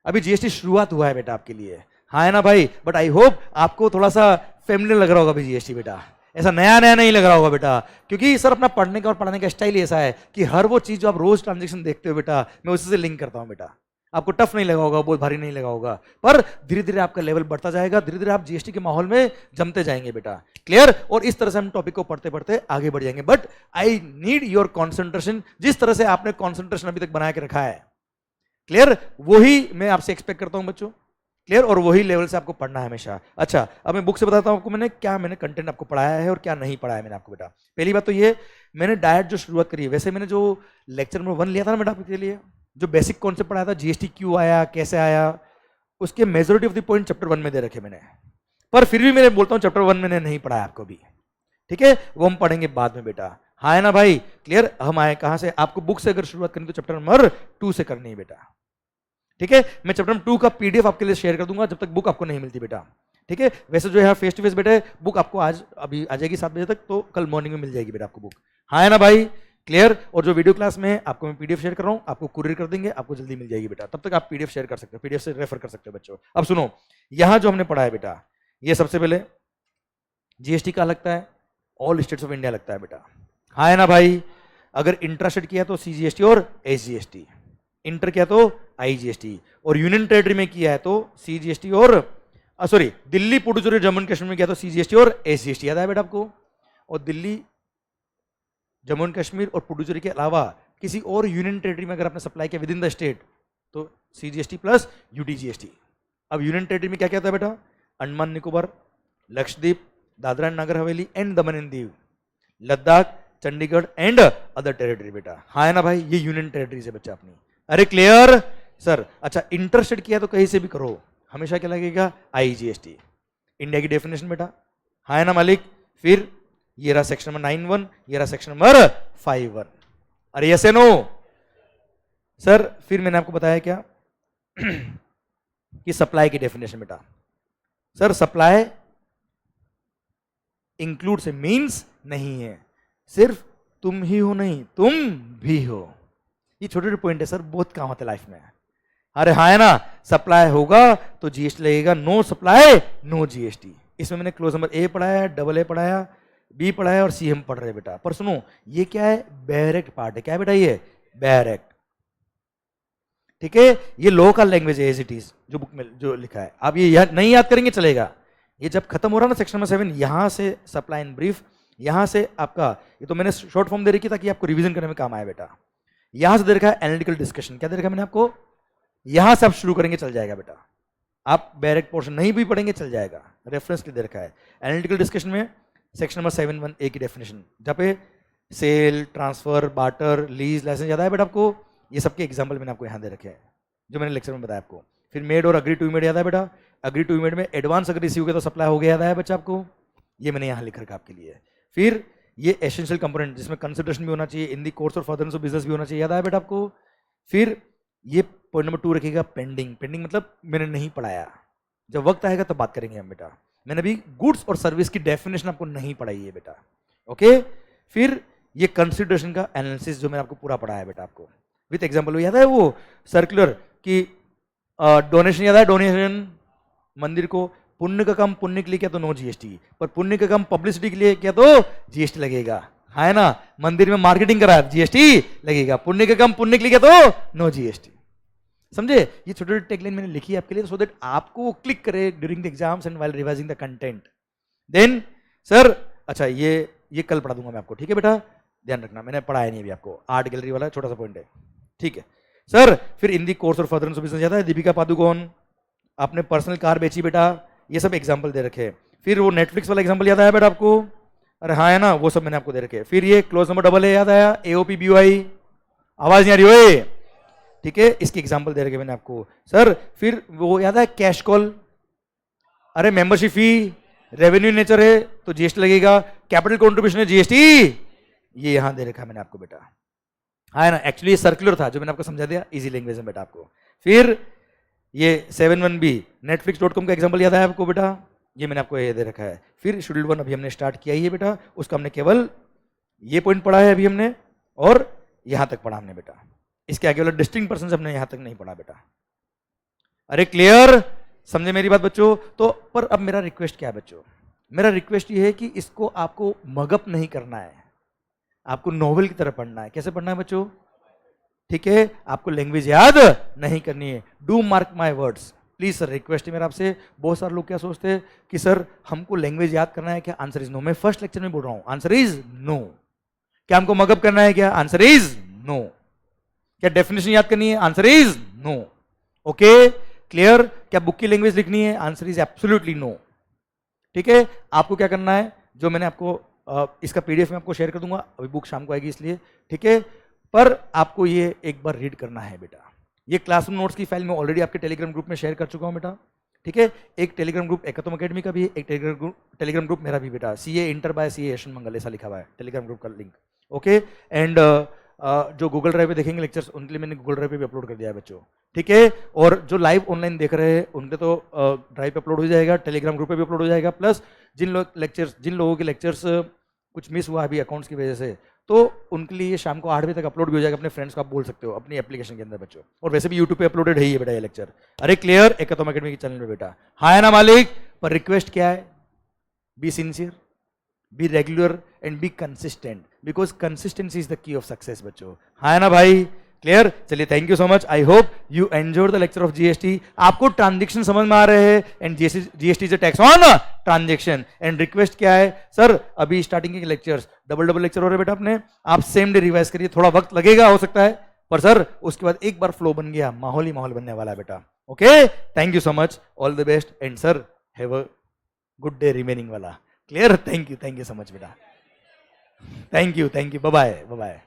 अभी जीएसटी शुरुआत हुआ है बेटा आपके लिए, हाँ है ना भाई? बट आई होप आपको थोड़ा सा फेमिलियर लग रहा होगा अभी जीएसटी बेटा, ऐसा नया नया नहीं लग रहा होगा बेटा, क्योंकि सर अपना पढ़ने का और पढ़ाने का स्टाइल ऐसा है कि हर वो चीज जो आप रोज ट्रांजेक्शन देखते हो बेटा, मैं उसी से लिंक करता हूं बेटा। आपको टफ नहीं लगा होगा, बहुत भारी नहीं लगा होगा, पर धीरे धीरे आपका लेवल बढ़ता जाएगा, धीरे धीरे आप जीएसटी के माहौल में जमते जाएंगे बेटा। क्लियर? और इस तरह से हम टॉपिक को पढ़ते पढ़ते आगे बढ़ जाएंगे, but I need your concentration. जिस तरह से आपने कॉन्सेंट्रेशन अभी तक बना के रखा है, क्लियर, वही मैं आपसे एक्सपेक्ट करता हूं बच्चों। क्लियर? और वही लेवल से आपको पढ़ना है हमेशा। अच्छा अब मैं बुक से बताता हूं आपको मैंने क्या मैंने कंटेंट आपको पढ़ाया है और क्या नहीं पढ़ाया मैंने आपको बेटा। पहली बात तो ये, मैंने डायरेक्ट जो शुरुआत करी है, वैसे मैंने जो लेक्चर नंबर 1 लिया था ना बेटा आपके लिए, जो बेसिक कॉन्सेप्ट पढ़ाया था, जीएसटी क्यों आया, कैसे आया, उसके majority of the point chapter 1 में दे रखे मैंने, पर फिर भी मैं बोलता हूँ चैप्टर 1 मैंने नहीं पढ़ाया आपको भी, ठीक है? वो हम पढ़ेंगे बाद में बेटा, हाँ है ना भाई? क्लियर? हम आए कहाँ से, आपको बुक से अगर शुरुआत करनी तो चैप्टर नंबर 2 से करनी है बेटा, ठीक है? मैं चैप्टर नंबर 2 का पीडीएफ आपके लिए शेयर कर दूंगा जब तक बुक आपको नहीं मिलती बेटा, ठीक है? वैसे जो है फेस टू फेस बेटा बुक आपको आज अभी आ जाएगी 7 बजे तक, तो कल मॉर्निंग में मिल जाएगी बेटा आपको बुक, हाँ है ना भाई? क्लियर? और जो वीडियो क्लास में है आपको मैं पीडीएफ शेयर कर रहा हूं, आपको कुरियर कर देंगे, आपको जल्दी मिल जाएगी बेटा। तब तक आप पीडीएफ शेयर कर सकते हो, पीडीएफ से रेफर कर सकते हो बच्चों। अब सुनो, यहां जो हमने पढ़ा है बेटा, ये सबसे पहले जीएसटी का लगता है, ऑल स्टेट्स ऑफ इंडिया लगता है बेटा, हाँ है ना भाई? अगर इंट्रा स्टेट किया तो सीजीएसटी और एसजीएसटी, इंटर किया तो आईजीएसटी, और यूनियन टेरिटरी में किया है तो सीजीएसटी और सॉरी दिल्ली पुडुचेरी जम्मू एंड कश्मीर में किया तो सीजीएसटी और एसजीएसटी, याद है बेटा आपको? और दिल्ली, जम्मू एंड कश्मीर और पुडुचेरी के अलावा किसी और यूनियन टेरिटरी में अगर आपने सप्लाई किया विद इन द स्टेट तो सीजीएसटी प्लस यूटीजीएसटी। अब यूनियन टेरिटरी में क्या क्या था बेटा? Andaman Nicobar, Lakshadweep, Dadra and Nagar Haveli and Daman and Diu, Ladakh, Chandigarh and other territory बेटा, हाँ है ना भाई? ये यूनियन टेरिटरी से बच्चा अपनी। अरे क्लियर सर? अच्छा, इंटर स्टेट किया तो कहीं से भी करो, हमेशा क्या लगेगा? आईजीएसटी। इंडिया की डेफिनेशन बेटा, हाँ है ना मालिक? फिर ये रहा सेक्शन नंबर 9(1), ये रहा सेक्शन नंबर 5(1). अरे यस नो सर? फिर मैंने आपको बताया क्या कि सप्लाई की डेफिनेशन बेटा, सर सप्लाई इंक्लूड से मीन्स नहीं है, सिर्फ तुम ही हो नहीं, तुम भी हो। ये छोटे छोटे पॉइंट है सर, बहुत काम आते लाइफ में। अरे हाँ है ना? सप्लाई होगा तो जीएसटी लगेगा, नो सप्लाई नो जीएसटी। इसमें मैंने क्लोज नंबर ए पढ़ाया, डबल ए पढ़ाया, बी पढ़ाया और सी हम पढ़ रहे हैं बेटा। पर सुनो, ये क्या है? डायरेक्ट पार्ट है। क्या है बेटा? ये डायरेक्ट, ठीक है? ये लोकल लैंग्वेज है एज इट इज, जो बुक में जो लिखा है। आप ये नहीं याद करेंगे चलेगा, ये जब खत्म हो रहा ना सेक्शन नंबर 7, यहां से सप्लाई इन ब्रीफ, यहां से आपका, ये तो मैंने शॉर्ट फॉर्म दे रखी ताकि आपको रिवीजन करने में काम आए बेटा। यहां से दे रखा है एनालिटिकल डिस्कशन, क्या दे रखा है मैंने आपको? यहां से आप शुरू करेंगे चल जाएगा बेटा, आप डायरेक्ट पोर्शन नहीं भी पढ़ेंगे चल जाएगा, रेफरेंस के दे रखा है। एनालिटिकल डिस्कशन में सेक्शन नंबर 7(1)(a) की डेफिनेशन, जहाँ पे sale, transfer, barter, lease, licence, याद है बेटा आपको? ये सबके एग्जाम्पल मैंने आपको यहाँ दे रखे हैं जो मैंने लेक्चर में बताया आपको। फिर मेड और अग्री टू मेड, याद है बेटा? अग्री टू मेड में एडवांस अगर रिसीव किया तो सप्लाई हो गया, याद है बच्चा आपको? ये मैंने यहाँ लिख रखा आपके लिए। फिर ये एसेंशियल कंपोनेंट जिसमें कंसिडरेशन भी होना चाहिए, इन the course or furtherance of business भी होना चाहिए, याद है बेटा आपको? फिर ये पॉइंट नंबर 2 रखिएगा पेंडिंग। पेंडिंग मतलब मैंने नहीं पढ़ाया, जब वक्त आएगा तब बात करेंगे हम बेटा। मैंने अभी गुड्स और सर्विस की डेफिनेशन आपको नहीं पढ़ाई है बेटा, ओके? फिर ये कंसिडरेशन का एनालिसिस जो मैंने आपको पूरा पढ़ाया है बेटा आपको विथ एग्जाम्पल। याद है वो सर्कुलर की डोनेशन, याद है? डोनेशन मंदिर को पुण्य का काम पुण्य के लिए किया तो नो जीएसटी, पर पुण्य का काम पब्लिसिटी के लिए किया तो जीएसटी लगेगा, है ना? मंदिर में मार्केटिंग करा जीएसटी लगेगा, पुण्य का काम पुण्य के लिए किया तो नो जीएसटी। समझे? ये छोटे छोटे टेगलाइन मैंने लिखी है आपके लिए, सो दैट आपको क्लिक करे during the exams and while revising the content. Then sir, अच्छा ये कल पढ़ा दूंगा मैं आपको, ठीक है बेटा? ध्यान रखना, मैंने पढ़ाया नहीं अभी आपको, आर्ट गैलरी वाला छोटा सा पॉइंट है, ठीक है सर? फिर इन the course or furtherance of business, याद है? दीपिका पादुकोण आपने पर्सनल कार बेची बेटा, ये सब एग्जाम्पल दे रखे हैं। फिर वो नेटफ्लिक्स वाला एग्जाम्पल याद आया बेटा आपको? अरे हाँ है ना? वो सब मैंने आपको दे रखे हैं। फिर ये क्लोज नंबर डबल ए, याद आया? एओपी बीओआई, आवाज नहीं आ रही ओए, ठीक है? इसके एग्जाम्पल दे रखे मैंने आपको सर। फिर वो याद है कैश कॉल, अरे मेंबरशिप फी, रेवेन्यू नेचर है तो जीएसटी लगेगा, कैपिटल कॉन्ट्रीब्यूशन है जीएसटी, ये यहां दे रखा मैंने आपको बेटा, है ना? एक्चुअली ये सर्कुलर था जो मैंने आपको समझा दिया इजी लैंग्वेज में बेटा आपको। फिर ये 7(1)(b) netflix.com का एग्जांपल याद है आपको बेटा? ये मैंने आपको ये दे रखा है। फिर शेड्यूल 1 अभी हमने स्टार्ट किया ही है बेटा, उसका हमने केवल ये पॉइंट पढ़ा है अभी हमने, और यहां तक पढ़ा हमने बेटा। इसके आगे वाला डिस्टिंक्ट पर्सन हमने यहां तक नहीं पढ़ा बेटा। अरे क्लियर? समझे मेरी बात बच्चों? तो पर अब मेरा रिक्वेस्ट क्या है बच्चों? मेरा रिक्वेस्ट ये है कि इसको आपको मगअप नहीं करना है, आपको नॉवेल की तरह पढ़ना है। कैसे पढ़ना है बच्चों? ठीक है, आपको लैंग्वेज याद नहीं करनी है। Do mark my words please sir, request है मेरा आपसे। बहुत सारे लोग क्या सोचते हैं कि सर हमको लैंग्वेज याद करना है क्या? Answer is no. मैं फर्स्ट लेक्चर में बोल रहा हूं, आंसर इज नो। क्या हमको मगअप करना है क्या? Answer is no. क्या डेफिनेशन याद करनी है? Answer is no. Okay clear? क्या बुक की लैंग्वेज लिखनी है? Answer is absolutely no. ठीक है, आपको क्या करना है, जो मैंने आपको इसका पीडीएफ में आपको शेयर कर दूंगा, अभी बुक शाम को आएगी इसलिए, ठीक है, पर आपको ये एक बार रीड करना है बेटा। ये क्लासरूम नोट्स की फाइल मैं ऑलरेडी आपके टेलीग्राम ग्रुप में शेयर कर चुका हूं बेटा। ठीक है, एक टेलीग्राम ग्रुप एकतम अकेडमी का भी है, एक टेलीग्राम ग्रुप मेरा भी बेटा, CA inter by CA Yashwant Mangal ऐसा लिखा हुआ है टेलीग्राम ग्रुप का लिंक। ओके, एंड जो गूगल ड्राइव पे देखेंगे लेक्चर्स, उनके लिए मैंने गूगल ड्राइव पे भी अपलोड कर दिया है बच्चों। ठीक है, और जो लाइव ऑनलाइन देख रहे हैं उनके तो ड्राइव पे अपलोड हो जाएगा, टेलीग्राम ग्रुप पे भी अपलोड हो जाएगा, प्लस जिन लोगों के लेक्चर्स कुछ मिस हुआ अभी अकाउंट्स की वजह से, तो उनके लिए शाम को 8 बजे तक अपलोड भी हो जाएगा, अपने फ्रेंड्स को आप बोल सकते हो अपनी एप्लीकेशन के अंदर बच्चों, और वैसे भी यूट्यूब पे अपलोडेड है ही है बेटा ये लेक्चर। अरे क्लियर एकतम अकेडमी के चैनल पे बेटा, हाँ है ना मालिक? पर रिक्वेस्ट क्या है, be sincere, be regular and be consistent, because consistency is the key of success बच्चों, हाँ है ना भाई? क्लियर? चलिए thank you so much, I hope you enjoyed the lecture of GST. आपको ट्रांजेक्शन समझ में आ रहे हैं, and GST is a tax on transaction. And request क्या है सर, अभी स्टार्टिंग के लेक्चर्स डबल लेक्चर हो रहे बेटा अपने, आप सेम डे रिवाइज करिए, थोड़ा वक्त लगेगा हो सकता है, पर सर उसके बाद एक बार फ्लो बन गया, माहौल ही माहौल बनने वाला है बेटा। Okay, thank you so much, all the best, and sir have a good day remaining वाला। Clear? Thank you so much बेटा, थैंक यू, बाय बाय।